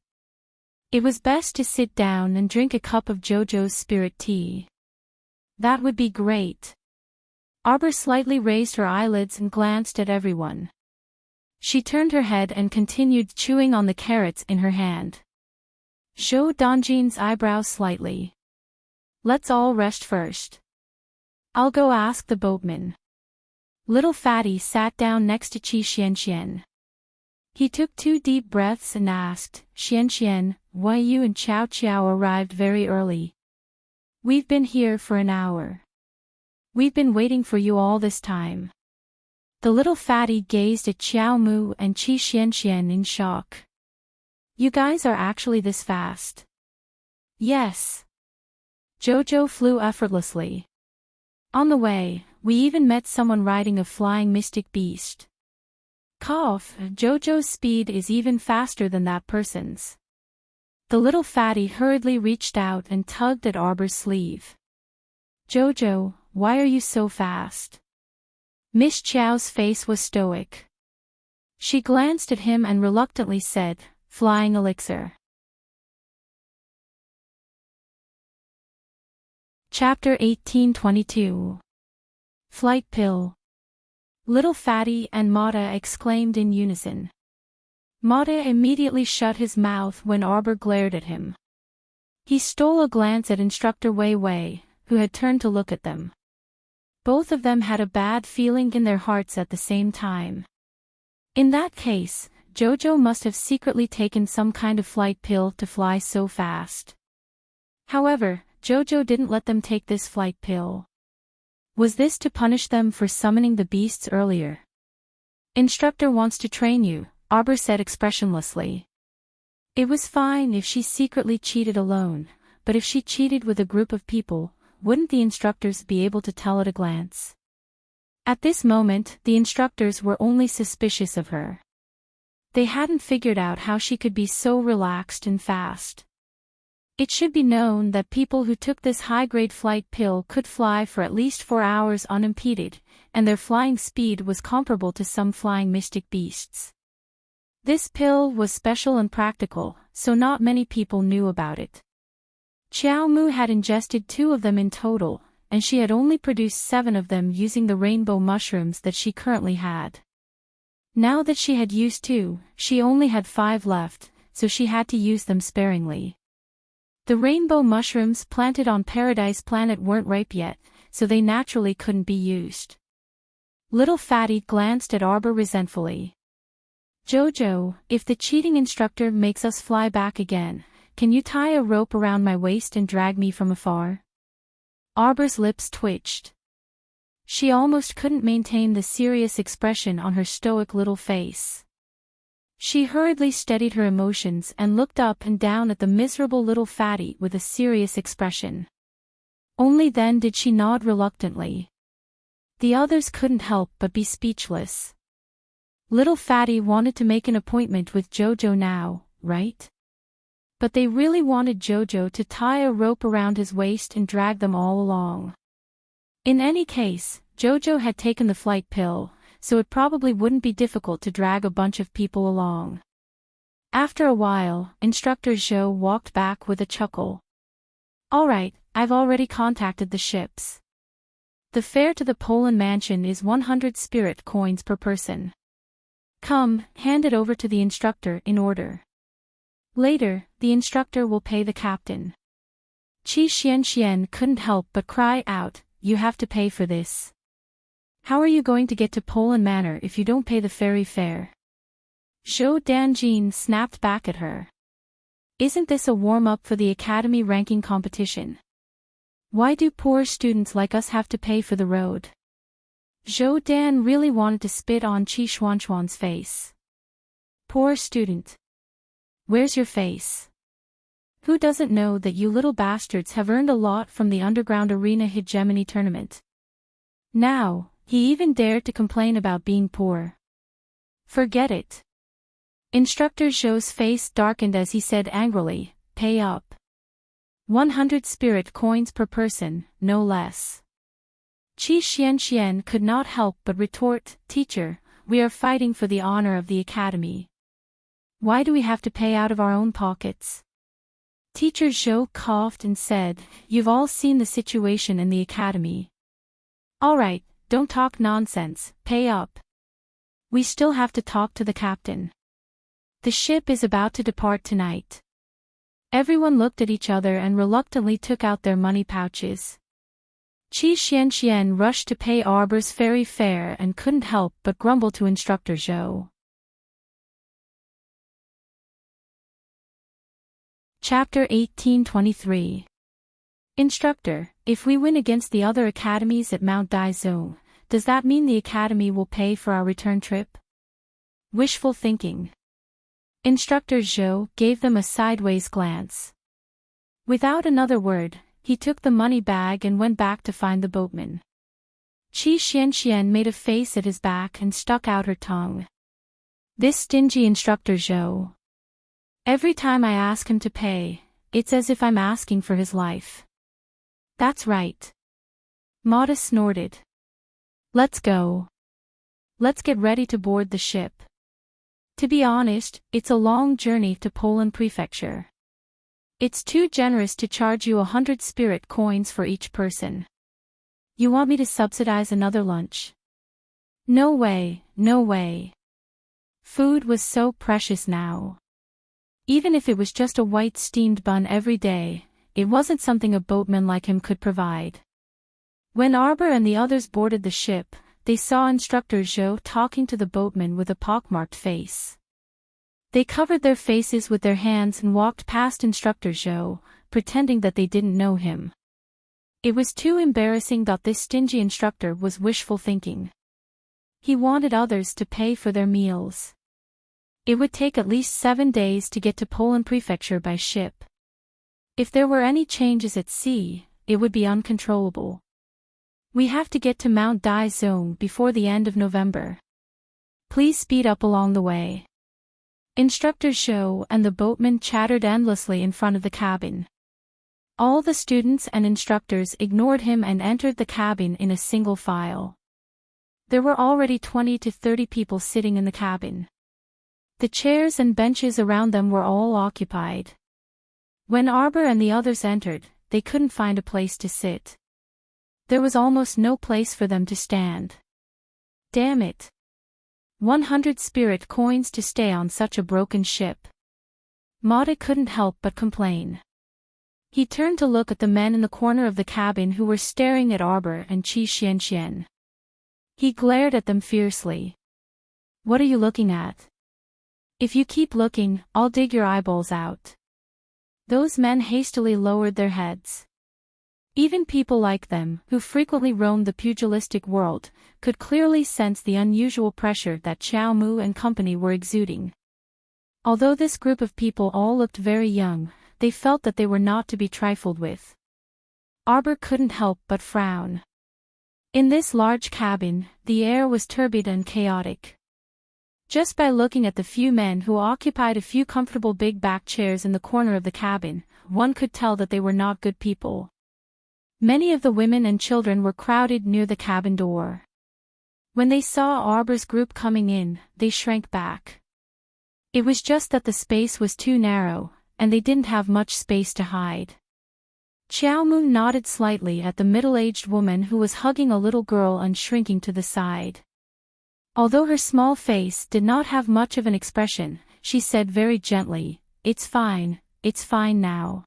It was best to sit down and drink a cup of Jojo's spirit tea. That would be great. Arbor slightly raised her eyelids and glanced at everyone. She turned her head and continued chewing on the carrots in her hand. Zhou Danjin's eyebrows slightly. Let's all rest first. I'll go ask the boatman. Little Fatty sat down next to Qi Xianxian. He took 2 deep breaths and asked, Xianxian, why you and Qiao Qiao arrived very early? We've been here for an hour. We've been waiting for you all this time. The little fatty gazed at Qiao Mu and Qi Xianxian in shock. You guys are actually this fast? Yes. Jojo flew effortlessly. On the way, we even met someone riding a flying mystic beast. Cough, Jojo's speed is even faster than that person's. The little fatty hurriedly reached out and tugged at Arbor's sleeve. Jojo, why are you so fast? Miss Chiao's face was stoic. She glanced at him and reluctantly said, Flying elixir. Chapter 1822. Flight Pill. Little Fatty and Mata exclaimed in unison. Mata immediately shut his mouth when Arbor glared at him. He stole a glance at Instructor Wei Wei, who had turned to look at them. Both of them had a bad feeling in their hearts at the same time. In that case, Jojo must have secretly taken some kind of flight pill to fly so fast. However, Jojo didn't let them take this flight pill. Was this to punish them for summoning the beasts earlier? Instructor wants to train you, Arbor said expressionlessly. It was fine if she secretly cheated alone, but if she cheated with a group of people, wouldn't the instructors be able to tell at a glance? At this moment, the instructors were only suspicious of her. They hadn't figured out how she could be so relaxed and fast. It should be known that people who took this high-grade flight pill could fly for at least 4 hours unimpeded, and their flying speed was comparable to some flying mystic beasts. This pill was special and practical, so not many people knew about it. Xiao Mu had ingested 2 of them in total, and she had only produced 7 of them using the rainbow mushrooms that she currently had. Now that she had used 2, she only had 5 left, so she had to use them sparingly. The rainbow mushrooms planted on Paradise Planet weren't ripe yet, so they naturally couldn't be used. Little Fatty glanced at Arbor resentfully. "Jojo, if the cheating instructor makes us fly back again, can you tie a rope around my waist and drag me from afar?" Arbor's lips twitched. She almost couldn't maintain the serious expression on her stoic little face. She hurriedly steadied her emotions and looked up and down at the miserable little fatty with a serious expression. Only then did she nod reluctantly. The others couldn't help but be speechless. Little fatty wanted to make an appointment with Jojo now, right? But they really wanted Jojo to tie a rope around his waist and drag them all along. In any case, Jojo had taken the flight pill, so it probably wouldn't be difficult to drag a bunch of people along. After a while, Instructor Zhou walked back with a chuckle. "All right, I've already contacted the ships. The fare to the Poland mansion is 100 spirit coins per person. Come, hand it over to the instructor in order. Later, the instructor will pay the captain." Qi Xianxian couldn't help but cry out, "You have to pay for this. How are you going to get to Poland Manor if you don't pay the ferry fare?" Zhou Danjin snapped back at her. "Isn't this a warm-up for the academy ranking competition? Why do poor students like us have to pay for the road?" Zhou Dan really wanted to spit on Qi Xuanxuan's face. "Poor student. Where's your face? Who doesn't know that you little bastards have earned a lot from the underground arena hegemony tournament? Now, he even dared to complain about being poor. Forget it." Instructor Zhou's face darkened as he said angrily, "Pay up. 100 spirit coins per person, no less." Qi Xianxian could not help but retort, "Teacher, we are fighting for the honor of the academy. Why do we have to pay out of our own pockets?" Teacher Zhou coughed and said, "You've all seen the situation in the academy. All right, don't talk nonsense, pay up. We still have to talk to the captain. The ship is about to depart tonight." Everyone looked at each other and reluctantly took out their money pouches. Qi Xianxian rushed to pay Arbor's ferry fare and couldn't help but grumble to Instructor Zhou. Chapter 1823. "Instructor, if we win against the other academies at Mount Daizhong, does that mean the academy will pay for our return trip?" Wishful thinking. Instructor Zhou gave them a sideways glance. Without another word, he took the money bag and went back to find the boatman. Qi Xianxian made a face at his back and stuck out her tongue. "This stingy Instructor Zhou. Every time I ask him to pay, it's as if I'm asking for his life." "That's right." Mata snorted. "Let's go. Let's get ready to board the ship. To be honest, it's a long journey to Poland Prefecture. It's too generous to charge you 100 spirit coins for each person. You want me to subsidize another lunch?" "No way, no way." Food was so precious now. Even if it was just a white steamed bun every day, it wasn't something a boatman like him could provide. When Arbor and the others boarded the ship, they saw Instructor Zhou talking to the boatman with a pockmarked face. They covered their faces with their hands and walked past Instructor Zhou, pretending that they didn't know him. It was too embarrassing that this stingy instructor was wishful thinking. He wanted others to pay for their meals. It would take at least 7 days to get to Poland Prefecture by ship. If there were any changes at sea, it would be uncontrollable. "We have to get to Mount Daizhong before the end of November. Please speed up along the way." Instructors show and the boatmen chattered endlessly in front of the cabin. All the students and instructors ignored him and entered the cabin in a single file. There were already 20 to 30 people sitting in the cabin. The chairs and benches around them were all occupied. When Arbor and the others entered, they couldn't find a place to sit. There was almost no place for them to stand. Damn it. 100 spirit coins to stay on such a broken ship. Mata couldn't help but complain. He turned to look at the men in the corner of the cabin who were staring at Arbor and Qi Xianxian. He glared at them fiercely. What are you looking at? If you keep looking, I'll dig your eyeballs out. Those men hastily lowered their heads. Even people like them, who frequently roamed the pugilistic world, could clearly sense the unusual pressure that Xiao Mu and company were exuding. Although this group of people all looked very young, they felt that they were not to be trifled with. Arbor couldn't help but frown. In this large cabin, the air was turbid and chaotic. Just by looking at the few men who occupied a few comfortable big back chairs in the corner of the cabin, one could tell that they were not good people. Many of the women and children were crowded near the cabin door. When they saw Arbor's group coming in, they shrank back. It was just that the space was too narrow, and they didn't have much space to hide. Xiao Mu nodded slightly at the middle-aged woman who was hugging a little girl and shrinking to the side. Although her small face did not have much of an expression, she said very gently, it's fine now.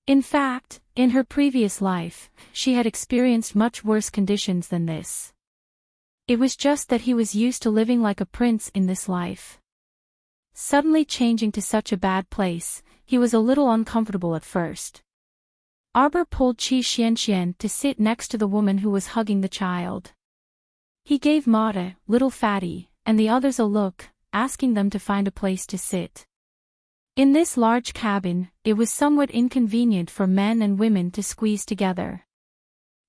In fact, in her previous life, she had experienced much worse conditions than this. It was just that he was used to living like a prince in this life. Suddenly changing to such a bad place, he was a little uncomfortable at first. Arbor pulled Qi Xianxian to sit next to the woman who was hugging the child. He gave Mata, little fatty, and the others a look, asking them to find a place to sit. In this large cabin, it was somewhat inconvenient for men and women to squeeze together.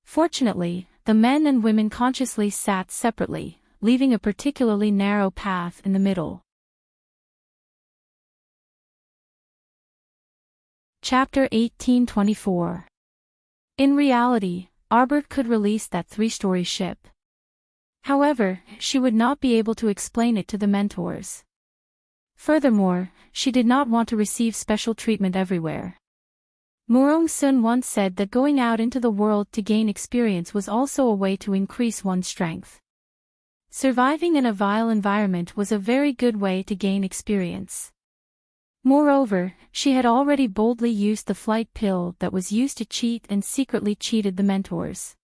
Fortunately, the men and women consciously sat separately, leaving a particularly narrow path in the middle. Chapter 1824. In reality, Arbor could release that 3-story ship. However, she would not be able to explain it to the mentors. Furthermore, she did not want to receive special treatment everywhere. Murong Sun once said that going out into the world to gain experience was also a way to increase one's strength. Surviving in a vile environment was a very good way to gain experience. Moreover, she had already boldly used the flight pill that was used to cheat and secretly cheated the mentors.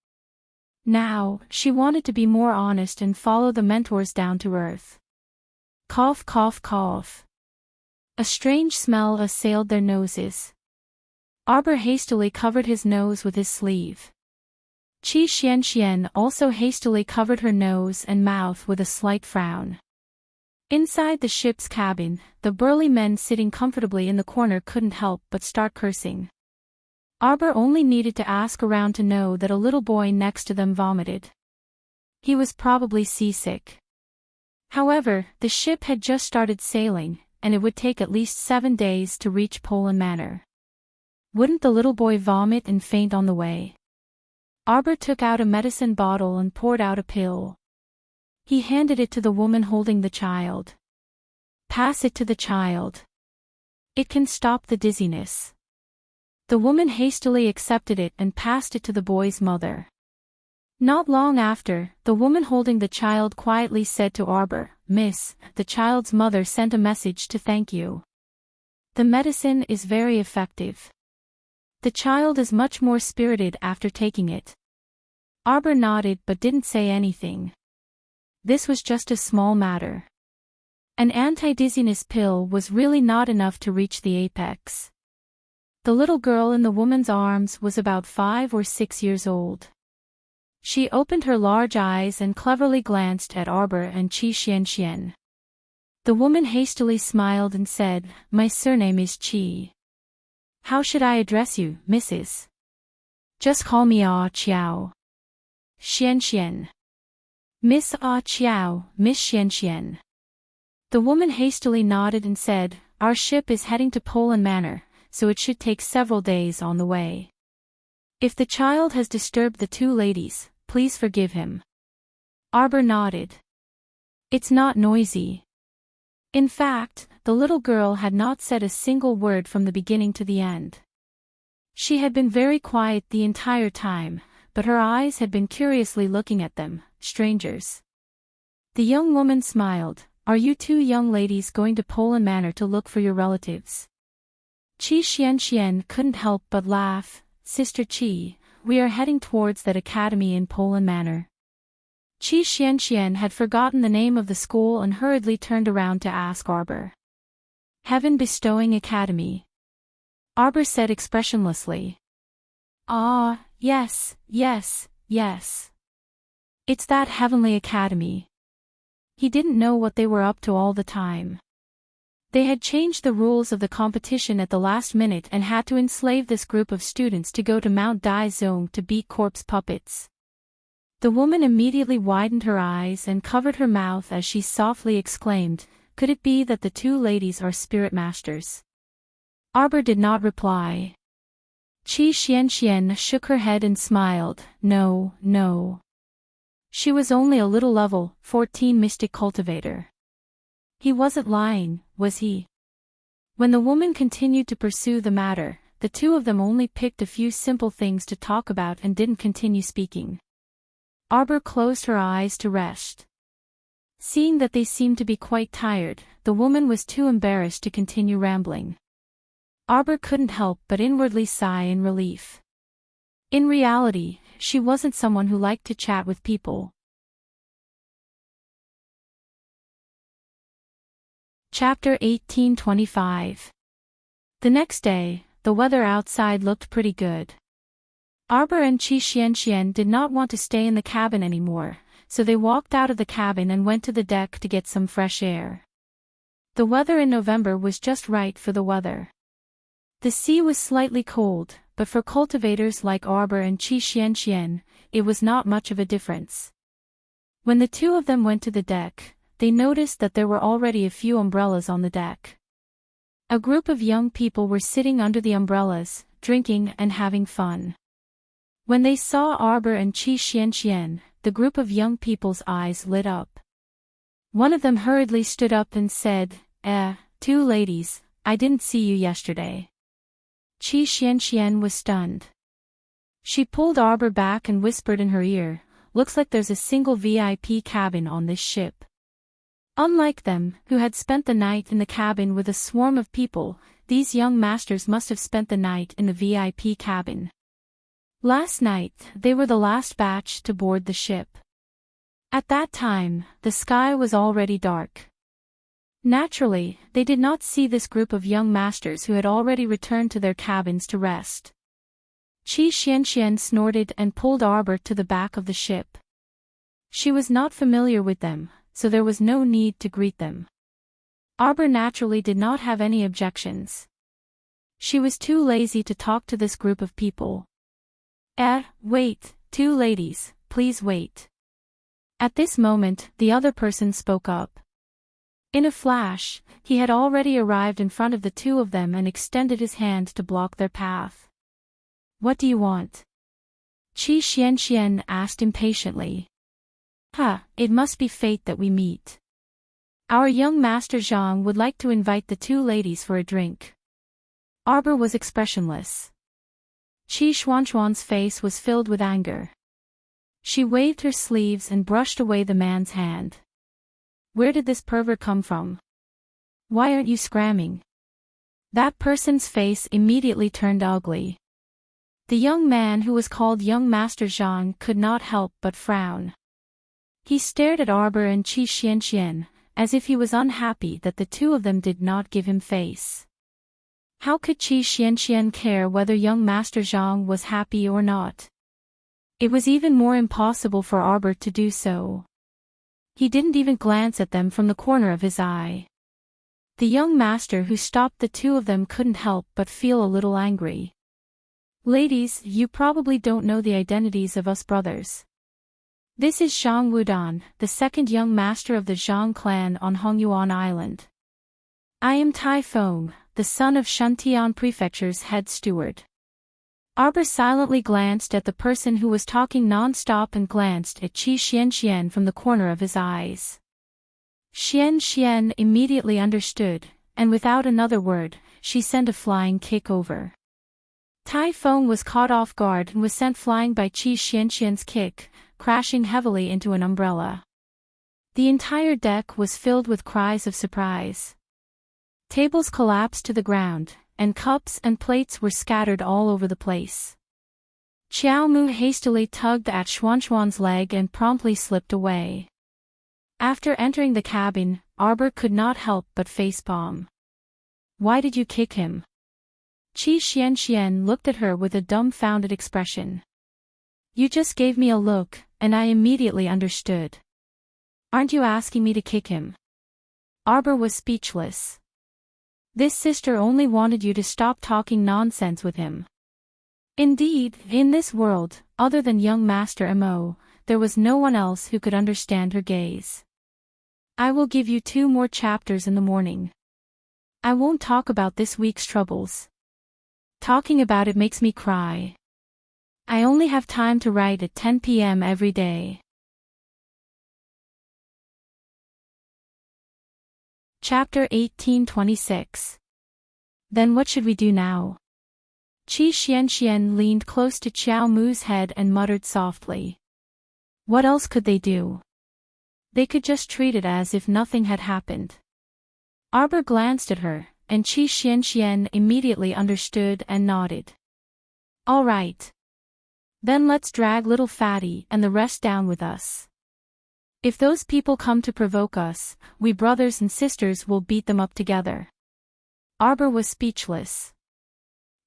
Now, she wanted to be more honest and follow the mentors down to earth. Cough, cough, cough. A strange smell assailed their noses. Arbor hastily covered his nose with his sleeve. Qi Xianxian also hastily covered her nose and mouth with a slight frown. Inside the ship's cabin, the burly men sitting comfortably in the corner couldn't help but start cursing. Arbor only needed to ask around to know that a little boy next to them vomited. He was probably seasick. However, the ship had just started sailing, and it would take at least 7 days to reach Poland Manor. Wouldn't the little boy vomit and faint on the way? Arbor took out a medicine bottle and poured out a pill. He handed it to the woman holding the child. Pass it to the child. It can stop the dizziness. The woman hastily accepted it and passed it to the boy's mother. Not long after, the woman holding the child quietly said to Arbor, "Miss, the child's mother sent a message to thank you. The medicine is very effective. The child is much more spirited after taking it." Arbor nodded but didn't say anything. This was just a small matter. An anti-dizziness pill was really not enough to reach the apex. The little girl in the woman's arms was about 5 or 6 years old. She opened her large eyes and cleverly glanced at Arbor and Qi Xianxian. The woman hastily smiled and said, "My surname is Qi. How should I address you, Mrs.? Just call me Ah Chiao." Xianxian. Miss Ah Chiao, Miss Xianxian. The woman hastily nodded and said, "Our ship is heading to Poland Manor, so it should take several days on the way. If the child has disturbed the two ladies, please forgive him." Arbor nodded. "It's not noisy." In fact, the little girl had not said a single word from the beginning to the end. She had been very quiet the entire time, but her eyes had been curiously looking at them, strangers. The young woman smiled. "Are you two young ladies going to Poland Manor to look for your relatives?" Chi Xian couldn't help but laugh. "Sister Chi, we are heading towards that academy in Poland Manor." Chi Xian had forgotten the name of the school and hurriedly turned around to ask Arbor. "Heaven Bestowing Academy?" Arbor said expressionlessly. "Ah, yes, yes, yes. It's that heavenly academy." He didn't know what they were up to all the time. They had changed the rules of the competition at the last minute and had to enslave this group of students to go to Mount Dai Zone to beat corpse puppets. The woman immediately widened her eyes and covered her mouth as she softly exclaimed, "Could it be that the two ladies are spirit masters?" Arbor did not reply. Chi Xian shook her head and smiled. "No, no. She was only a little level 14 mystic cultivator." He wasn't lying, was he? When the woman continued to pursue the matter, the two of them only picked a few simple things to talk about and didn't continue speaking. Arbor closed her eyes to rest. Seeing that they seemed to be quite tired, the woman was too embarrassed to continue rambling. Arbor couldn't help but inwardly sigh in relief. In reality, she wasn't someone who liked to chat with people. Chapter 1825. The next day, the weather outside looked pretty good. Arbor and Chi Xian did not want to stay in the cabin anymore, so they walked out of the cabin and went to the deck to get some fresh air. The weather in November was just right for the weather. The sea was slightly cold, but for cultivators like Arbor and Chi Xian, it was not much of a difference. When the two of them went to the deck, they noticed that there were already a few umbrellas on the deck. A group of young people were sitting under the umbrellas, drinking and having fun. When they saw Arbor and Chi Xian, the group of young people's eyes lit up. One of them hurriedly stood up and said, "Two ladies, I didn't see you yesterday." Chi Xian was stunned. She pulled Arbor back and whispered in her ear, "Looks like there's a single VIP cabin on this ship." Unlike them, who had spent the night in the cabin with a swarm of people, these young masters must have spent the night in the VIP cabin. Last night, they were the last batch to board the ship. At that time, the sky was already dark. Naturally, they did not see this group of young masters who had already returned to their cabins to rest. Chi Xian snorted and pulled Arbor to the back of the ship. She was not familiar with them, so there was no need to greet them. Arbor naturally did not have any objections. She was too lazy to talk to this group of people. Wait, two ladies, please wait." At this moment, the other person spoke up. In a flash, he had already arrived in front of the two of them and extended his hand to block their path. "What do you want?" Chi Xian asked impatiently. It must be fate that we meet. Our young master Zhang would like to invite the two ladies for a drink." Arbor was expressionless. Chi Xuan's face was filled with anger. She waved her sleeves and brushed away the man's hand. "Where did this pervert come from? Why aren't you scramming?" That person's face immediately turned ugly. The young man who was called Young Master Zhang could not help but frown. He stared at Arbor and Chi Xian, as if he was unhappy that the two of them did not give him face. How could Chi Xian care whether young Master Zhang was happy or not? It was even more impossible for Arbor to do so. He didn't even glance at them from the corner of his eye. The young master who stopped the two of them couldn't help but feel a little angry. "Ladies, you probably don't know the identities of us brothers. This is Zhang Wudan, the second young master of the Zhang clan on Hongyuan Island. I am Tai Feng, the son of Shuntian Prefecture's head steward. Arbor silently glanced at the person who was talking non-stop and glanced at Qi Xianxian from the corner of his eyes. Xian immediately understood, and without another word, she sent a flying kick over. Tai Feng was caught off guard and was sent flying by Qi Xianxian's kick, crashing heavily into an umbrella. The entire deck was filled with cries of surprise. Tables collapsed to the ground, and cups and plates were scattered all over the place. Qiao Mu hastily tugged at Xuanxuan's leg and promptly slipped away. After entering the cabin, Arbor could not help but facepalm. Why did you kick him? Qi Xianxian looked at her with a dumbfounded expression. You just gave me a look, and I immediately understood. Aren't you asking me to kick him? Arbor was speechless. This sister only wanted you to stop talking nonsense with him. Indeed, in this world, other than young Master Mo, there was no one else who could understand her gaze. I will give you 2 more chapters in the morning. I won't talk about this week's troubles. Talking about it makes me cry. I only have time to write at 10 p.m. every day. Chapter 1826. Then what should we do now? Qi Xianxian leaned close to Qiao Mu's head and muttered softly. What else could they do? They could just treat it as if nothing had happened. Arbor glanced at her, and Qi Xianxian immediately understood and nodded. All right. Then let's drag little Fatty and the rest down with us. If those people come to provoke us, we brothers and sisters will beat them up together. Arbor was speechless.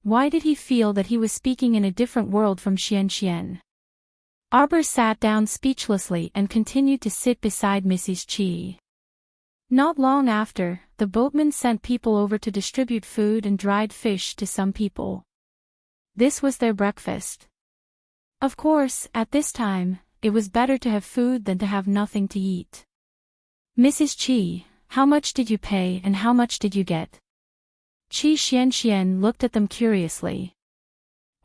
Why did he feel that he was speaking in a different world from Xianxian? Arbor sat down speechlessly and continued to sit beside Mrs. Qi. Not long after, the boatman sent people over to distribute food and dried fish to some people. This was their breakfast. Of course, at this time, it was better to have food than to have nothing to eat. Mrs. Qi, how much did you pay and how much did you get? Qi Xianxian looked at them curiously.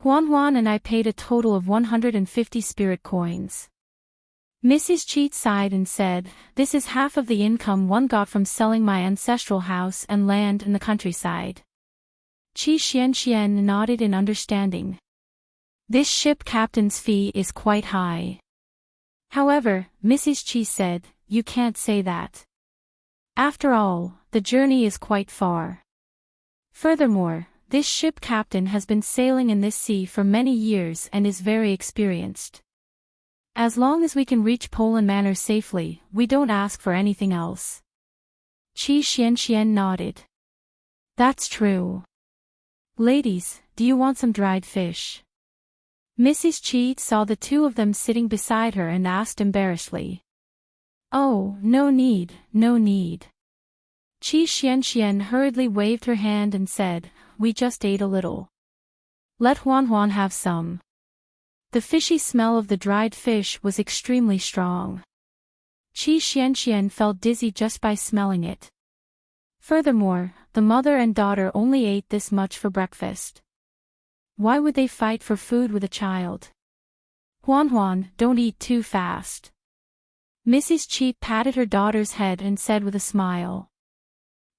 Huan and I paid a total of 150 spirit coins. Mrs. Qi sighed and said, this is half of the income one got from selling my ancestral house and land in the countryside. Qi Xianxian nodded in understanding. This ship captain's fee is quite high. However, Mrs. Qi said, you can't say that. After all, the journey is quite far. Furthermore, this ship captain has been sailing in this sea for many years and is very experienced. As long as we can reach Poland Manor safely, we don't ask for anything else. Qi Xianxian nodded. That's true. Ladies, do you want some dried fish? Mrs. Qi saw the 2 of them sitting beside her and asked embarrassedly. Oh, no need, no need. Qi Xianxian hurriedly waved her hand and said, we just ate a little. Let Huan have some. The fishy smell of the dried fish was extremely strong. Qi Xianxian felt dizzy just by smelling it. Furthermore, the mother and daughter only ate this much for breakfast. Why would they fight for food with a child? Huan, don't eat too fast. Mrs. Qi patted her daughter's head and said with a smile.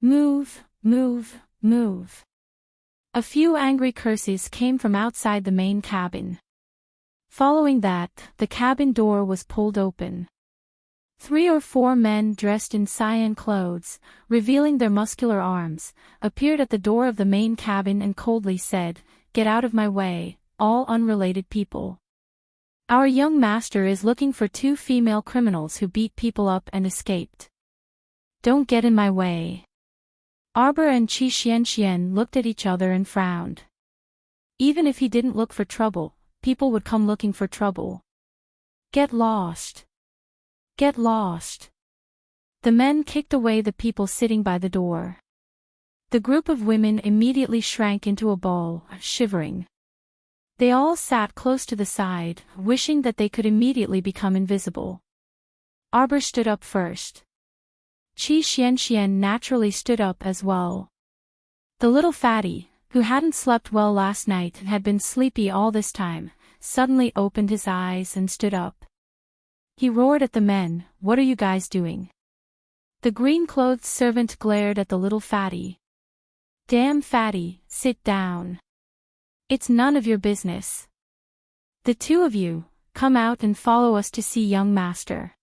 Move, move, move. A few angry curses came from outside the main cabin. Following that, the cabin door was pulled open. 3 or 4 men dressed in cyan clothes, revealing their muscular arms, appeared at the door of the main cabin and coldly said, get out of my way, all unrelated people. Our young master is looking for 2 female criminals who beat people up and escaped. Don't get in my way. Arbor and Qi Xianxian looked at each other and frowned. Even if he didn't look for trouble, people would come looking for trouble. Get lost. Get lost. The men kicked away the people sitting by the door. The group of women immediately shrank into a ball, shivering. They all sat close to the side, wishing that they could immediately become invisible. Arbor stood up first. Qi Xianxian naturally stood up as well. The little fatty, who hadn't slept well last night and had been sleepy all this time, suddenly opened his eyes and stood up. He roared at the men, "What are you guys doing?" The green-clothed servant glared at the little fatty. "Damn fatty, sit down. It's none of your business. The two of you, come out and follow us to see young master."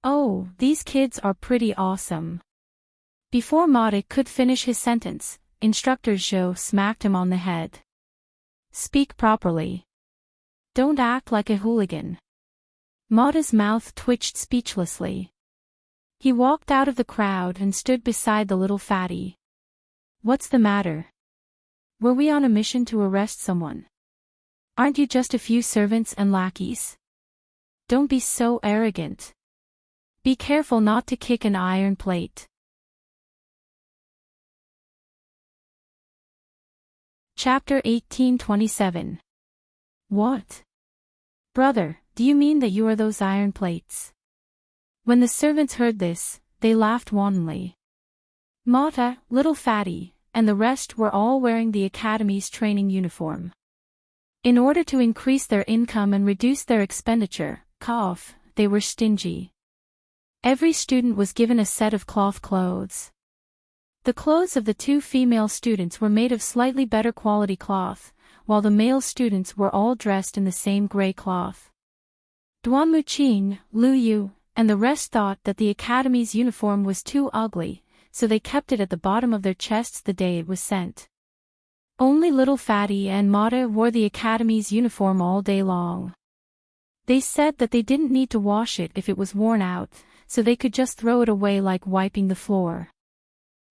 "Oh, these kids are pretty awesome." Before Maudek could finish his sentence, Instructor Zhou smacked him on the head. "Speak properly. Don't act like a hooligan." Maudek's mouth twitched speechlessly. He walked out of the crowd and stood beside the little fatty. "What's the matter? Were we on a mission to arrest someone? Aren't you just a few servants and lackeys? Don't be so arrogant. Be careful not to kick an iron plate." Chapter 1827. "What? Brother, do you mean that you are those iron plates?" When the servants heard this, they laughed wantonly. Mata, little fatty, and the rest were all wearing the academy's training uniform. In order to increase their income and reduce their expenditure, they were stingy. Every student was given a set of cloth clothes. The clothes of the two female students were made of slightly better quality cloth, while the male students were all dressed in the same gray cloth. Duan Muqing, Lu Yu, and the rest thought that the academy's uniform was too ugly, so they kept it at the bottom of their chests the day it was sent. Only little fatty and Mata wore the academy's uniform all day long. They said that they didn't need to wash it if it was worn out, so they could just throw it away like wiping the floor.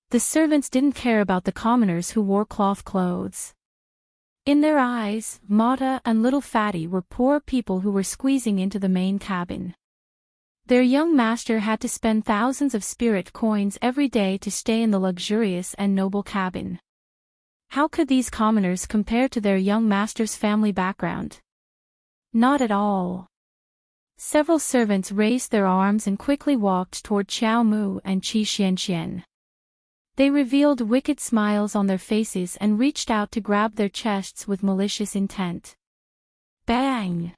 The servants didn't care about the commoners who wore cloth clothes. In their eyes, Mata and little fatty were poor people who were squeezing into the main cabin. Their young master had to spend thousands of spirit coins every day to stay in the luxurious and noble cabin. How could these commoners compare to their young master's family background? Not at all. Several servants raised their arms and quickly walked toward Qiao Mu and Qi Xianxian. They revealed wicked smiles on their faces and reached out to grab their chests with malicious intent. Bang!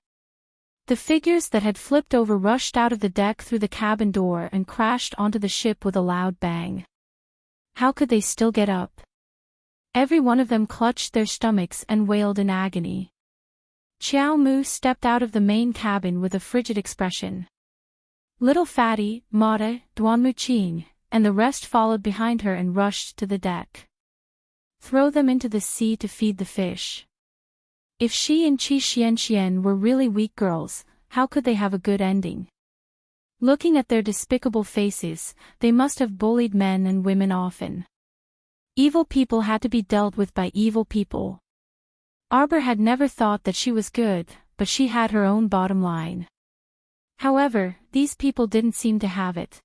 The figures that had flipped over rushed out of the deck through the cabin door and crashed onto the ship with a loud bang. How could they still get up? Every one of them clutched their stomachs and wailed in agony. Qiao Mu stepped out of the main cabin with a frigid expression. Little fatty, Mata, Duan Muqing, and the rest followed behind her and rushed to the deck. "Throw them into the sea to feed the fish." If she and Qi Xianxian were really weak girls, how could they have a good ending? Looking at their despicable faces, they must have bullied men and women often. Evil people had to be dealt with by evil people. Arbor had never thought that she was good, but she had her own bottom line. However, these people didn't seem to have it.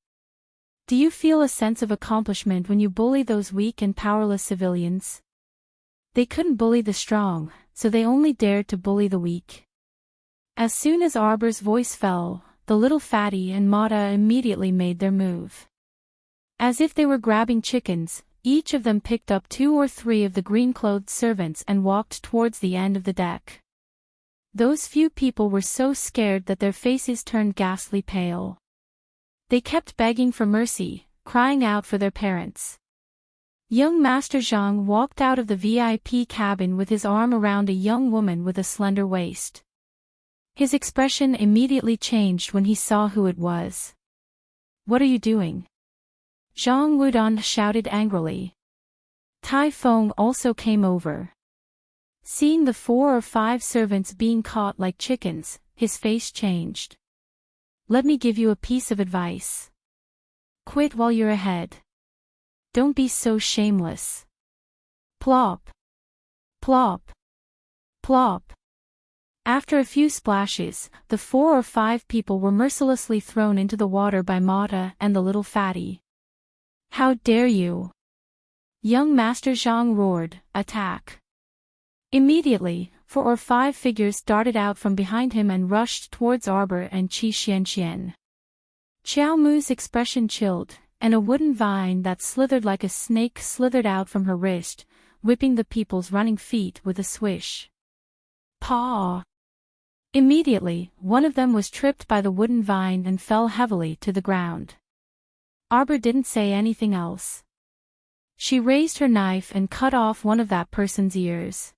Do you feel a sense of accomplishment when you bully those weak and powerless civilians? They couldn't bully the strong, so they only dared to bully the weak. As soon as Arbor's voice fell, the little fatty and Mata immediately made their move. As if they were grabbing chickens, each of them picked up 2 or 3 of the green-clothed servants and walked towards the end of the deck. Those few people were so scared that their faces turned ghastly pale. They kept begging for mercy, crying out for their parents. Young Master Zhang walked out of the VIP cabin with his arm around a young woman with a slender waist. His expression immediately changed when he saw who it was. "What are you doing?" Zhang Wudan shouted angrily. Tai Feng also came over. Seeing the 4 or 5 servants being caught like chickens, his face changed. "Let me give you a piece of advice. Quit while you're ahead. Don't be so shameless." Plop. Plop. Plop. After a few splashes, the 4 or 5 people were mercilessly thrown into the water by Mata and the little fatty. "How dare you!" Young Master Zhang roared, "Attack!" Immediately, 4 or 5 figures darted out from behind him and rushed towards Arbor and Qi Xianxian. Xiao Mu's expression chilled, and a wooden vine that slithered like a snake slithered out from her wrist, whipping the people's running feet with a swish. Paw! Immediately, one of them was tripped by the wooden vine and fell heavily to the ground. Arbor didn't say anything else. She raised her knife and cut off one of that person's ears.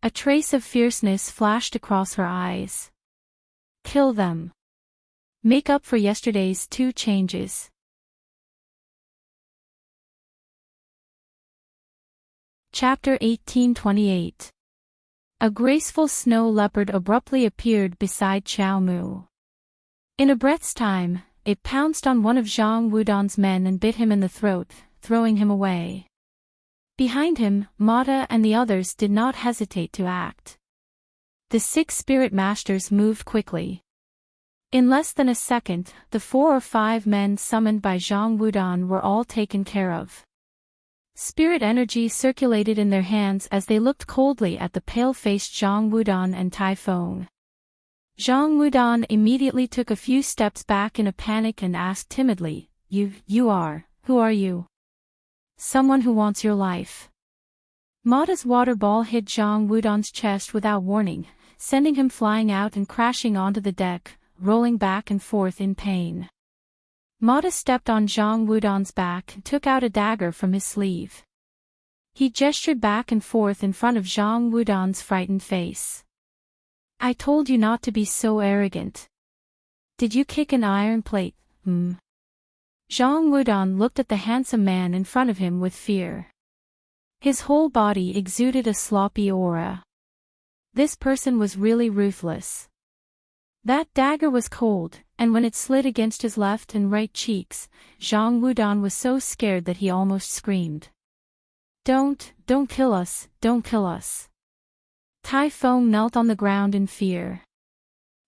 A trace of fierceness flashed across her eyes. Kill them. Make up for yesterday's 2 changes. Chapter 1828. A graceful snow leopard abruptly appeared beside Xiao Mu. In a breath's time, it pounced on one of Zhang Wudan's men and bit him in the throat, throwing him away. Behind him, Mata and the others did not hesitate to act. The 6 spirit masters moved quickly. In less than a second, the 4 or 5 men summoned by Zhang Wudan were all taken care of. Spirit energy circulated in their hands as they looked coldly at the pale-faced Zhang Wudan and Tai Feng. Zhang Wudan immediately took a few steps back in a panic and asked timidly, who are you? Someone who wants your life. Mata's water ball hit Zhang Wudan's chest without warning, sending him flying out and crashing onto the deck, rolling back and forth in pain. Mata stepped on Zhang Wudan's back and took out a dagger from his sleeve. He gestured back and forth in front of Zhang Wudan's frightened face. I told you not to be so arrogant. Did you kick an iron plate? Zhang Wudan looked at the handsome man in front of him with fear. His whole body exuded a sloppy aura. This person was really ruthless. That dagger was cold, and when it slid against his left and right cheeks, Zhang Wudan was so scared that he almost screamed. Don't kill us, don't kill us. Tai Feng knelt on the ground in fear.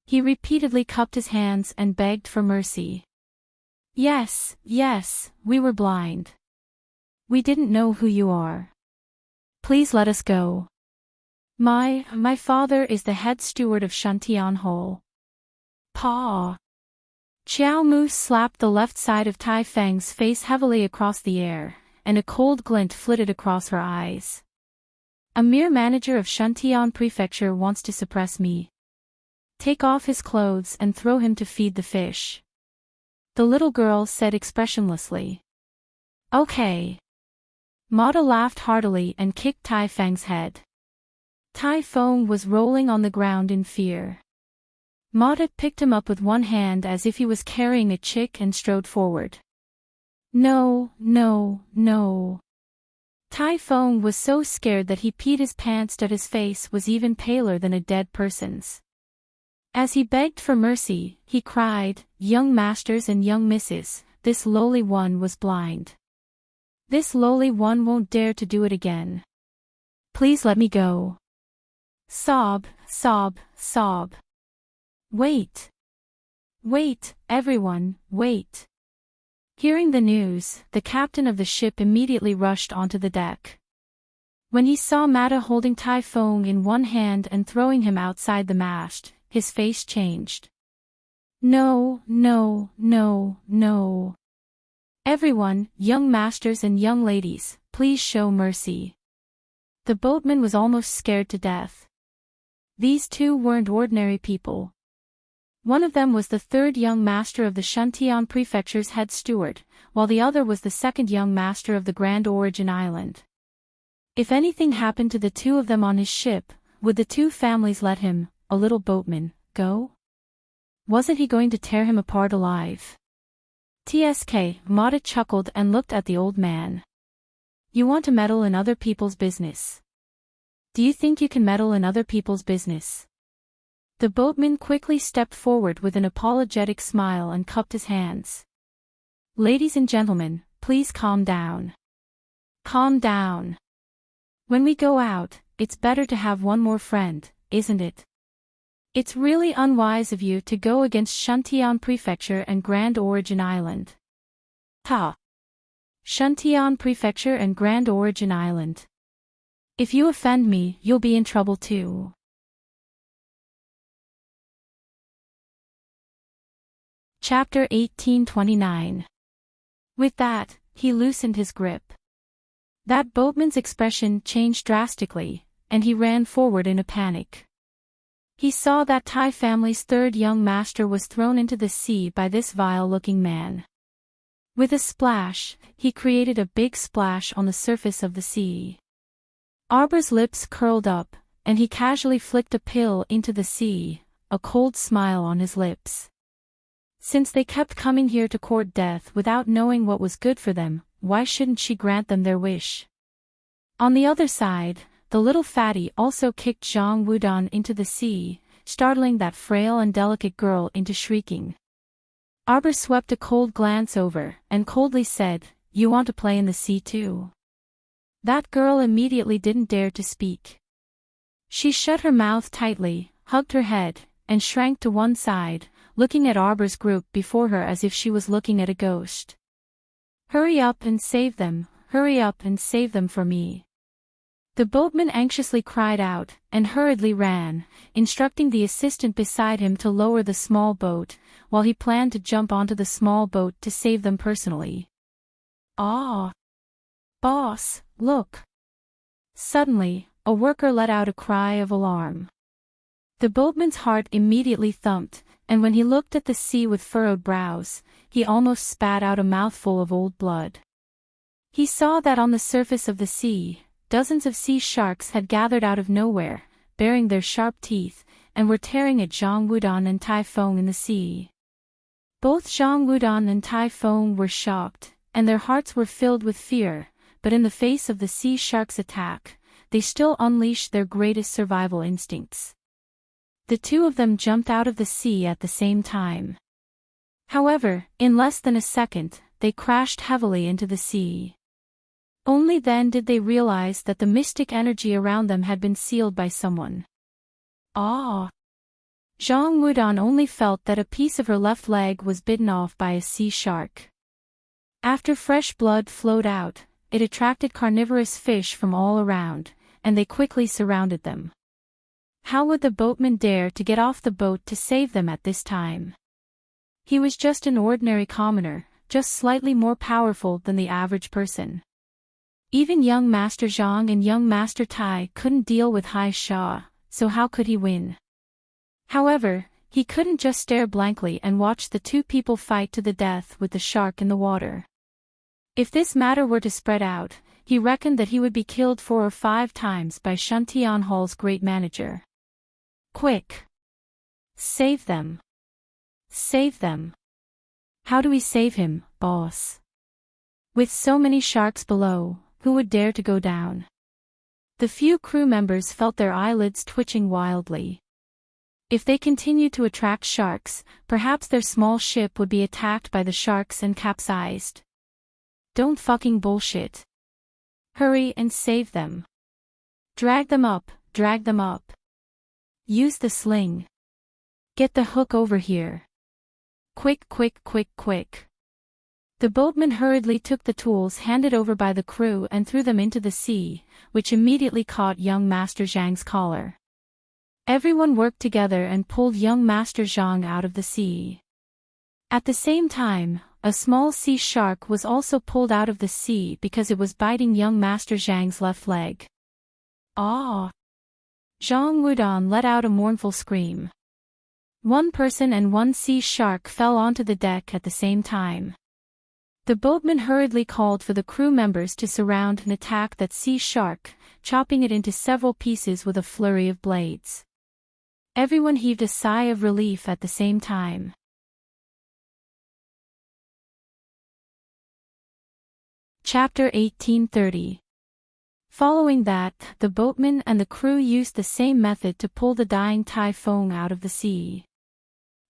He repeatedly cupped his hands and begged for mercy. Yes, we were blind. We didn't know who you are. Please let us go. My father is the head steward of Shantian Hole. Paw. Xiao Mu slapped the left side of Tai Feng's face heavily across the air, and a cold glint flitted across her eyes. A mere manager of Shantian Prefecture wants to suppress me. Take off his clothes and throw him to feed the fish. The little girl said expressionlessly. Okay. Mata laughed heartily and kicked Tai Feng's head. Tai Feng was rolling on the ground in fear. Mata picked him up with one hand as if he was carrying a chick and strode forward. No. Tai Feng was so scared that he peed his pants that his face was even paler than a dead person's. As he begged for mercy, he cried, Young masters and young misses, this lowly one was blind. This lowly one won't dare to do it again. Please let me go. Sob. Wait, everyone, wait. Hearing the news, the captain of the ship immediately rushed onto the deck. When he saw Mata holding Tai Feng in one hand and throwing him outside the mast, his face changed. No. Everyone, young masters and young ladies, please show mercy. The boatman was almost scared to death. These 2 weren't ordinary people. One of them was the 3rd young master of the Shantian Prefecture's head steward, while the other was the 2nd young master of the Grand Origin Island. If anything happened to the 2 of them on his ship, would the 2 families let him, a little boatman, go? Wasn't he going to tear him apart alive? TSK, Mata chuckled and looked at the old man. You want to meddle in other people's business. Do you think you can meddle in other people's business? The boatman quickly stepped forward with an apologetic smile and cupped his hands. Ladies and gentlemen, please calm down. Calm down. When we go out, it's better to have one more friend, isn't it? It's really unwise of you to go against Shantian Prefecture and Grand Origin Island. Ha! Shantian Prefecture and Grand Origin Island. If you offend me, you'll be in trouble too. Chapter 1829. With that, he loosened his grip. That boatman's expression changed drastically, and he ran forward in a panic. He saw that Tai family's third young master was thrown into the sea by this vile-looking man. With a splash, he created a big splash on the surface of the sea. Arbor's lips curled up, and he casually flicked a pill into the sea, a cold smile on his lips. Since they kept coming here to court death without knowing what was good for them, why shouldn't she grant them their wish? On the other side, the little fatty also kicked Zhang Wudan into the sea, startling that frail and delicate girl into shrieking. Arbor swept a cold glance over, and coldly said, "You want to play in the sea too?" That girl immediately didn't dare to speak. She shut her mouth tightly, hugged her head, and shrank to one side, looking at Arbor's group before her as if she was looking at a ghost. "Hurry up and save them, hurry up and save them for me." The boatman anxiously cried out, and hurriedly ran, instructing the assistant beside him to lower the small boat, while he planned to jump onto the small boat to save them personally. "Ah! Boss, look!" Suddenly, a worker let out a cry of alarm. The boatman's heart immediately thumped, and when he looked at the sea with furrowed brows, he almost spat out a mouthful of old blood. He saw that on the surface of the sea, dozens of sea sharks had gathered out of nowhere, baring their sharp teeth, and were tearing at Zhang Wudan and Tai Feng in the sea. Both Zhang Wudan and Tai Feng were shocked, and their hearts were filled with fear, but in the face of the sea sharks' attack, they still unleashed their greatest survival instincts. The two of them jumped out of the sea at the same time. However, in less than a second, they crashed heavily into the sea. Only then did they realize that the mystic energy around them had been sealed by someone. Ah! Zhang Wudan only felt that a piece of her left leg was bitten off by a sea shark. After fresh blood flowed out, it attracted carnivorous fish from all around, and they quickly surrounded them. How would the boatman dare to get off the boat to save them at this time? He was just an ordinary commoner, just slightly more powerful than the average person. Even young Master Zhang and young Master Tai couldn't deal with Hai Sha, so how could he win? However, he couldn't just stare blankly and watch the two people fight to the death with the shark in the water. If this matter were to spread out, he reckoned that he would be killed 4 or 5 times by Shun Tianhal's great manager. Quick! Save them! Save them! How do we save him, boss? With so many sharks below, who would dare to go down? The few crew members felt their eyelids twitching wildly. If they continued to attract sharks, perhaps their small ship would be attacked by the sharks and capsized. Don't fucking bullshit. Hurry and save them. Drag them up, drag them up. Use the sling. Get the hook over here. Quick, quick, quick, quick. The boatman hurriedly took the tools handed over by the crew and threw them into the sea, which immediately caught young Master Zhang's collar. Everyone worked together and pulled young Master Zhang out of the sea. At the same time, a small sea shark was also pulled out of the sea because it was biting young Master Zhang's left leg. Ah! Zhang Wudan let out a mournful scream. One person and one sea shark fell onto the deck at the same time. The boatman hurriedly called for the crew members to surround and attack that sea shark, chopping it into several pieces with a flurry of blades. Everyone heaved a sigh of relief at the same time. Chapter 1830. Following that, the boatman and the crew used the same method to pull the dying Tai Feng out of the sea.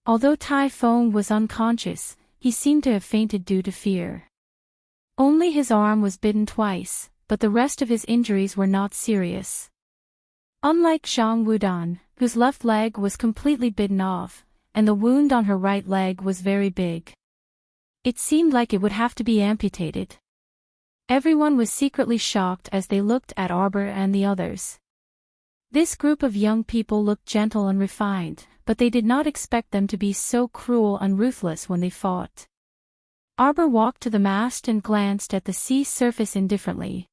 Although Tai Feng was unconscious, he seemed to have fainted due to fear. Only his arm was bitten twice, but the rest of his injuries were not serious. Unlike Zhang Wudan, whose left leg was completely bitten off, and the wound on her right leg was very big. It seemed like it would have to be amputated. Everyone was secretly shocked as they looked at Arbor and the others. This group of young people looked gentle and refined, but they did not expect them to be so cruel and ruthless when they fought. Arbor walked to the mast and glanced at the sea surface indifferently.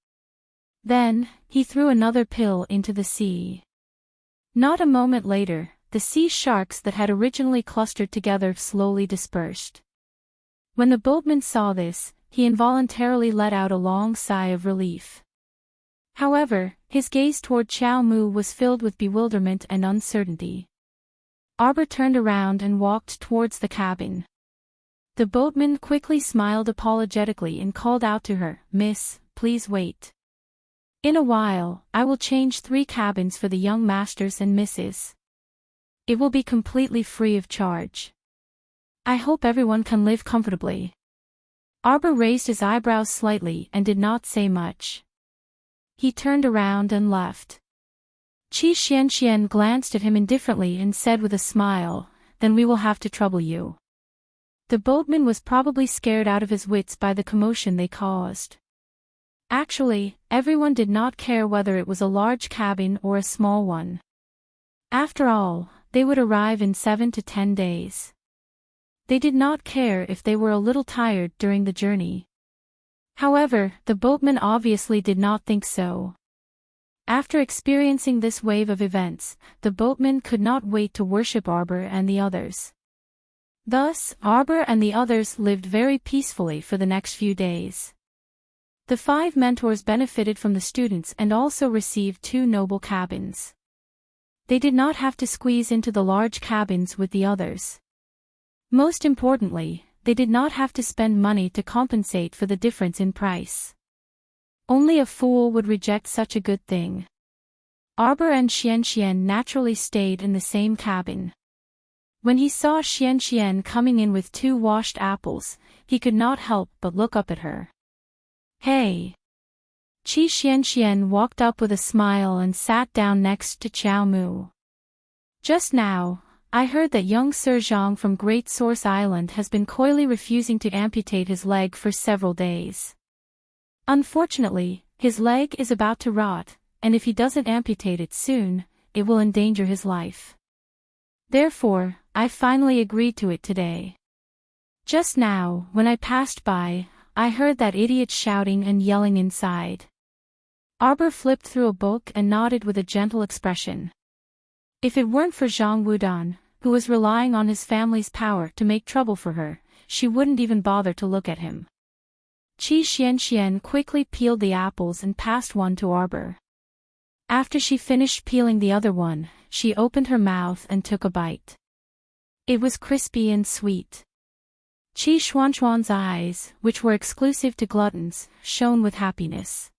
Then, he threw another pill into the sea. Not a moment later, the sea sharks that had originally clustered together slowly dispersed. When the boatman saw this, he involuntarily let out a long sigh of relief. However, his gaze toward Chow Mu was filled with bewilderment and uncertainty. Arbor turned around and walked towards the cabin. The boatman quickly smiled apologetically and called out to her, "Miss, please wait. In a while, I will change 3 cabins for the young masters and misses. It will be completely free of charge. I hope everyone can live comfortably." Arbor raised his eyebrows slightly and did not say much. He turned around and left. Qi Xianxian glanced at him indifferently and said with a smile, "Then we will have to trouble you." The boatman was probably scared out of his wits by the commotion they caused. Actually, everyone did not care whether it was a large cabin or a small one. After all, they would arrive in 7 to 10 days. They did not care if they were a little tired during the journey. However, the boatman obviously did not think so. After experiencing this wave of events, the boatman could not wait to worship Arbor and the others. Thus, Arbor and the others lived very peacefully for the next few days. The 5 mentors benefited from the students and also received 2 noble cabins. They did not have to squeeze into the large cabins with the others. Most importantly, they did not have to spend money to compensate for the difference in price. Only a fool would reject such a good thing. Arbor and Xianxian naturally stayed in the same cabin. When he saw Xianxian coming in with 2 washed apples, he could not help but look up at her. "Hey!" Qi Xianxian walked up with a smile and sat down next to Chow Mu. "Just now, I heard that young Sir Zhang from Great Source Island has been coyly refusing to amputate his leg for several days. Unfortunately, his leg is about to rot, and if he doesn't amputate it soon, it will endanger his life. Therefore, I finally agreed to it today. Just now, when I passed by, I heard that idiot shouting and yelling inside." Arbor flipped through a book and nodded with a gentle expression. If it weren't for Zhang Wudan, who was relying on his family's power to make trouble for her, she wouldn't even bother to look at him. Qi Xianxian quickly peeled the apples and passed one to Arbor. After she finished peeling the other one, she opened her mouth and took a bite. It was crispy and sweet. Qi Xuanchuan's eyes, which were exclusive to gluttons, shone with happiness.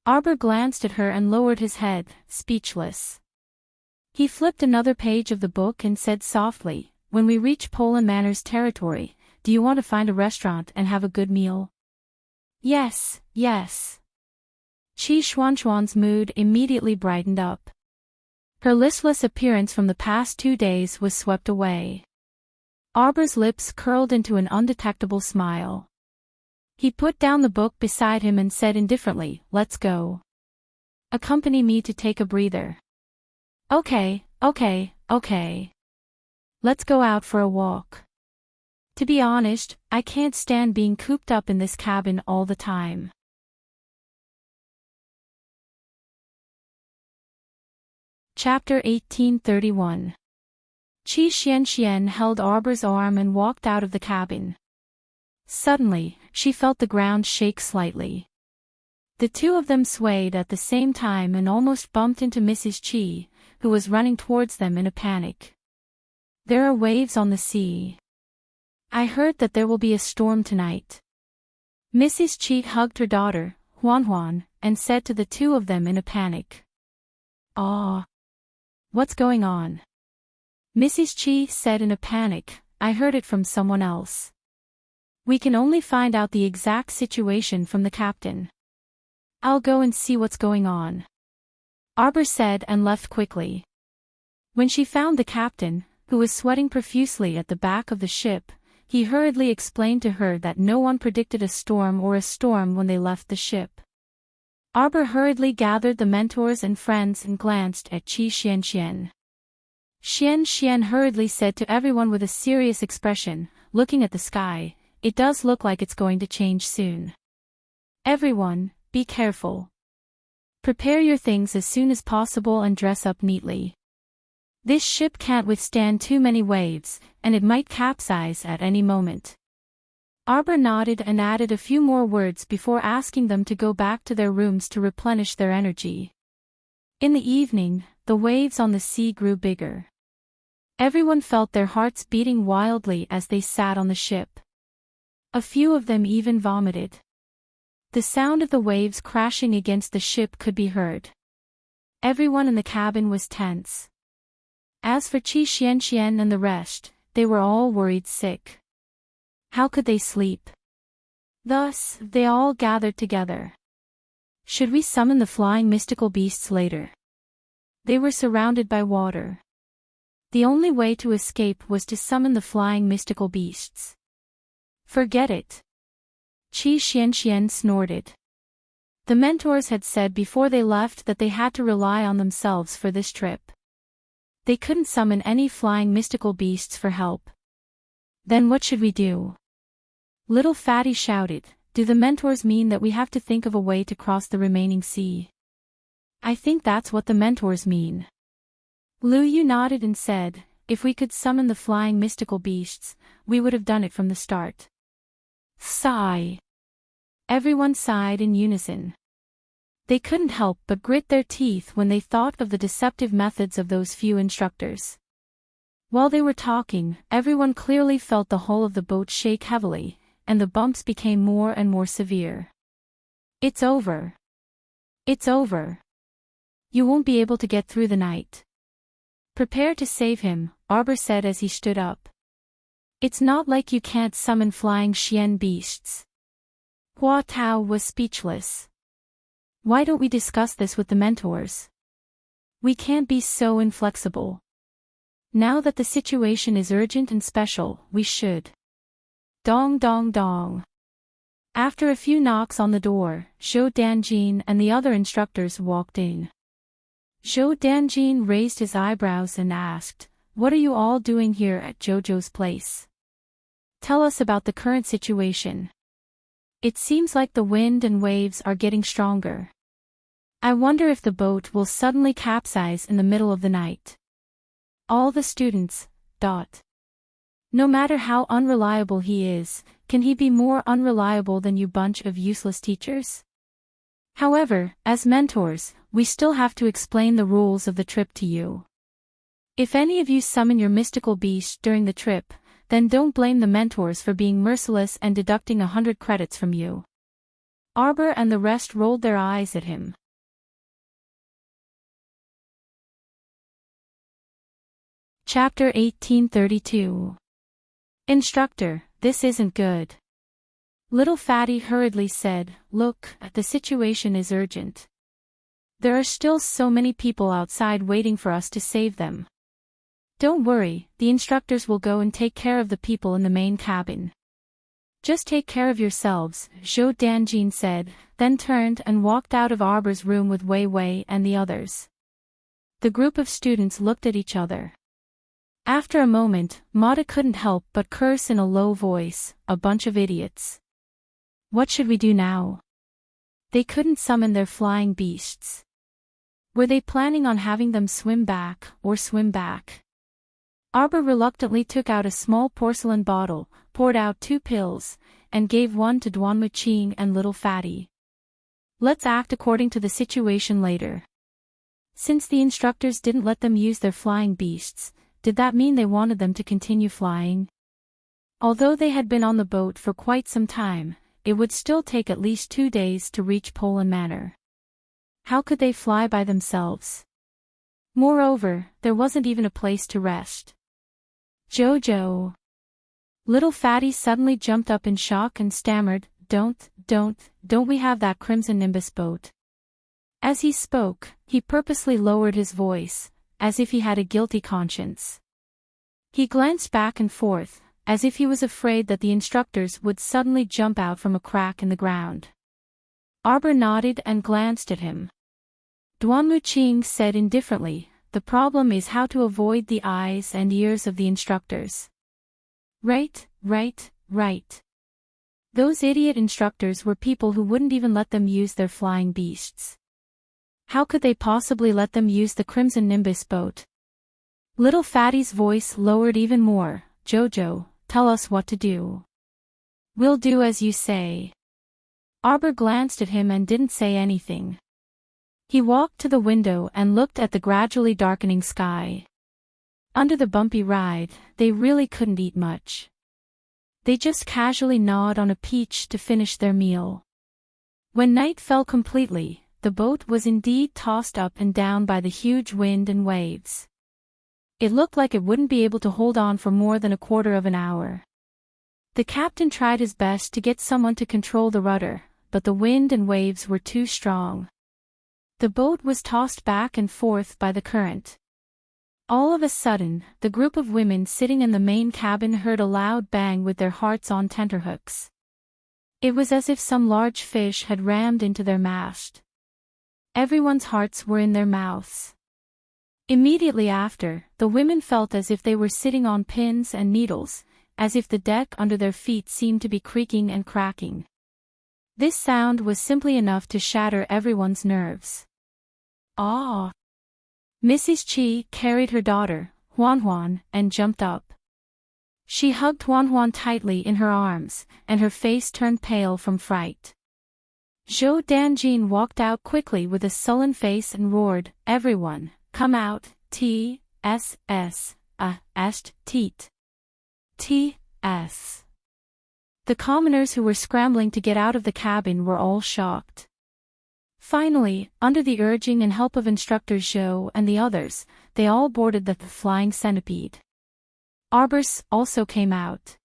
Arbor glanced at her and lowered his head, speechless. He flipped another page of the book and said softly, "When we reach Poland Manor's territory, do you want to find a restaurant and have a good meal?" "Yes, yes." Qi Xuanchuan's mood immediately brightened up. Her listless appearance from the past 2 days was swept away. Arbor's lips curled into an undetectable smile. He put down the book beside him and said indifferently, "Let's go. Accompany me to take a breather." Okay. Let's go out for a walk. To be honest, I can't stand being cooped up in this cabin all the time." Chapter 1831. Qi Xianxian held Arbor's arm and walked out of the cabin. Suddenly, she felt the ground shake slightly. The 2 of them swayed at the same time and almost bumped into Mrs. Qi, who was running towards them in a panic. "There are waves on the sea. I heard that there will be a storm tonight." Mrs. Qi hugged her daughter, Huan, and said to the 2 of them in a panic. "Ah. What's going on?" Mrs. Qi said in a panic, "I heard it from someone else. We can only find out the exact situation from the captain. I'll go and see what's going on." Arbor said and left quickly. When she found the captain, who was sweating profusely at the back of the ship, He hurriedly explained to her that no one predicted a storm when they left the ship. Arbor hurriedly gathered the mentors and friends and glanced at Qi Xian. Xian hurriedly said to everyone with a serious expression, looking at the sky, "It does look like it's going to change soon. Everyone, be careful. Prepare your things as soon as possible and dress up neatly. This ship can't withstand too many waves, and it might capsize at any moment." Arbor nodded and added a few more words before asking them to go back to their rooms to replenish their energy. In the evening, the waves on the sea grew bigger. Everyone felt their hearts beating wildly as they sat on the ship. A few of them even vomited. The sound of the waves crashing against the ship could be heard. Everyone in the cabin was tense. As for Qi Xian and the rest, they were all worried sick. How could they sleep? Thus, they all gathered together. Should we summon the flying mystical beasts later? They were surrounded by water. The only way to escape was to summon the flying mystical beasts. Forget it. Qi Xian snorted. The mentors had said before they left that they had to rely on themselves for this trip. They couldn't summon any flying mystical beasts for help. Then what should we do? Little Fatty shouted, "Do the mentors mean that we have to think of a way to cross the remaining sea?" "I think that's what the mentors mean." Lu Yu nodded and said, "If we could summon the flying mystical beasts, we would have done it from the start." Sigh. Everyone sighed in unison. They couldn't help but grit their teeth when they thought of the deceptive methods of those few instructors. While they were talking, everyone clearly felt the hull of the boat shake heavily, and the bumps became more and more severe. "It's over. It's over. You won't be able to get through the night." "Prepare to save him," Arbor said as he stood up. "It's not like you can't summon flying Xian beasts." Hua Tao was speechless. "Why don't we discuss this with the mentors? We can't be so inflexible. Now that the situation is urgent and special, we should." Dong dong dong. After a few knocks on the door, Zhou Danjin and the other instructors walked in. Zhou Danjin raised his eyebrows and asked, "What are you all doing here at Jojo's place? Tell us about the current situation. It seems like the wind and waves are getting stronger. I wonder if the boat will suddenly capsize in the middle of the night." All the students, No matter how unreliable he is, can he be more unreliable than you bunch of useless teachers? However, as mentors, we still have to explain the rules of the trip to you. If any of you summon your mystical beast during the trip, then don't blame the mentors for being merciless and deducting 100 credits from you. Arbor and the rest rolled their eyes at him. Chapter 1832. Instructor, this isn't good. Little Fatty hurriedly said, "Look, the situation is urgent. There are still so many people outside waiting for us to save them. Don't worry, the instructors will go and take care of the people in the main cabin." "Just take care of yourselves," Zhou Danjin said, then turned and walked out of Arbor's room with Wei Wei and the others. The group of students looked at each other. After a moment, Mata couldn't help but curse in a low voice, "A bunch of idiots. What should we do now?" They couldn't summon their flying beasts. Were they planning on having them swim back? Arbor reluctantly took out a small porcelain bottle, poured out 2 pills, and gave one to Duanmu Qing and Little Fatty. "Let's act according to the situation later." Since the instructors didn't let them use their flying beasts, did that mean they wanted them to continue flying? Although they had been on the boat for quite some time, it would still take at least 2 days to reach Poland Manor. How could they fly by themselves? Moreover, there wasn't even a place to rest. "Jojo." Little Fatty suddenly jumped up in shock and stammered, Don't we have that Crimson Nimbus boat?" As he spoke, he purposely lowered his voice, as if he had a guilty conscience. He glanced back and forth, as if he was afraid that the instructors would suddenly jump out from a crack in the ground. Arbor nodded and glanced at him. Duanmuqing said indifferently, "The problem is how to avoid the eyes and ears of the instructors." Right. Those idiot instructors were people who wouldn't even let them use their flying beasts. How could they possibly let them use the Crimson Nimbus boat? Little Fatty's voice lowered even more. "Jojo, tell us what to do." "We'll do as you say." Arbor glanced at him and didn't say anything. He walked to the window and looked at the gradually darkening sky. Under the bumpy ride, they really couldn't eat much. They just casually gnawed on a peach to finish their meal. When night fell completely, the boat was indeed tossed up and down by the huge wind and waves. It looked like it wouldn't be able to hold on for more than a quarter of an hour. The captain tried his best to get someone to control the rudder, but the wind and waves were too strong. The boat was tossed back and forth by the current. All of a sudden, the group of women sitting in the main cabin heard a loud bang with their hearts on tenterhooks. It was as if some large fish had rammed into their mast. Everyone's hearts were in their mouths. Immediately after, the women felt as if they were sitting on pins and needles, as if the deck under their feet seemed to be creaking and cracking. This sound was simply enough to shatter everyone's nerves. "Ah!" Mrs. Chi carried her daughter, Huan, and jumped up. She hugged Huan tightly in her arms, and her face turned pale from fright. Zhou Danjin walked out quickly with a sullen face and roared, "Everyone, come out, T.S.S. Teat. T.S." The commoners who were scrambling to get out of the cabin were all shocked. Finally, under the urging and help of Instructor Zhou and the others, they all boarded the flying centipede. Arbors also came out.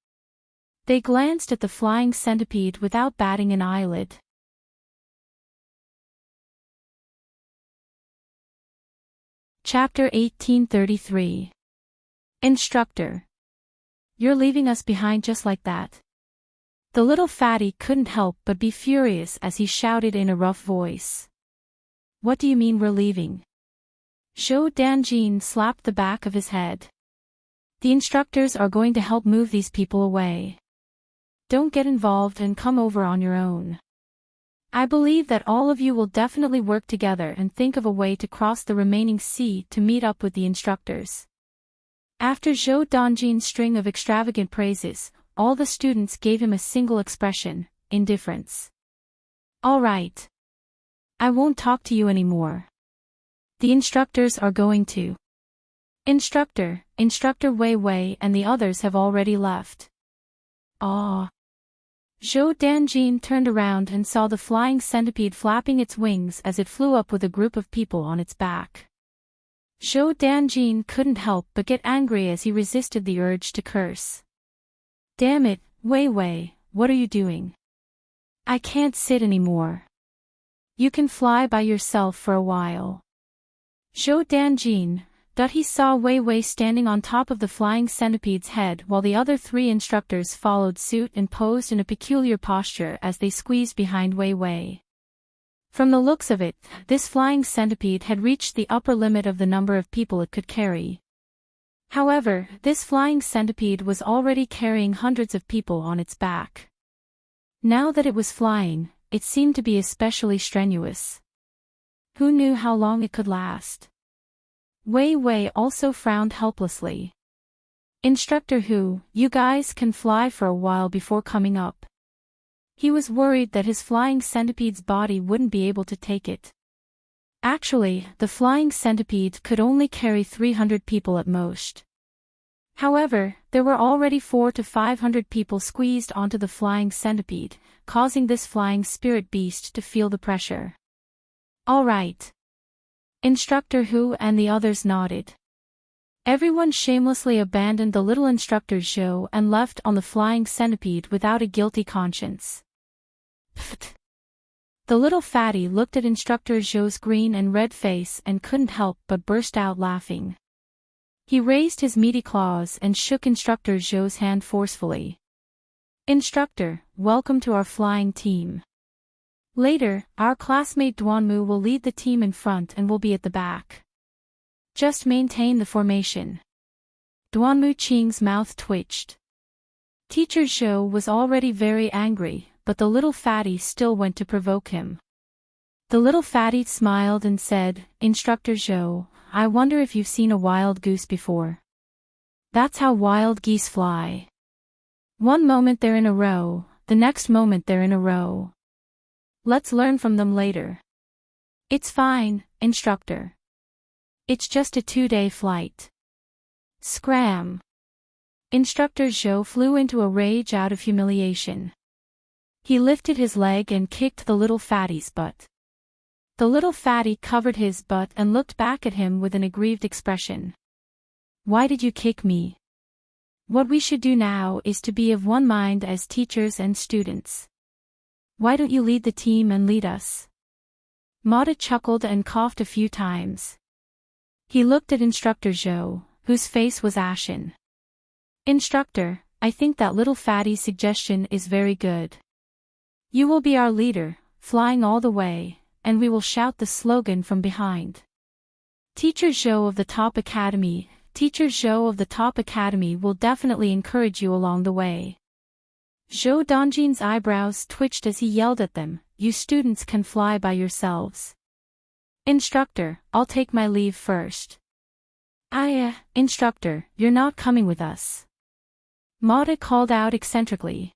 They glanced at the flying centipede without batting an eyelid. Chapter 1833. Instructor. "You're leaving us behind just like that?" The little fatty couldn't help but be furious as he shouted in a rough voice. "What do you mean we're leaving?" Zhou Danjin slapped the back of his head. "The instructors are going to help move these people away. Don't get involved and come over on your own. I believe that all of you will definitely work together and think of a way to cross the remaining sea to meet up with the instructors." After Zhou Danjin's string of extravagant praises, all the students gave him a single expression: indifference. "All right. I won't talk to you anymore. The instructors are going to." Instructor Wei Wei and the others have already left." "Ah." Zhou Danjin turned around and saw the flying centipede flapping its wings as it flew up with a group of people on its back. Zhou Danjin couldn't help but get angry as he resisted the urge to curse. "Damn it, Wei Wei, what are you doing? I can't sit anymore. You can fly by yourself for a while." Zhou Danjin, he saw Wei Wei standing on top of the flying centipede's head while the other three instructors followed suit and posed in a peculiar posture as they squeezed behind Wei Wei. From the looks of it, this flying centipede had reached the upper limit of the number of people it could carry. However, this flying centipede was already carrying hundreds of people on its back. Now that it was flying, it seemed to be especially strenuous. Who knew how long it could last? Wei Wei also frowned helplessly. "Instructor Hu, you guys can fly for a while before coming up." He was worried that his flying centipede's body wouldn't be able to take it. Actually, the flying centipede could only carry 300 people at most. However, there were already 400 to 500 people squeezed onto the flying centipede, causing this flying spirit beast to feel the pressure. "All right." Instructor Hu and the others nodded. Everyone shamelessly abandoned the little instructor Zhou and left on the flying centipede without a guilty conscience. Pfft. The little fatty looked at Instructor Zhou's green and red face and couldn't help but burst out laughing. He raised his meaty claws and shook Instructor Zhou's hand forcefully. Instructor, welcome to our flying team. Later, our classmate Duanmu will lead the team in front and will be at the back. Just maintain the formation. Duanmu Qing's mouth twitched. Teacher Zhou was already very angry, but the little fatty still went to provoke him. The little fatty smiled and said, Instructor Zhou, I wonder if you've seen a wild goose before. That's how wild geese fly. One moment they're in a row, the next moment they're in a row. Let's learn from them later. It's fine, Instructor. It's just a 2-day flight. Scram. Instructor Zhou flew into a rage out of humiliation. He lifted his leg and kicked the little fatty's butt. The little fatty covered his butt and looked back at him with an aggrieved expression. Why did you kick me? What we should do now is to be of one mind as teachers and students. Why don't you lead the team and lead us? Mata chuckled and coughed a few times. He looked at Instructor Zhou, whose face was ashen. Instructor, I think that little fatty's suggestion is very good. You will be our leader, flying all the way, and we will shout the slogan from behind. Teacher Zhou of the Top Academy will definitely encourage you along the way. Zhou Dongjin's eyebrows twitched as he yelled at them, you students can fly by yourselves. Instructor, I'll take my leave first. Instructor, you're not coming with us. Mata called out eccentrically.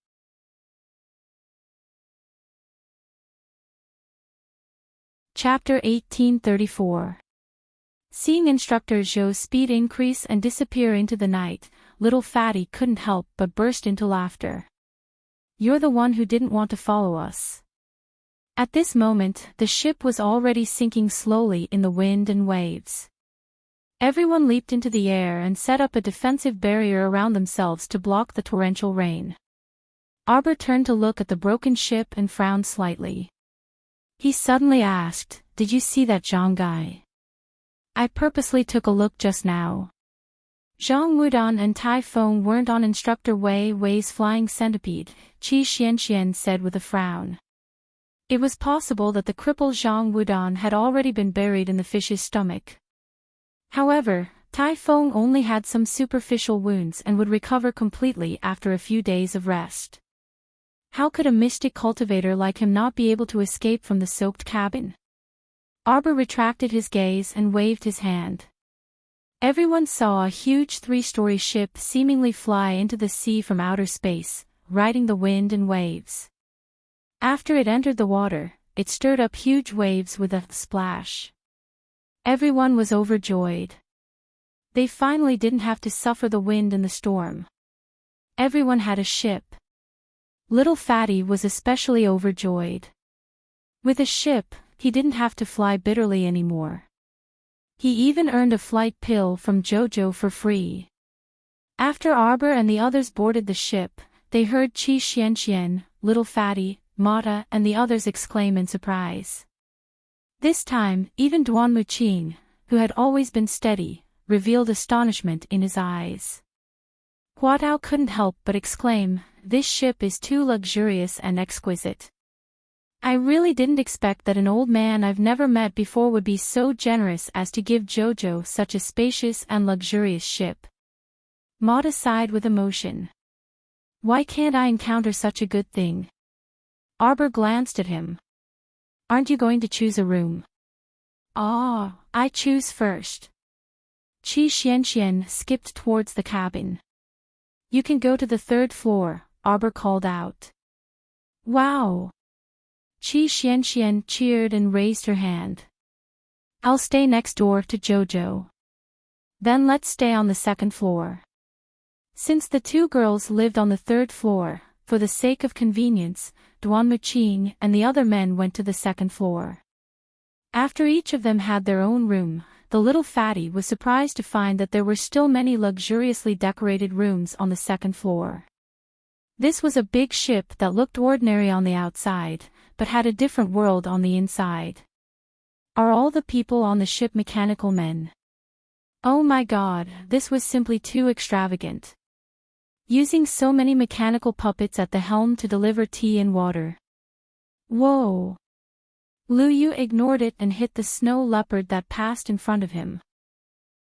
Chapter 1834. Seeing Instructor Zhou's speed increase and disappear into the night, little fatty couldn't help but burst into laughter. You're the one who didn't want to follow us. At this moment, the ship was already sinking slowly in the wind and waves. Everyone leaped into the air and set up a defensive barrier around themselves to block the torrential rain. Arbor turned to look at the broken ship and frowned slightly. He suddenly asked, did you see that Zhang guy? I purposely took a look just now. Zhang Wudong and Tai Feng weren't on Instructor Wei's flying centipede, Qi Xianxian said with a frown. It was possible that the crippled Zhang Wudong had already been buried in the fish's stomach. However, Tai Feng only had some superficial wounds and would recover completely after a few days of rest. How could a mystic cultivator like him not be able to escape from the soaked cabin? Arbor retracted his gaze and waved his hand. Everyone saw a huge 3-story ship seemingly fly into the sea from outer space, riding the wind and waves. After it entered the water, it stirred up huge waves with a splash. Everyone was overjoyed. They finally didn't have to suffer the wind and the storm. Everyone had a ship. Little Fatty was especially overjoyed. With a ship, he didn't have to fly bitterly anymore. He even earned a flight pill from Jojo for free. After Arbor and the others boarded the ship, they heard Qi Xianxian, Little Fatty, Mata and the others exclaim in surprise. This time, even Duanmu Qing, who had always been steady, revealed astonishment in his eyes. Huatao couldn't help but exclaim, this ship is too luxurious and exquisite. I really didn't expect that an old man I've never met before would be so generous as to give Jojo such a spacious and luxurious ship. Mata sighed with emotion. Why can't I encounter such a good thing? Arbor glanced at him. Aren't you going to choose a room? I choose first. Qi Xianxian skipped towards the cabin. You can go to the 3rd floor, Arbor called out. Wow! Qi Xianxian cheered and raised her hand. I'll stay next door to Jojo. Then let's stay on the 2nd floor. Since the 2 girls lived on the 3rd floor, for the sake of convenience, Duanmu Qing and the other men went to the 2nd floor. After each of them had their own room, the little fatty was surprised to find that there were still many luxuriously decorated rooms on the 2nd floor. This was a big ship that looked ordinary on the outside, but had a different world on the inside. Are all the people on the ship mechanical men? Oh my god, this was simply too extravagant. Using so many mechanical puppets at the helm to deliver tea and water. Whoa! Lu Yu ignored it and hit the snow leopard that passed in front of him.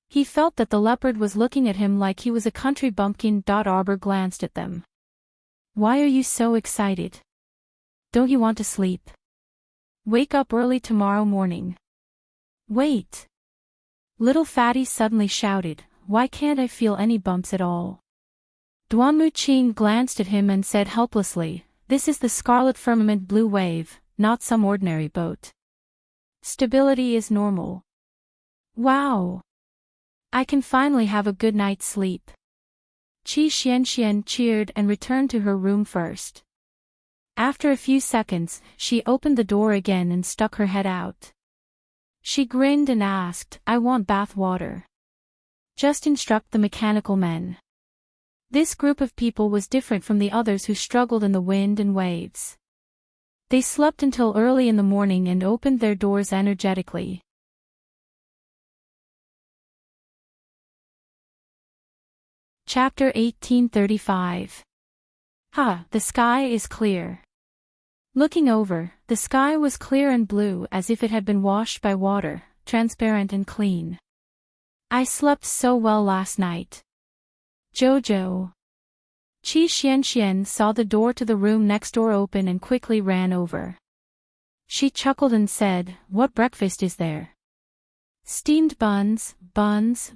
He felt that the leopard was looking at him like he was a country bumpkin. Arbor glanced at them. Why are you so excited? Don't you want to sleep? Wake up early tomorrow morning. Wait! Little Fatty suddenly shouted, why can't I feel any bumps at all? Duanmu Qing glanced at him and said helplessly, this is the Scarlet Firmament Blue Wave, not some ordinary boat. Stability is normal. Wow! I can finally have a good night's sleep. Qi Xianxian cheered and returned to her room first. After a few seconds, she opened the door again and stuck her head out. She grinned and asked, I want bath water. Just instruct the mechanical men. This group of people was different from the others who struggled in the wind and waves. They slept until early in the morning and opened their doors energetically. Chapter 1835. The sky is clear. Looking over, the sky was clear and blue as if it had been washed by water, transparent and clean. I slept so well last night. Jojo. Qi Xianxian saw the door to the room next door open and quickly ran over. She chuckled and said, what breakfast is there? Steamed buns,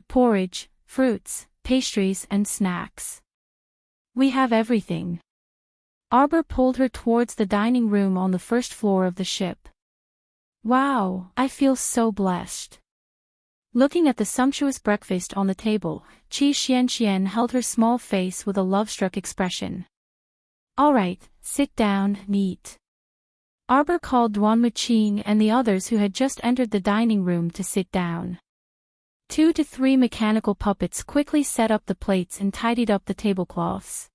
porridge, fruits, pastries and snacks. We have everything. Arbor pulled her towards the dining room on the first floor of the ship. Wow, I feel so blessed. Looking at the sumptuous breakfast on the table, Qi Xianxian held her small face with a love-struck expression. All right, sit down, eat. Arbor called Duanmu Qing and the others who had just entered the dining room to sit down. 2 to 3 mechanical puppets quickly set up the plates and tidied up the tablecloths.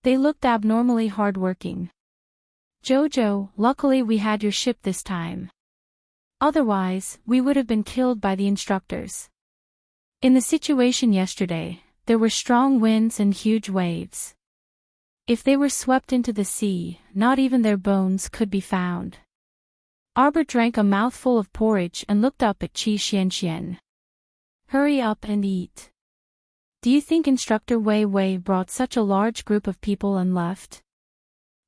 They looked abnormally hard-working. Jojo, luckily we had your ship this time. Otherwise, we would have been killed by the instructors. In the situation yesterday, there were strong winds and huge waves. If they were swept into the sea, not even their bones could be found. Arbor drank a mouthful of porridge and looked up at Qi Xianxian. Hurry up and eat. Do you think Instructor Wei Wei brought such a large group of people and left?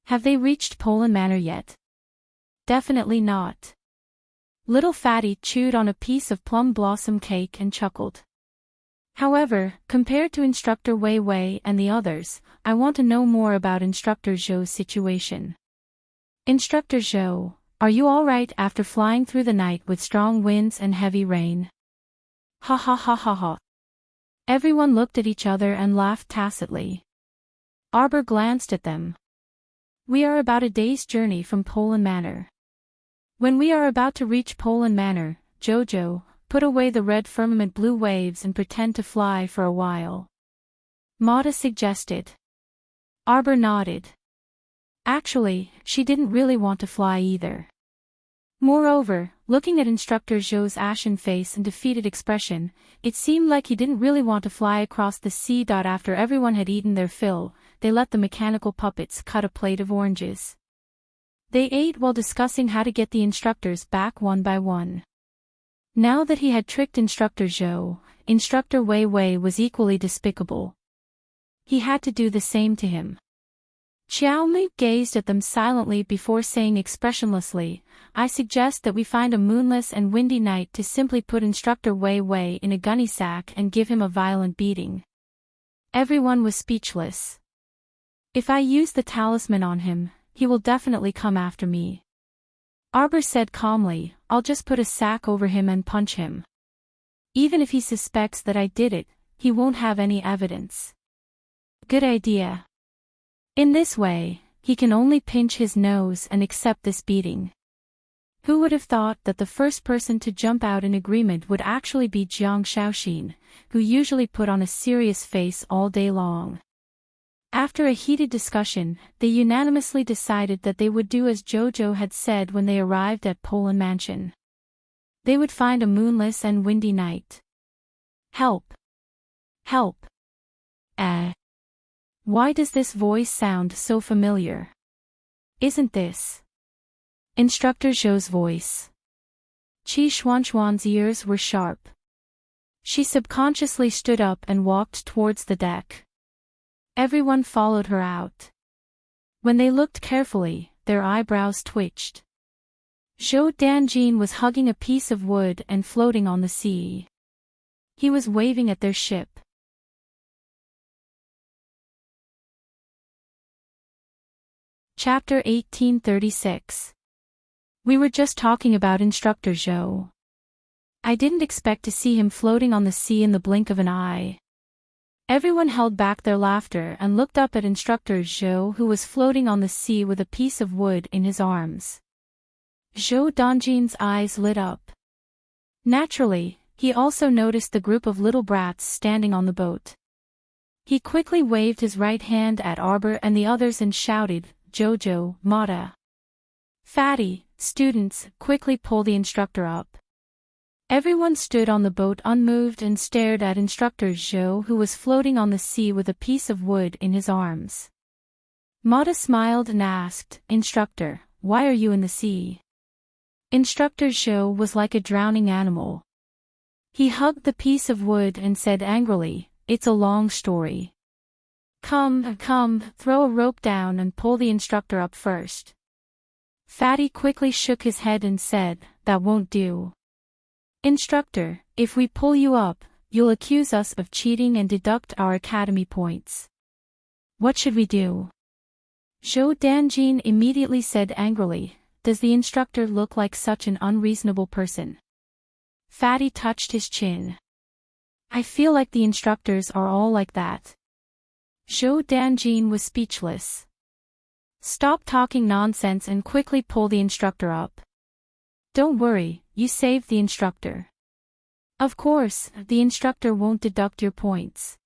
Have they reached Poland Manor yet? Definitely not. Little Fatty chewed on a piece of plum blossom cake and chuckled. However, compared to Instructor Wei Wei and the others, I want to know more about Instructor Zhou's situation. Instructor Zhou, are you alright after flying through the night with strong winds and heavy rain? Ha ha ha ha ha. Everyone looked at each other and laughed tacitly. Arbor glanced at them. We are about a day's journey from Poland Manor. When we are about to reach Poland Manor, Jojo, put away the red firmament blue waves and pretend to fly for a while. Mata suggested. Arbor nodded. Actually, she didn't really want to fly either. Moreover, looking at Instructor Zhou's ashen face and defeated expression, it seemed like he didn't really want to fly across the sea. After everyone had eaten their fill, they let the mechanical puppets cut a plate of oranges. They ate while discussing how to get the instructors back one by one. Now that he had tricked Instructor Zhou, Instructor Wei Wei was equally despicable. He had to do the same to him. Xiaomi gazed at them silently before saying expressionlessly, I suggest that we find a moonless and windy night to simply put Instructor Wei Wei in a gunny sack and give him a violent beating. Everyone was speechless. If I use the talisman on him, he will definitely come after me. Arbor said calmly, I'll just put a sack over him and punch him. Even if he suspects that I did it, he won't have any evidence. Good idea. In this way, he can only pinch his nose and accept this beating. Who would have thought that the first person to jump out in agreement would actually be Jiang Shaoxin, who usually put on a serious face all day long? After a heated discussion, they unanimously decided that they would do as Jojo had said when they arrived at Poland Mansion. They would find a moonless and windy night. Help! Help! Why does this voice sound so familiar? Isn't this Instructor Zhou's voice? Qi Xuanxuan's ears were sharp. She subconsciously stood up and walked towards the deck. Everyone followed her out. When they looked carefully, their eyebrows twitched. Zhou Danjin was hugging a piece of wood and floating on the sea. He was waving at their ship. Chapter 1836. We were just talking about Instructor Zhou. I didn't expect to see him floating on the sea in the blink of an eye. Everyone held back their laughter and looked up at Instructor Zhou, who was floating on the sea with a piece of wood in his arms. Zhou Danjin's eyes lit up. Naturally, he also noticed the group of little brats standing on the boat. He quickly waved his right hand at Arbor and the others and shouted, "Jojo, Mata. Fatty, students, quickly pull the instructor up." Everyone stood on the boat unmoved and stared at Instructor Zhou, who was floating on the sea with a piece of wood in his arms. Mata smiled and asked, "Instructor, why are you in the sea?" Instructor Zhou was like a drowning animal. He hugged the piece of wood and said angrily, "It's a long story. Come, throw a rope down and pull the instructor up first." Fatty quickly shook his head and said, "That won't do. Instructor, if we pull you up, you'll accuse us of cheating and deduct our academy points. What should we do?" Zhou Danjin immediately said angrily, "Does the instructor look like such an unreasonable person?" Fatty touched his chin. "I feel like the instructors are all like that." Zhou Danjin was speechless. "Stop talking nonsense and quickly pull the instructor up. Don't worry, you saved the instructor. Of course, the instructor won't deduct your points.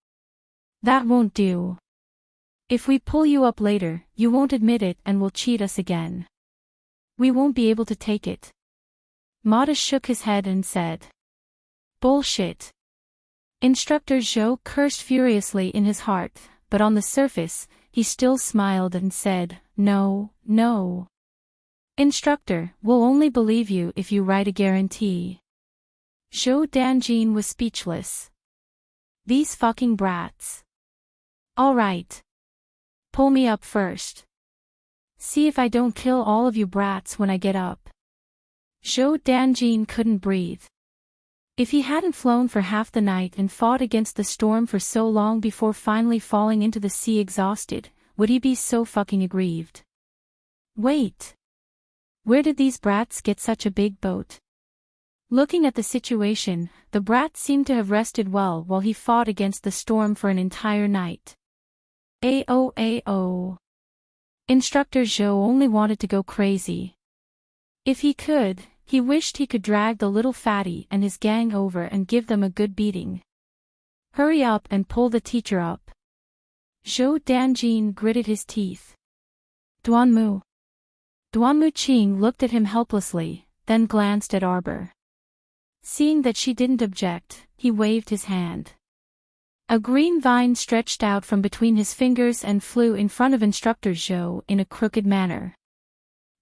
That won't do. If we pull you up later, you won't admit it and will cheat us again. We won't be able to take it." Mata shook his head and said, "Bullshit." Instructor Zhou cursed furiously in his heart, but on the surface, he still smiled and said, No. Instructor, we'll only believe you if you write a guarantee." Zhou Danjin was speechless. These fucking brats. "All right. Pull me up first. See if I don't kill all of you brats when I get up." Zhou Danjin couldn't breathe. If he hadn't flown for half the night and fought against the storm for so long before finally falling into the sea exhausted, would he be so fucking aggrieved? Wait. Where did these brats get such a big boat? Looking at the situation, the brats seemed to have rested well while he fought against the storm for an entire night. Ao. Instructor Zhou only wanted to go crazy. If he could, he wished he could drag the little fatty and his gang over and give them a good beating. "Hurry up and pull the teacher up." Zhou Danjin gritted his teeth. Duanmu Qing looked at him helplessly, then glanced at Arbor. Seeing that she didn't object, he waved his hand. A green vine stretched out from between his fingers and flew in front of Instructor Zhou in a crooked manner.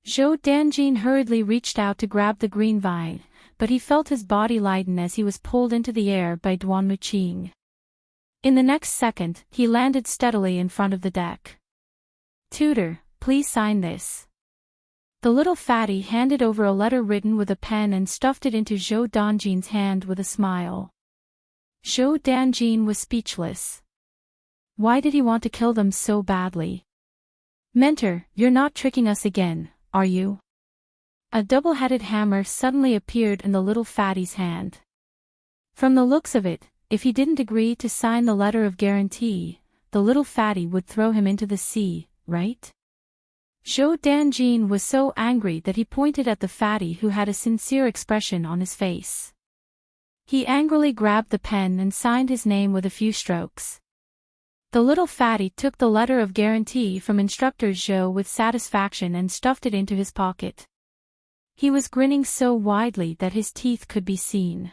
Zhou Danjin hurriedly reached out to grab the green vine, but he felt his body lighten as he was pulled into the air by Duanmu Qing. In the next second, he landed steadily in front of the deck. "Tutor, please sign this." The little fatty handed over a letter written with a pen and stuffed it into Zhou Danjin's hand with a smile. Zhou Danjin was speechless. Why did he want to kill them so badly? "Mentor, you're not tricking us again, are you?" A double-headed hammer suddenly appeared in the little fatty's hand. From the looks of it, if he didn't agree to sign the letter of guarantee, the little fatty would throw him into the sea, right? Zhou Danjin was so angry that he pointed at the fatty, who had a sincere expression on his face. He angrily grabbed the pen and signed his name with a few strokes. The little fatty took the letter of guarantee from Instructor Zhou with satisfaction and stuffed it into his pocket. He was grinning so widely that his teeth could be seen.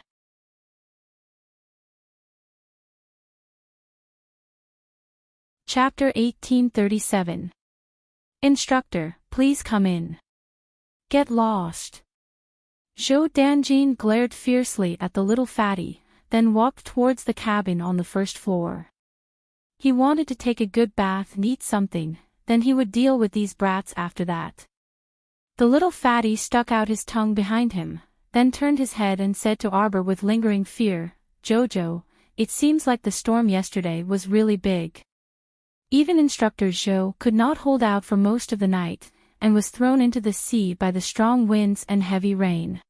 Chapter 1837. Instructor, please come in. Get lost. Zhou Danjin glared fiercely at the little fatty, then walked towards the cabin on the first floor. He wanted to take a good bath and eat something, then he would deal with these brats after that. The little fatty stuck out his tongue behind him, then turned his head and said to Arbor with lingering fear, "Jojo, it seems like the storm yesterday was really big." Even Instructor Zhou could not hold out for most of the night, and was thrown into the sea by the strong winds and heavy rain.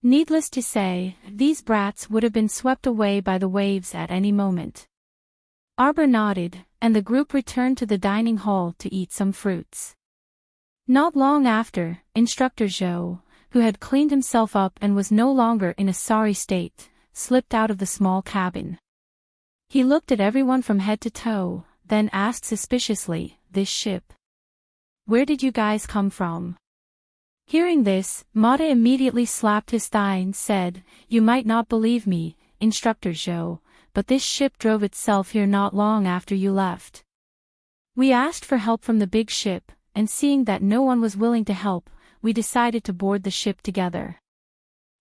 Needless to say, these brats would have been swept away by the waves at any moment. Arbor nodded, and the group returned to the dining hall to eat some fruits. Not long after, Instructor Zhou, who had cleaned himself up and was no longer in a sorry state, slipped out of the small cabin. He looked at everyone from head to toe, then asked suspiciously, "This ship? Where did you guys come from?" Hearing this, Mata immediately slapped his thigh and said, "You might not believe me, Instructor Zhou, but this ship drove itself here not long after you left. We asked for help from the big ship, and seeing that no one was willing to help, we decided to board the ship together."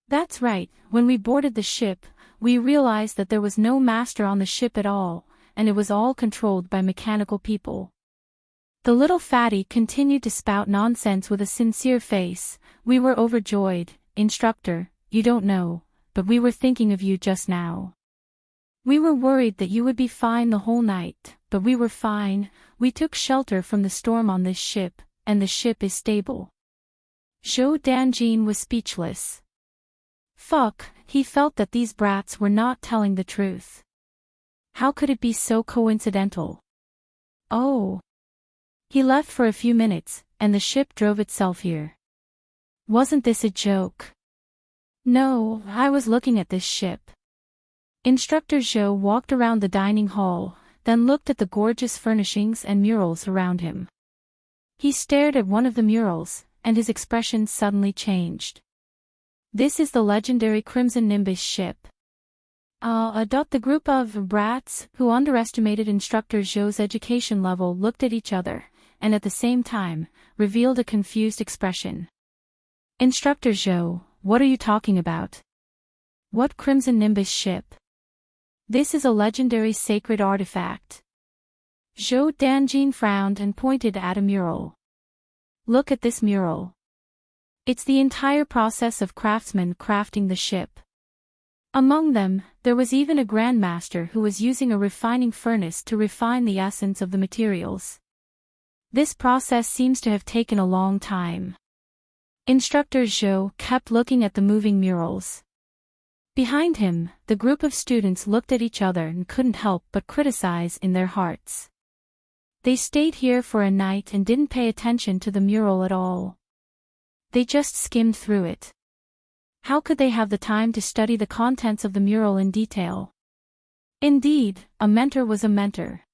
That's right, when we boarded the ship, we realized that there was no master on the ship at all, and it was all controlled by mechanical people. The little fatty continued to spout nonsense with a sincere face. "We were overjoyed, Instructor, you don't know, but we were thinking of you just now. We were worried that you would be fine the whole night, but we were fine. We took shelter from the storm on this ship, and the ship is stable." Zhou Danjin was speechless. Fuck, he felt that these brats were not telling the truth. How could it be so coincidental? Oh. He left for a few minutes, and the ship drove itself here. Wasn't this a joke? No, I was looking at this ship. Instructor Zhou walked around the dining hall, then looked at the gorgeous furnishings and murals around him. He stared at one of the murals, and his expression suddenly changed. "This is the legendary Crimson Nimbus ship." The group of brats, who underestimated Instructor Zhou's education level, looked at each other, and at the same time, revealed a confused expression. "Instructor Zhou, what are you talking about? What Crimson Nimbus ship? This is a legendary sacred artifact." Zhou Danjin frowned and pointed at a mural. "Look at this mural. It's the entire process of craftsmen crafting the ship. Among them, there was even a grandmaster who was using a refining furnace to refine the essence of the materials. This process seems to have taken a long time." Instructor Zhou kept looking at the moving murals. Behind him, the group of students looked at each other and couldn't help but criticize in their hearts. They stayed here for a night and didn't pay attention to the mural at all. They just skimmed through it. How could they have the time to study the contents of the mural in detail? Indeed, a mentor was a mentor.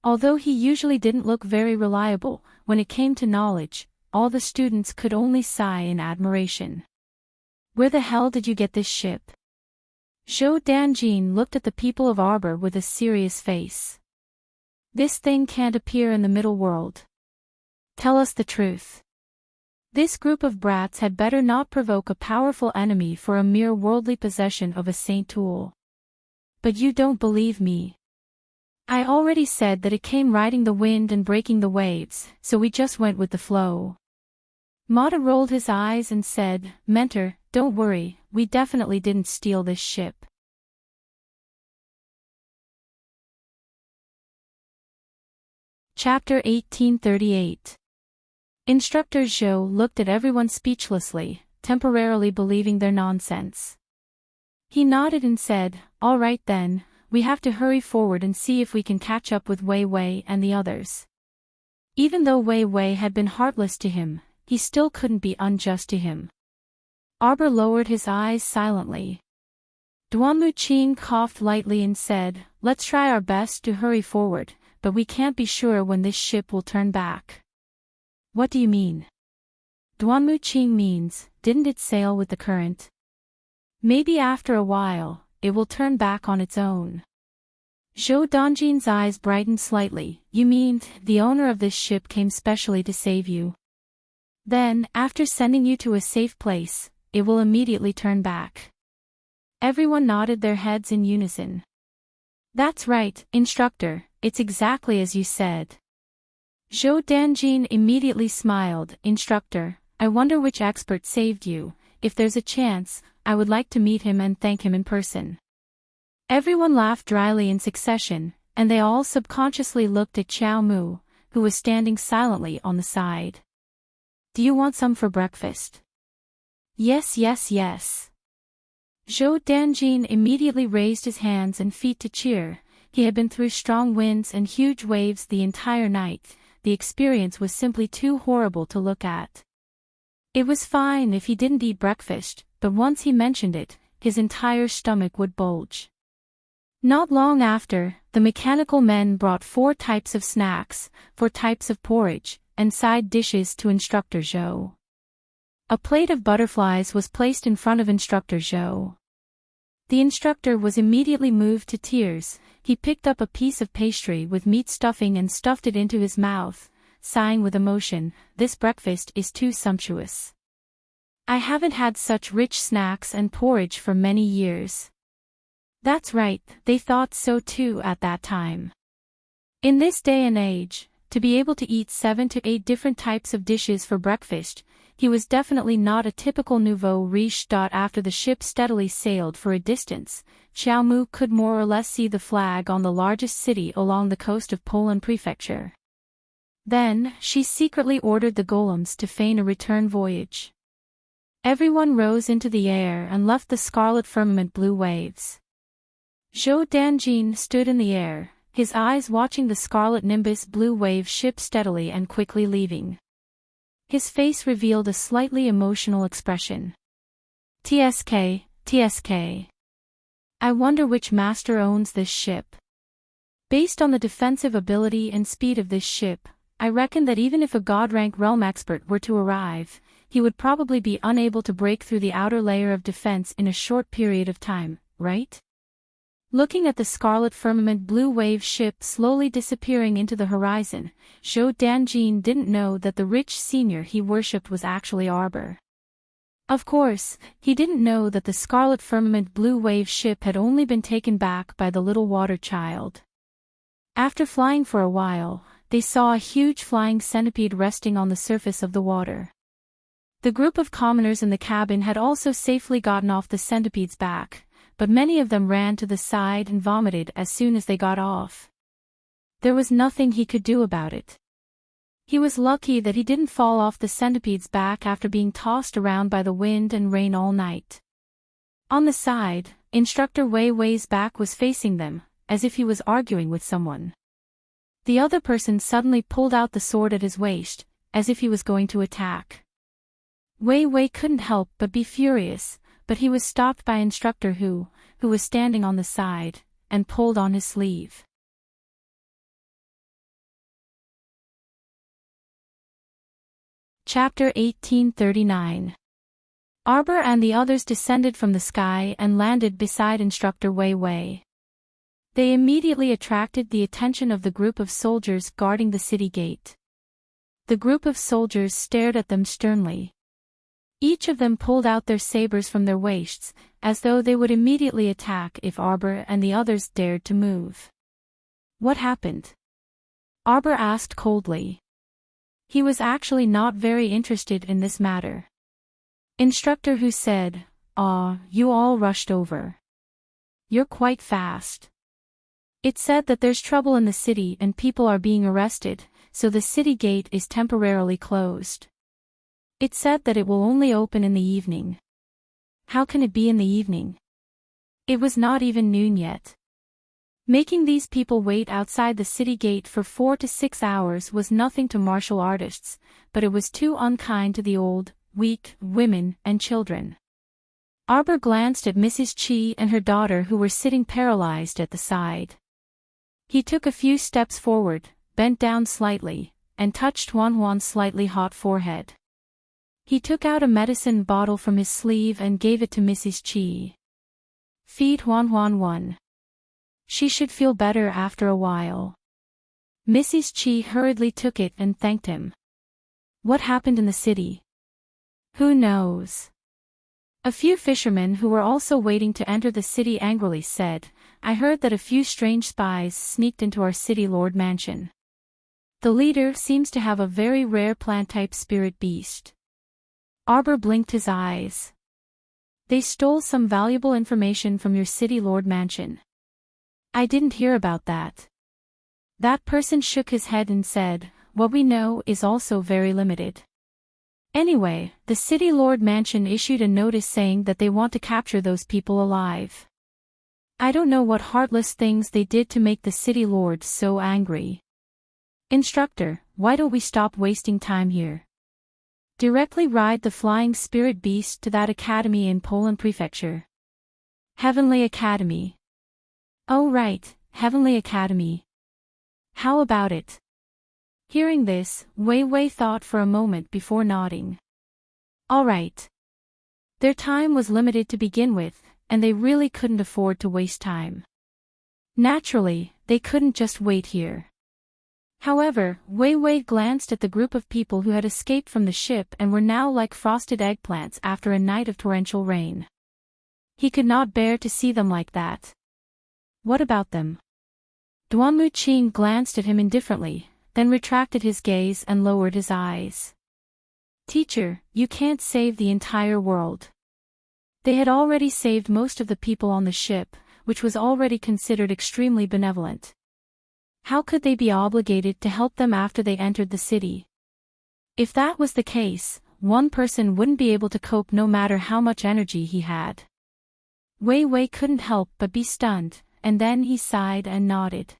Although he usually didn't look very reliable, when it came to knowledge, all the students could only sigh in admiration. "Where the hell did you get this ship?" Zhou Danjin looked at the people of Arbor with a serious face. "This thing can't appear in the middle world. Tell us the truth. This group of brats had better not provoke a powerful enemy for a mere worldly possession of a saint tool." "But you don't believe me. I already said that it came riding the wind and breaking the waves, so we just went with the flow." Mata rolled his eyes and said, "Mentor, don't worry, we definitely didn't steal this ship." Chapter 1838. Instructor Zhou looked at everyone speechlessly, temporarily believing their nonsense. He nodded and said, "All right then, we have to hurry forward and see if we can catch up with Wei Wei and the others." Even though Wei Wei had been heartless to him, he still couldn't be unjust to him. Arbor lowered his eyes silently. Duanmu Qing coughed lightly and said, "Let's try our best to hurry forward, but we can't be sure when this ship will turn back." "What do you mean?" Duanmu Qing means, didn't it sail with the current? Maybe after a while, it will turn back on its own. Zhou Dongjin's eyes brightened slightly. You mean, the owner of this ship came specially to save you? Then, after sending you to a safe place, it will immediately turn back. Everyone nodded their heads in unison. That's right, instructor, it's exactly as you said. Zhou Danjin immediately smiled. Instructor, I wonder which expert saved you. If there's a chance, I would like to meet him and thank him in person. Everyone laughed dryly in succession, and they all subconsciously looked at Xiao Mu, who was standing silently on the side. Do you want some for breakfast? Yes, yes, yes. Zhou Danjin immediately raised his hands and feet to cheer. He had been through strong winds and huge waves the entire night. The experience was simply too horrible to look at. It was fine if he didn't eat breakfast, but once he mentioned it, his entire stomach would bulge. Not long after, the mechanical men brought 4 types of snacks, 4 types of porridge, and side dishes to Instructor Zhou. A plate of butterflies was placed in front of Instructor Zhou. The instructor was immediately moved to tears. He picked up a piece of pastry with meat stuffing and stuffed it into his mouth, sighing with emotion, this breakfast is too sumptuous. I haven't had such rich snacks and porridge for many years. That's right, they thought so too at that time. In this day and age, to be able to eat 7 to 8 different types of dishes for breakfast, he was definitely not a typical nouveau riche. After the ship steadily sailed for a distance, Xiao Mu could more or less see the flag on the largest city along the coast of Polan Prefecture. Then, she secretly ordered the golems to feign a return voyage. Everyone rose into the air and left the scarlet firmament blue waves. Zhou Danjin stood in the air, his eyes watching the scarlet nimbus blue wave ship steadily and quickly leaving. His face revealed a slightly emotional expression. TSK, TSK. I wonder which master owns this ship. Based on the defensive ability and speed of this ship, I reckon that even if a god-rank realm expert were to arrive, he would probably be unable to break through the outer layer of defense in a short period of time, right? Looking at the scarlet firmament blue wave ship slowly disappearing into the horizon, Zhou Danjin didn't know that the rich senior he worshipped was actually Arbor. Of course, he didn't know that the scarlet firmament blue wave ship had only been taken back by the little water child. After flying for a while, they saw a huge flying centipede resting on the surface of the water. The group of commoners in the cabin had also safely gotten off the centipede's back, but many of them ran to the side and vomited as soon as they got off. There was nothing he could do about it. He was lucky that he didn't fall off the centipede's back after being tossed around by the wind and rain all night. On the side, Instructor Wei Wei's back was facing them, as if he was arguing with someone. The other person suddenly pulled out the sword at his waist, as if he was going to attack. Wei Wei couldn't help but be furious, but he was stopped by Instructor who was standing on the side, and pulled on his sleeve. Chapter 1839. Arbor and the others descended from the sky and landed beside Instructor Wei Wei. They immediately attracted the attention of the group of soldiers guarding the city gate. The group of soldiers stared at them sternly. Each of them pulled out their sabers from their waists, as though they would immediately attack if Arbor and the others dared to move. What happened? Arbor asked coldly. He was actually not very interested in this matter. Instructor who said, you all rushed over. You're quite fast. It said that there's trouble in the city and people are being arrested, so the city gate is temporarily closed. It said that it will only open in the evening. How can it be in the evening? It was not even noon yet. Making these people wait outside the city gate for 4 to 6 hours was nothing to martial artists, but it was too unkind to the old, weak, women, and children. Arbor glanced at Mrs. Qi and her daughter who were sitting paralyzed at the side. He took a few steps forward, bent down slightly, and touched Huan's slightly hot forehead. He took out a medicine bottle from his sleeve and gave it to Mrs. Qi. Feed Huan. She should feel better after a while. Mrs. Chi hurriedly took it and thanked him. What happened in the city? Who knows? A few fishermen who were also waiting to enter the city angrily said, I heard that a few strange spies sneaked into our city lord mansion. The leader seems to have a very rare plant-type spirit beast. Arbor blinked his eyes. They stole some valuable information from your city lord mansion. I didn't hear about that. That person shook his head and said, what we know is also very limited. Anyway, the city lord mansion issued a notice saying that they want to capture those people alive. I don't know what heartless things they did to make the city lord so angry. Instructor, why don't we stop wasting time here? Directly ride the flying spirit beast to that academy in Poland Prefecture. Heavenly Academy. Oh right, Heavenly Academy. How about it? Hearing this, Wei Wei thought for a moment before nodding. All right. Their time was limited to begin with, and they really couldn't afford to waste time. Naturally, they couldn't just wait here. However, Wei Wei glanced at the group of people who had escaped from the ship and were now like frosted eggplants after a night of torrential rain. He could not bear to see them like that. What about them? Duanmu Qing glanced at him indifferently, then retracted his gaze and lowered his eyes. Teacher, you can't save the entire world. They had already saved most of the people on the ship, which was already considered extremely benevolent. How could they be obligated to help them after they entered the city? If that was the case, one person wouldn't be able to cope no matter how much energy he had. Wei Wei couldn't help but be stunned, and then he sighed and nodded.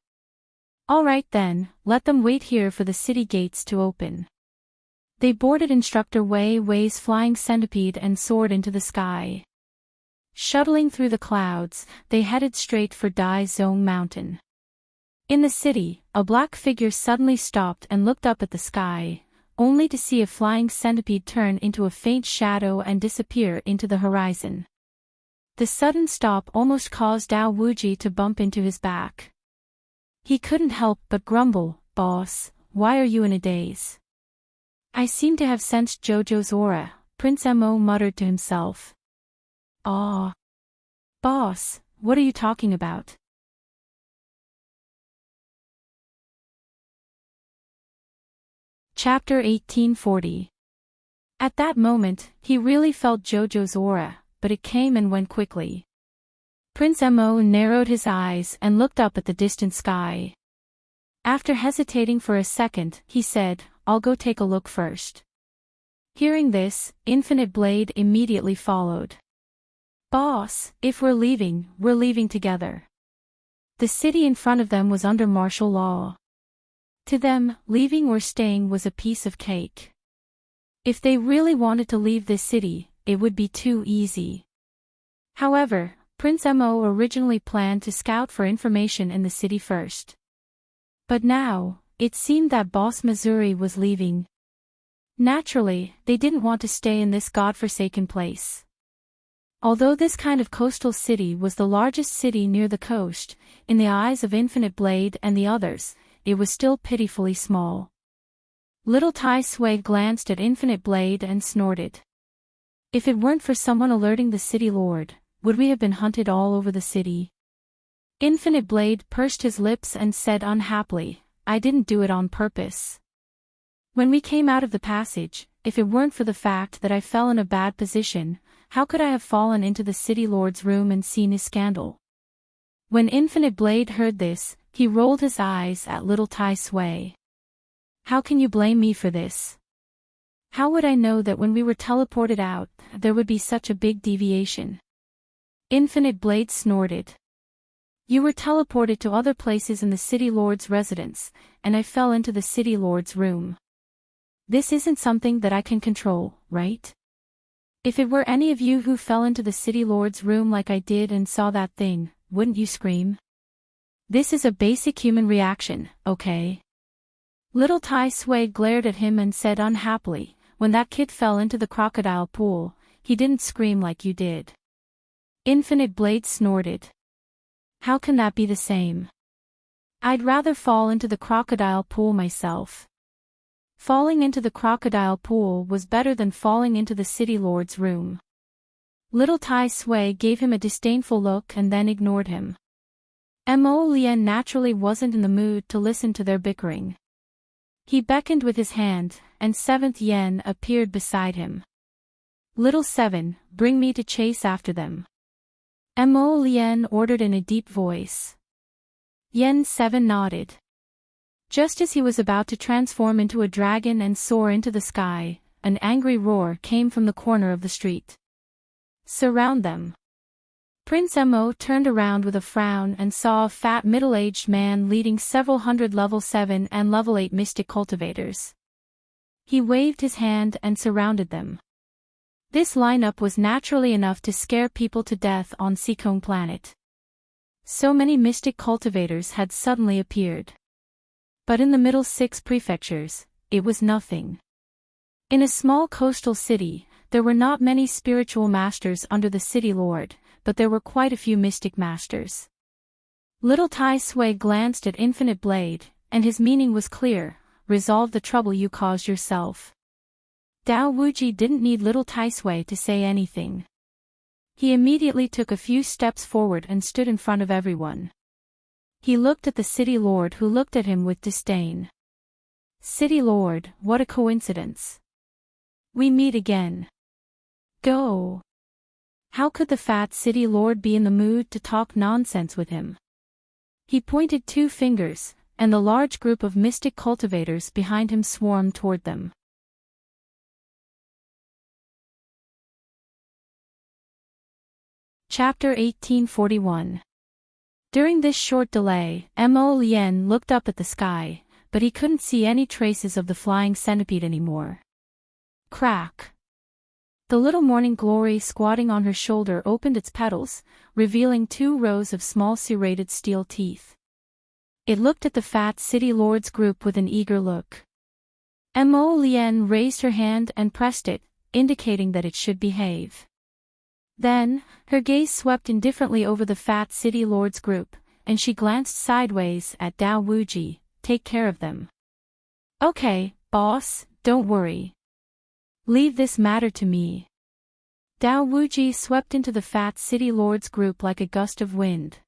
All right then, let them wait here for the city gates to open. They boarded Instructor Wei Wei's flying centipede and soared into the sky. Shuttling through the clouds, they headed straight for Dai Zong Mountain. In the city, a black figure suddenly stopped and looked up at the sky, only to see a flying centipede turn into a faint shadow and disappear into the horizon. The sudden stop almost caused Dao Wuji to bump into his back. He couldn't help but grumble, Boss, why are you in a daze? I seem to have sensed Jojo's aura, Prince Mo muttered to himself. Ah. Boss, what are you talking about? Chapter 1840. At that moment, he really felt Jojo's aura, but it came and went quickly. Prince Mo narrowed his eyes and looked up at the distant sky. After hesitating for a second, he said, I'll go take a look first. Hearing this, Infinite Blade immediately followed. Boss, if we're leaving together. The city in front of them was under martial law. To them, leaving or staying was a piece of cake. If they really wanted to leave this city, it would be too easy. However, Prince Mo originally planned to scout for information in the city first. But now, it seemed that Boss Missouri was leaving. Naturally, they didn't want to stay in this godforsaken place. Although this kind of coastal city was the largest city near the coast, in the eyes of Infinite Blade and the others, it was still pitifully small. Little Tai Sui glanced at Infinite Blade and snorted. If it weren't for someone alerting the city lord, would we have been hunted all over the city? Infinite Blade pursed his lips and said unhappily, I didn't do it on purpose. When we came out of the passage, if it weren't for the fact that I fell in a bad position, how could I have fallen into the city lord's room and seen his scandal? When Infinite Blade heard this, he rolled his eyes at little Tai Sui. How can you blame me for this? How would I know that when we were teleported out, there would be such a big deviation? Infinite Blade snorted. You were teleported to other places in the city lord's residence, and I fell into the city lord's room. This isn't something that I can control, right? If it were any of you who fell into the city lord's room like I did and saw that thing, wouldn't you scream? This is a basic human reaction, okay? Little Tai Sui glared at him and said unhappily, when that kid fell into the crocodile pool, he didn't scream like you did. Infinite Blade snorted. How can that be the same? I'd rather fall into the crocodile pool myself. Falling into the crocodile pool was better than falling into the city lord's room. Little Tai Sui gave him a disdainful look and then ignored him. Mo Lien naturally wasn't in the mood to listen to their bickering. He beckoned with his hand, and 7th Yen appeared beside him. Little 7, bring me to chase after them. Mo Lien ordered in a deep voice. Yen 7 nodded. Just as he was about to transform into a dragon and soar into the sky, an angry roar came from the corner of the street. Surround them. Prince Mo turned around with a frown and saw a fat middle-aged man leading several hundred level 7 and level 8 mystic cultivators. He waved his hand and surrounded them. This lineup was naturally enough to scare people to death on Seacone Planet. So many mystic cultivators had suddenly appeared. But in the middle 6 prefectures, it was nothing. In a small coastal city, there were not many spiritual masters under the city lord, but there were quite a few mystic masters. Little Tai Sui glanced at Infinite Blade, and his meaning was clear: resolve the trouble you caused yourself. Dao Wuji didn't need Little Tai Sui to say anything. He immediately took a few steps forward and stood in front of everyone. He looked at the city lord, who looked at him with disdain. City lord, what a coincidence. We meet again. Go. How could the fat city lord be in the mood to talk nonsense with him? He pointed 2 fingers, and the large group of mystic cultivators behind him swarmed toward them. Chapter 1841. During this short delay, Mo Lien looked up at the sky, but he couldn't see any traces of the flying centipede anymore. Crack. The little morning glory squatting on her shoulder opened its petals, revealing 2 rows of small serrated steel teeth. It looked at the fat city lord's group with an eager look. Mo Lien raised her hand and pressed it, indicating that it should behave. Then, her gaze swept indifferently over the fat city lord's group, and she glanced sideways at Dao Wuji. Take care of them. Okay, boss, don't worry. Leave this matter to me. Dao Wuji swept into the fat city lord's group like a gust of wind.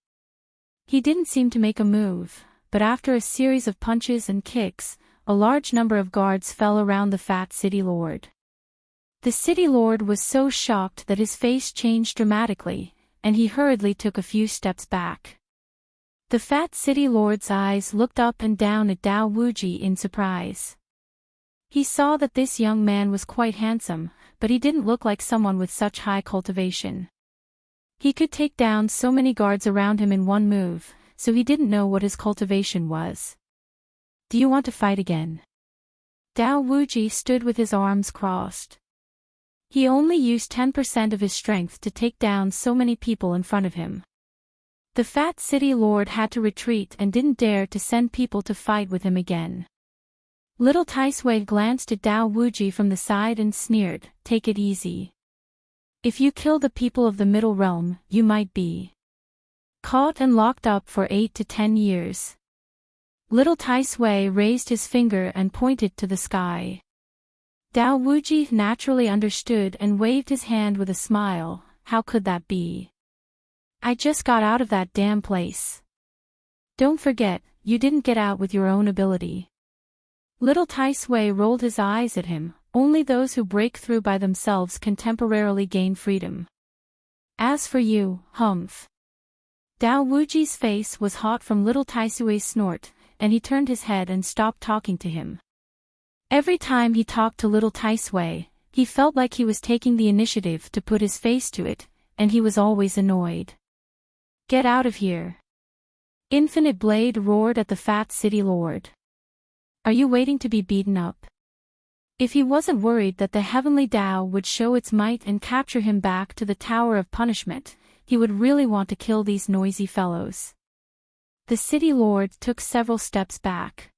He didn't seem to make a move, but after a series of punches and kicks, a large number of guards fell around the fat city lord. The city lord was so shocked that his face changed dramatically, and he hurriedly took a few steps back. The fat city lord's eyes looked up and down at Dao Wuji in surprise. He saw that this young man was quite handsome, but he didn't look like someone with such high cultivation. He could take down so many guards around him in one move, so he didn't know what his cultivation was. Do you want to fight again? Dao Wuji stood with his arms crossed. He only used 10% of his strength to take down so many people in front of him. The fat city lord had to retreat and didn't dare to send people to fight with him again. Little Tai Sui glanced at Dao Wuji from the side and sneered, take it easy. If you kill the people of the Middle Realm, you might be caught and locked up for 8 to 10 years. Little Tai Sui raised his finger and pointed to the sky. Dao Wuji naturally understood and waved his hand with a smile. How could that be? I just got out of that damn place. Don't forget, you didn't get out with your own ability. Little Tai Sui rolled his eyes at him. Only those who break through by themselves can temporarily gain freedom. As for you, humph. Dao Wuji's face was hot from Little Tai Sui's snort, and he turned his head and stopped talking to him. Every time he talked to Little Tai Sui, he felt like he was taking the initiative to put his face to it, and he was always annoyed. Get out of here. Infinite Blade roared at the fat city lord. Are you waiting to be beaten up? If he wasn't worried that the heavenly Tao would show its might and capture him back to the Tower of Punishment, he would really want to kill these noisy fellows. The city lord took several steps back.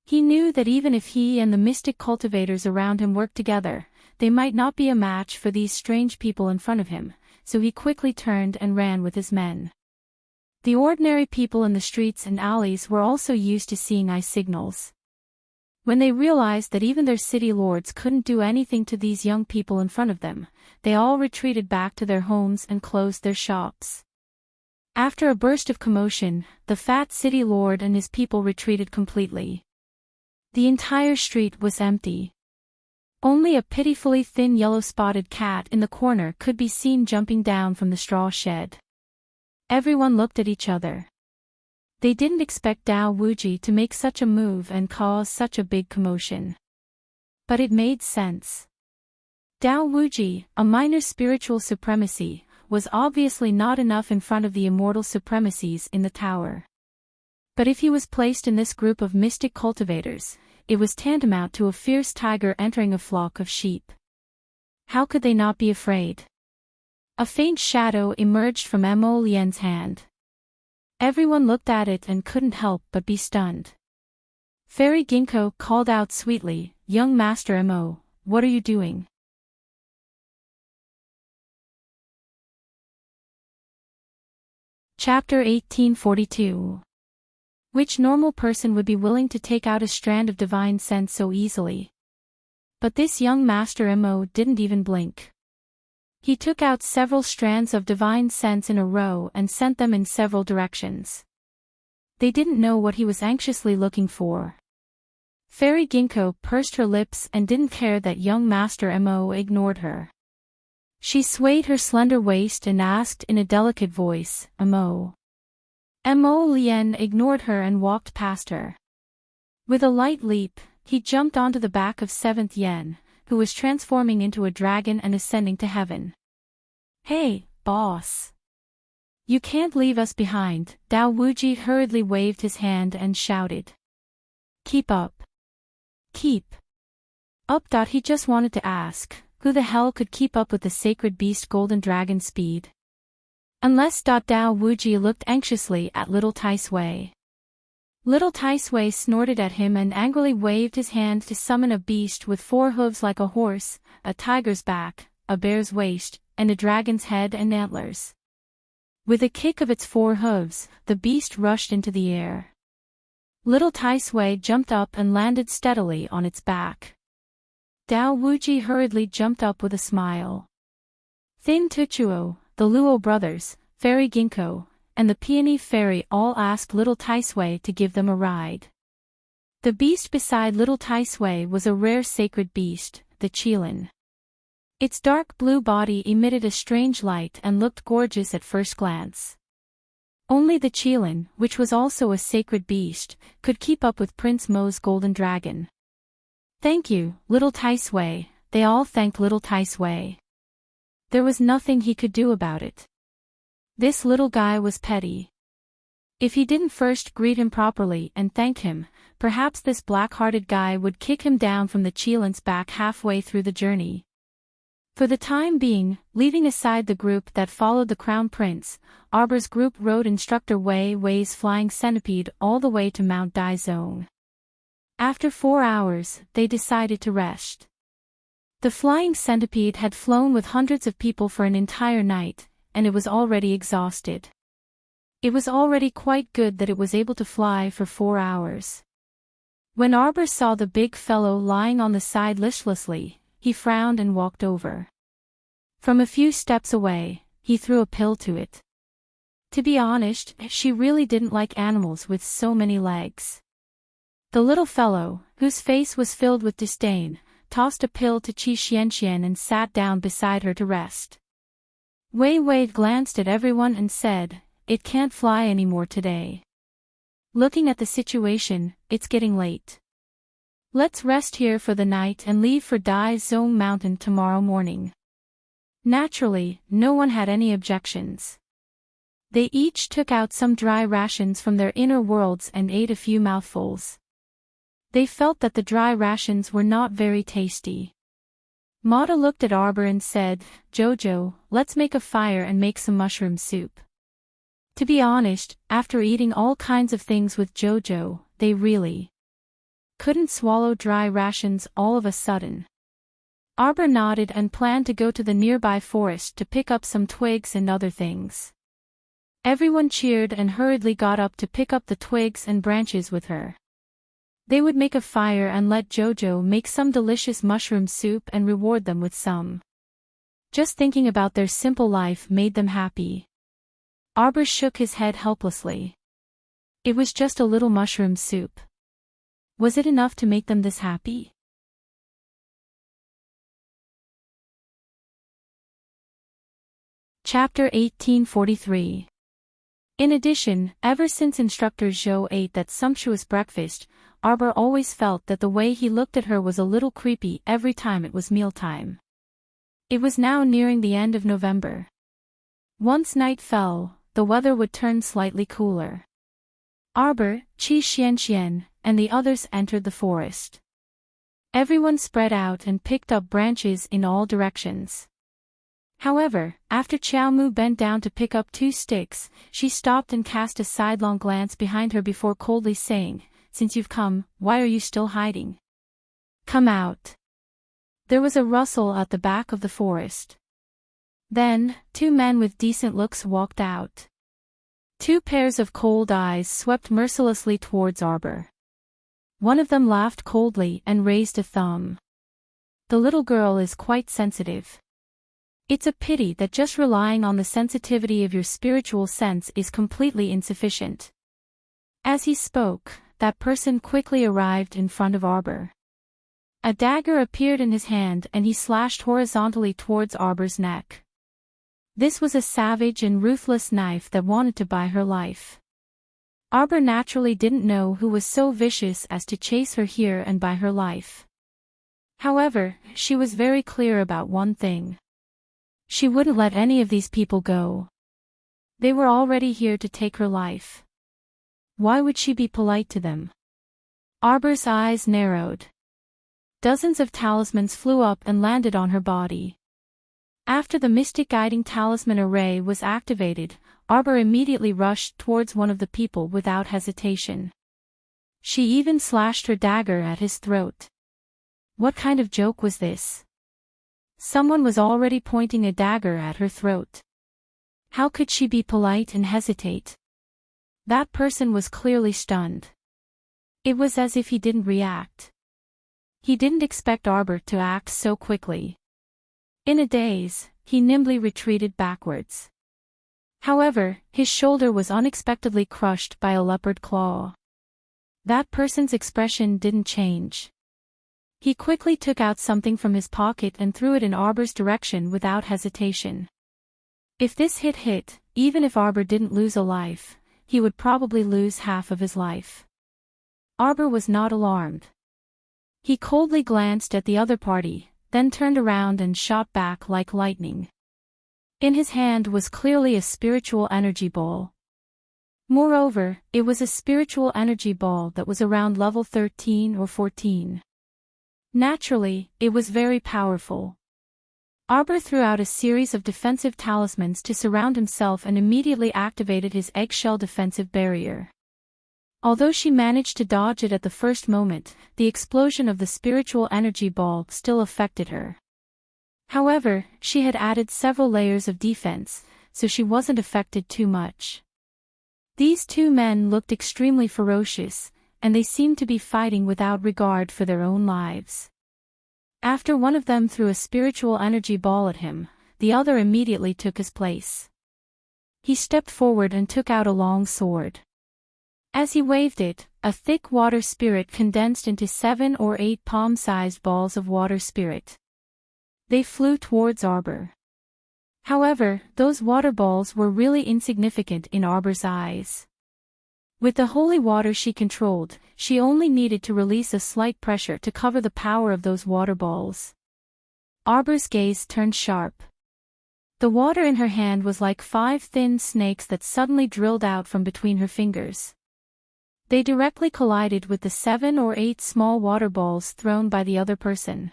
He knew that even if he and the mystic cultivators around him worked together, they might not be a match for these strange people in front of him, so he quickly turned and ran with his men. The ordinary people in the streets and alleys were also used to seeing eye signals. When they realized that even their city lords couldn't do anything to these young people in front of them, they all retreated back to their homes and closed their shops. After a burst of commotion, the fat city lord and his people retreated completely. The entire street was empty. Only a pitifully thin yellow-spotted cat in the corner could be seen jumping down from the straw shed. Everyone looked at each other. They didn't expect Dao Wuji to make such a move and cause such a big commotion. But it made sense. Dao Wuji, a minor spiritual supremacy, was obviously not enough in front of the immortal supremacies in the tower. But if he was placed in this group of mystic cultivators, it was tantamount to a fierce tiger entering a flock of sheep. How could they not be afraid? A faint shadow emerged from Mo Lian's hand. Everyone looked at it and couldn't help but be stunned. Fairy Ginkgo called out sweetly, "Young Master Mo, what are you doing?" Chapter 1842. Which normal person would be willing to take out a strand of divine sense so easily? But this young Master Mo didn't even blink. He took out several strands of divine sense in a row and sent them in several directions. They didn't know what he was anxiously looking for. Fairy Ginkgo pursed her lips and didn't care that young Master Mo ignored her. She swayed her slender waist and asked in a delicate voice, "Mo?" Mo Lian ignored her and walked past her. With a light leap, he jumped onto the back of 7th Yen, who was transforming into a dragon and ascending to heaven. "Hey, boss! You can't leave us behind," Dao Wuji hurriedly waved his hand and shouted. "Keep up. Keep up." He just wanted to ask, who the hell could keep up with the sacred beast golden dragon speed? Unless Dao Wuji looked anxiously at little Tai Sui. Little Tai Sui snorted at him and angrily waved his hand to summon a beast with 4 hooves like a horse, a tiger's back, a bear's waist, and a dragon's head and antlers. With a kick of its 4 hooves, the beast rushed into the air. Little Tai Sui jumped up and landed steadily on its back. Dao Wuji hurriedly jumped up with a smile. Thin Tuchuo, the Luo brothers, Fairy Ginkgo, and the Peony Fairy all asked little Tai Sui to give them a ride. The beast beside little Tai Sui was a rare sacred beast, the Qilin. Its dark blue body emitted a strange light and looked gorgeous at first glance. Only the Qilin, which was also a sacred beast, could keep up with Prince Mo's golden dragon. "Thank you, little Tai Sui," they all thanked little Tai Sui. There was nothing he could do about it. This little guy was petty. If he didn't first greet him properly and thank him, perhaps this black-hearted guy would kick him down from the Qilin's back halfway through the journey. For the time being, leaving aside the group that followed the Crown Prince, Arbor's group rode instructor Wei Wei's flying centipede all the way to Mount Daizong. After 4 hours, they decided to rest. The flying centipede had flown with hundreds of people for an entire night, and it was already exhausted. It was already quite good that it was able to fly for 4 hours. When Arbor saw the big fellow lying on the side listlessly, he frowned and walked over. From a few steps away, he threw a pill to it. To be honest, she really didn't like animals with so many legs. The little fellow, whose face was filled with disdain, tossed a pill to Qi Xianxian and sat down beside her to rest. Wei Wei glanced at everyone and said, "It can't fly anymore today. Looking at the situation, it's getting late. Let's rest here for the night and leave for Daizong Mountain tomorrow morning." Naturally, no one had any objections. They each took out some dry rations from their inner worlds and ate a few mouthfuls. They felt that the dry rations were not very tasty. Mata looked at Arbor and said, "Jojo, let's make a fire and make some mushroom soup." To be honest, after eating all kinds of things with Jojo, they really couldn't swallow dry rations all of a sudden. Arbor nodded and planned to go to the nearby forest to pick up some twigs and other things. Everyone cheered and hurriedly got up to pick up the twigs and branches with her. They would make a fire and let Jojo make some delicious mushroom soup and reward them with some. Just thinking about their simple life made them happy. Arbor shook his head helplessly. It was just a little mushroom soup. Was it enough to make them this happy? Chapter 1843. In addition, ever since Instructor Zhou ate that sumptuous breakfast, Arbor always felt that the way he looked at her was a little creepy every time it was mealtime. It was now nearing the end of November. Once night fell, the weather would turn slightly cooler. Arbor, Qi Xianxian, and the others entered the forest. Everyone spread out and picked up branches in all directions. However, after Qiaomu bent down to pick up 2 sticks, she stopped and cast a sidelong glance behind her before coldly saying, "Since you've come, why are you still hiding? Come out." There was a rustle at the back of the forest. Then, 2 men with decent looks walked out. 2 pairs of cold eyes swept mercilessly towards Arbor. One of them laughed coldly and raised a thumb. "The little girl is quite sensitive. It's a pity that just relying on the sensitivity of your spiritual sense is completely insufficient." As he spoke, that person quickly arrived in front of Arbor. A dagger appeared in his hand and he slashed horizontally towards Arbor's neck. This was a savage and ruthless knife that wanted to buy her life. Arbor naturally didn't know who was so vicious as to chase her here and buy her life. However, she was very clear about one thing. She wouldn't let any of these people go. They were already here to take her life. Why would she be polite to them? Arbor's eyes narrowed. Dozens of talismans flew up and landed on her body. After the mystic guiding talisman array was activated, Arbor immediately rushed towards one of the people without hesitation. She even slashed her dagger at his throat. What kind of joke was this? Someone was already pointing a dagger at her throat. How could she be polite and hesitate? That person was clearly stunned. It was as if he didn't react. He didn't expect Arbor to act so quickly. In a daze, he nimbly retreated backwards. However, his shoulder was unexpectedly crushed by a leopard claw. That person's expression didn't change. He quickly took out something from his pocket and threw it in Arbor's direction without hesitation. If this hit, even if Arbor didn't lose a life, he would probably lose half of his life. Arbor was not alarmed. He coldly glanced at the other party, then turned around and shot back like lightning. In his hand was clearly a spiritual energy ball. Moreover, it was a spiritual energy ball that was around level 13 or 14. Naturally, it was very powerful. Arbor threw out a series of defensive talismans to surround himself and immediately activated his eggshell defensive barrier. Although she managed to dodge it at the first moment, the explosion of the spiritual energy ball still affected her. However, she had added several layers of defense, so she wasn't affected too much. These 2 men looked extremely ferocious, and they seemed to be fighting without regard for their own lives. After one of them threw a spiritual energy ball at him, the other immediately took his place. He stepped forward and took out a long sword. As he waved it, a thick water spirit condensed into 7 or 8 palm-sized balls of water spirit. They flew towards Arbor. However, those water balls were really insignificant in Arbor's eyes. With the holy water she controlled, she only needed to release a slight pressure to cover the power of those water balls. Arbor's gaze turned sharp. The water in her hand was like 5 thin snakes that suddenly drilled out from between her fingers. They directly collided with the 7 or 8 small water balls thrown by the other person.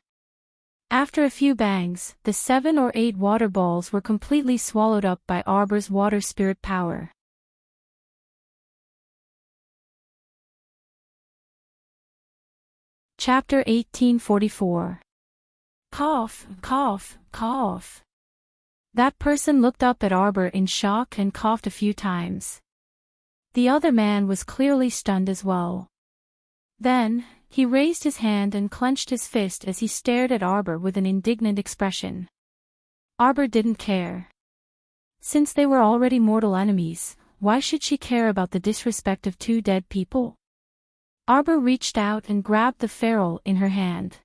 After a few bangs, the 7 or 8 water balls were completely swallowed up by Arbor's water spirit power. Chapter 1844. Cough, cough, cough. That person looked up at Arbor in shock and coughed a few times. The other man was clearly stunned as well. Then, he raised his hand and clenched his fist as he stared at Arbor with an indignant expression. Arbor didn't care. Since they were already mortal enemies, why should she care about the disrespect of two dead people? Arbor reached out and grabbed the ferrule in her hand.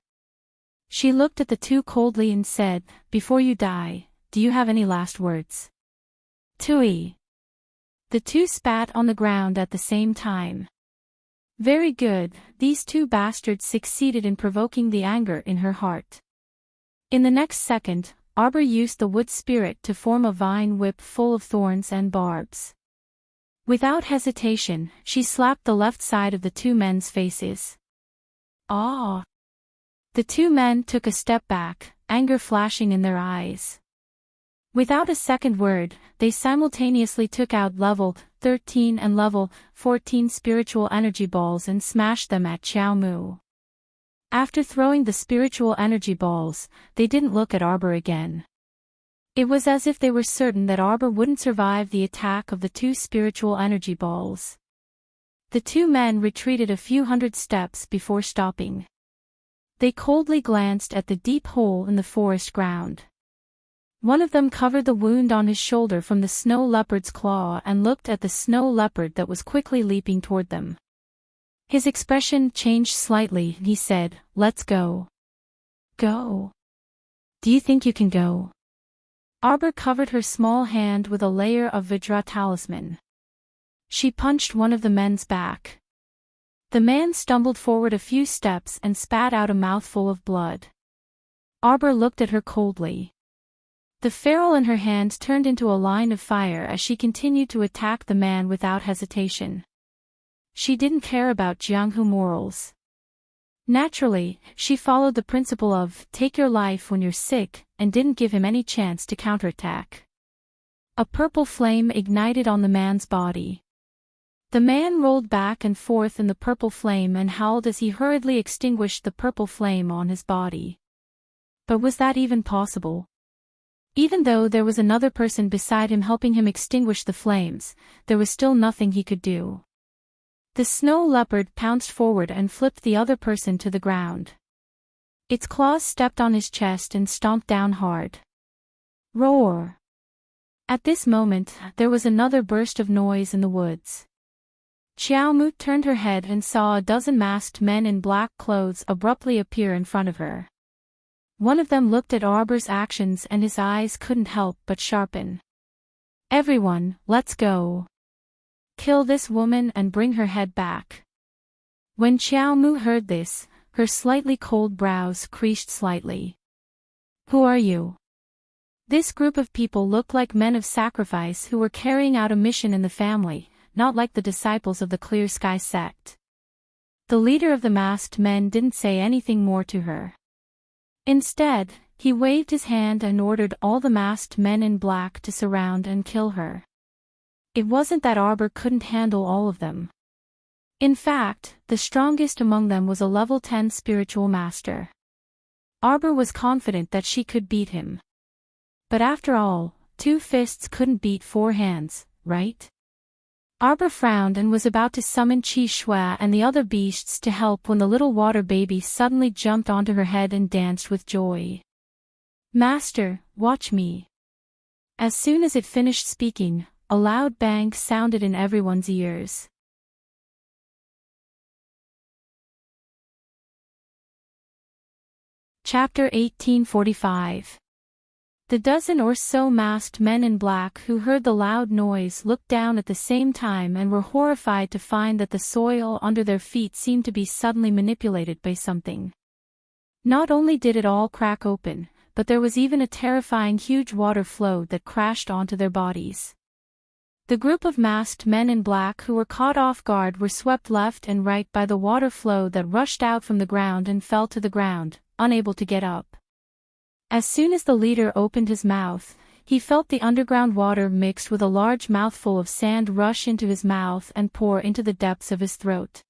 She looked at the two coldly and said, "Before you die, do you have any last words?" Tui. The two spat on the ground at the same time. Very good, these two bastards succeeded in provoking the anger in her heart. In the next second, Arbor used the wood spirit to form a vine whip full of thorns and barbs. Without hesitation, she slapped the left side of the two men's faces. Ah! The two men took a step back, anger flashing in their eyes. Without a second word, they simultaneously took out level 13 and level 14 spiritual energy balls and smashed them at Xiao Mu. After throwing the spiritual energy balls, they didn't look at Arbor again. It was as if they were certain that Arbor wouldn't survive the attack of the two spiritual energy balls. The two men retreated a few hundred steps before stopping. They coldly glanced at the deep hole in the forest ground. One of them covered the wound on his shoulder from the snow leopard's claw and looked at the snow leopard that was quickly leaping toward them. His expression changed slightly and he said, "Let's go." "Go? Do you think you can go?" Arbor covered her small hand with a layer of Vajra talisman. She punched one of the men's back. The man stumbled forward a few steps and spat out a mouthful of blood. Arbor looked at her coldly. The ferrule in her hand turned into a line of fire as she continued to attack the man without hesitation. She didn't care about Jianghu morals. Naturally, she followed the principle of take your life when you're sick and didn't give him any chance to counterattack. A purple flame ignited on the man's body. The man rolled back and forth in the purple flame and howled as he hurriedly extinguished the purple flame on his body. But was that even possible? Even though there was another person beside him helping him extinguish the flames, there was still nothing he could do. The snow leopard pounced forward and flipped the other person to the ground. Its claws stepped on his chest and stomped down hard. Roar! At this moment, there was another burst of noise in the woods. Xiao Mu turned her head and saw a dozen masked men in black clothes abruptly appear in front of her. One of them looked at Arbor's actions and his eyes couldn't help but sharpen. "Everyone, let's go. Kill this woman and bring her head back." When Xiao Mu heard this, her slightly cold brows creased slightly. "Who are you?" This group of people looked like men of sacrifice who were carrying out a mission in the family, not like the disciples of the Clear Sky sect. The leader of the masked men didn't say anything more to her. Instead, he waved his hand and ordered all the masked men in black to surround and kill her. It wasn't that Arbor couldn't handle all of them. In fact, the strongest among them was a level 10 spiritual master. Arbor was confident that she could beat him. But after all, 2 fists couldn't beat 4 hands, right? Arbor frowned and was about to summon Qi Shui and the other beasts to help when the little water baby suddenly jumped onto her head and danced with joy. "Master, watch me." As soon as it finished speaking, a loud bang sounded in everyone's ears. Chapter 1845. The dozen or so masked men in black who heard the loud noise looked down at the same time and were horrified to find that the soil under their feet seemed to be suddenly manipulated by something. Not only did it all crack open, but there was even a terrifying huge water flow that crashed onto their bodies. The group of masked men in black who were caught off guard were swept left and right by the water flow that rushed out from the ground and fell to the ground, unable to get up. As soon as the leader opened his mouth, he felt the underground water mixed with a large mouthful of sand rush into his mouth and pour into the depths of his throat.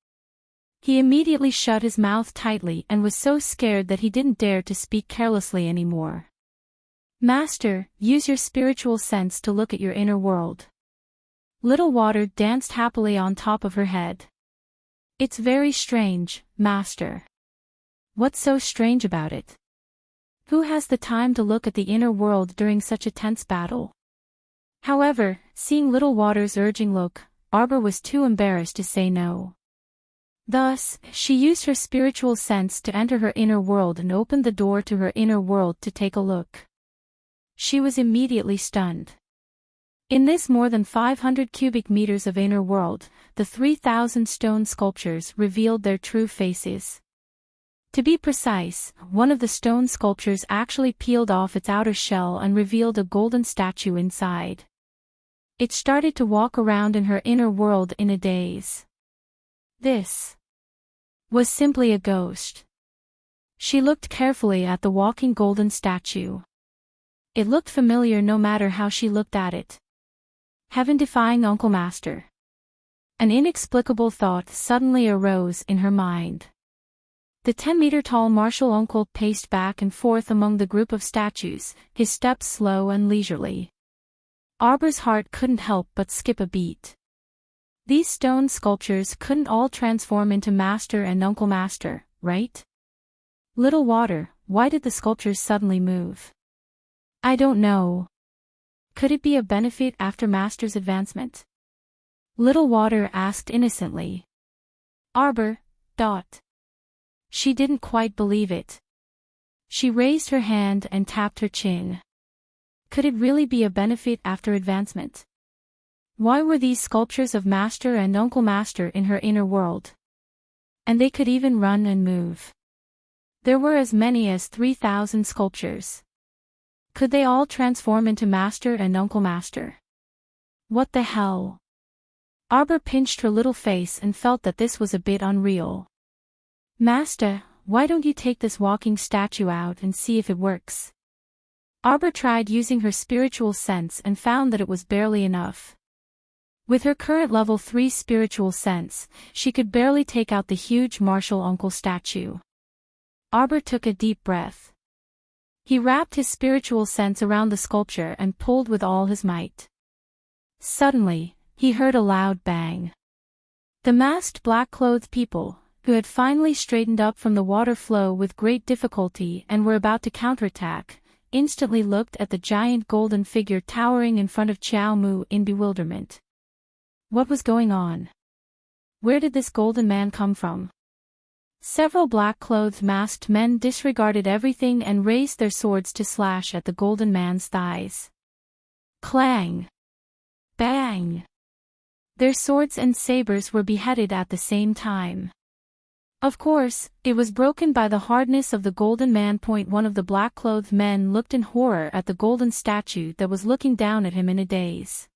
He immediately shut his mouth tightly and was so scared that he didn't dare to speak carelessly anymore. Master, use your spiritual sense to look at your inner world. Little Water danced happily on top of her head. It's very strange, Master. What's so strange about it? Who has the time to look at the inner world during such a tense battle? However, seeing Little Water's urging look, Arbor was too embarrassed to say no. Thus, she used her spiritual sense to enter her inner world and opened the door to her inner world to take a look. She was immediately stunned. In this more than 500 cubic meters of inner world, the 3,000 stone sculptures revealed their true faces. To be precise, one of the stone sculptures actually peeled off its outer shell and revealed a golden statue inside. It started to walk around in her inner world in a daze. This was simply a ghost. She looked carefully at the walking golden statue. It looked familiar no matter how she looked at it. Heaven-defying Uncle Master. An inexplicable thought suddenly arose in her mind. The 10-meter-tall martial uncle paced back and forth among the group of statues, his steps slow and leisurely. Arbor's heart couldn't help but skip a beat. These stone sculptures couldn't all transform into Master and Uncle Master, right? Little Water, why did the sculptures suddenly move? I don't know. Could it be a benefit after Master's advancement? Little Water asked innocently. Arbor. She didn't quite believe it. She raised her hand and tapped her chin. Could it really be a benefit after advancement? Why were these sculptures of Master and Uncle Master in her inner world? And they could even run and move. There were as many as 3,000 sculptures. Could they all transform into Master and Uncle Master? What the hell? Arbor pinched her little face and felt that this was a bit unreal. Master, why don't you take this walking statue out and see if it works? Arbor tried using her spiritual sense and found that it was barely enough. With her current level 3 spiritual sense, she could barely take out the huge martial uncle statue. Arbor took a deep breath. He wrapped his spiritual sense around the sculpture and pulled with all his might. Suddenly, he heard a loud bang. The masked black-clothed people, who had finally straightened up from the water flow with great difficulty and were about to counterattack, instantly looked at the giant golden figure towering in front of Xiao Mu in bewilderment. What was going on? Where did this golden man come from? Several black-clothed masked men disregarded everything and raised their swords to slash at the golden man's thighs. Clang! Bang! Their swords and sabers were beheaded at the same time. Of course, it was broken by the hardness of the golden man. One of the black-clothed men looked in horror at the golden statue that was looking down at him in a daze.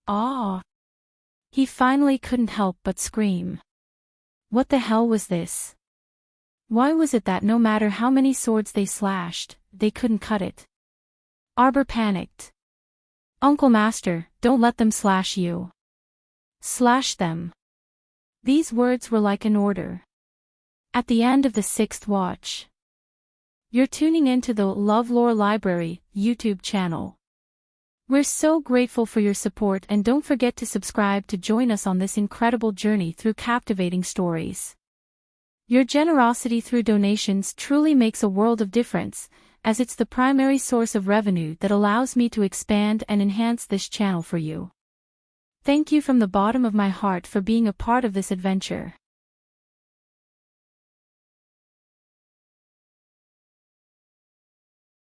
Ah! He finally couldn't help but scream. What the hell was this? Why was it that no matter how many swords they slashed, they couldn't cut it? Arbor panicked. Uncle Master, don't let them slash you. Slash them. These words were like an order. At the end of the 6th watch. You're tuning into the LoveLore Library YouTube channel. We're so grateful for your support, and don't forget to subscribe to join us on this incredible journey through captivating stories. Your generosity through donations truly makes a world of difference, as it's the primary source of revenue that allows me to expand and enhance this channel for you. Thank you from the bottom of my heart for being a part of this adventure.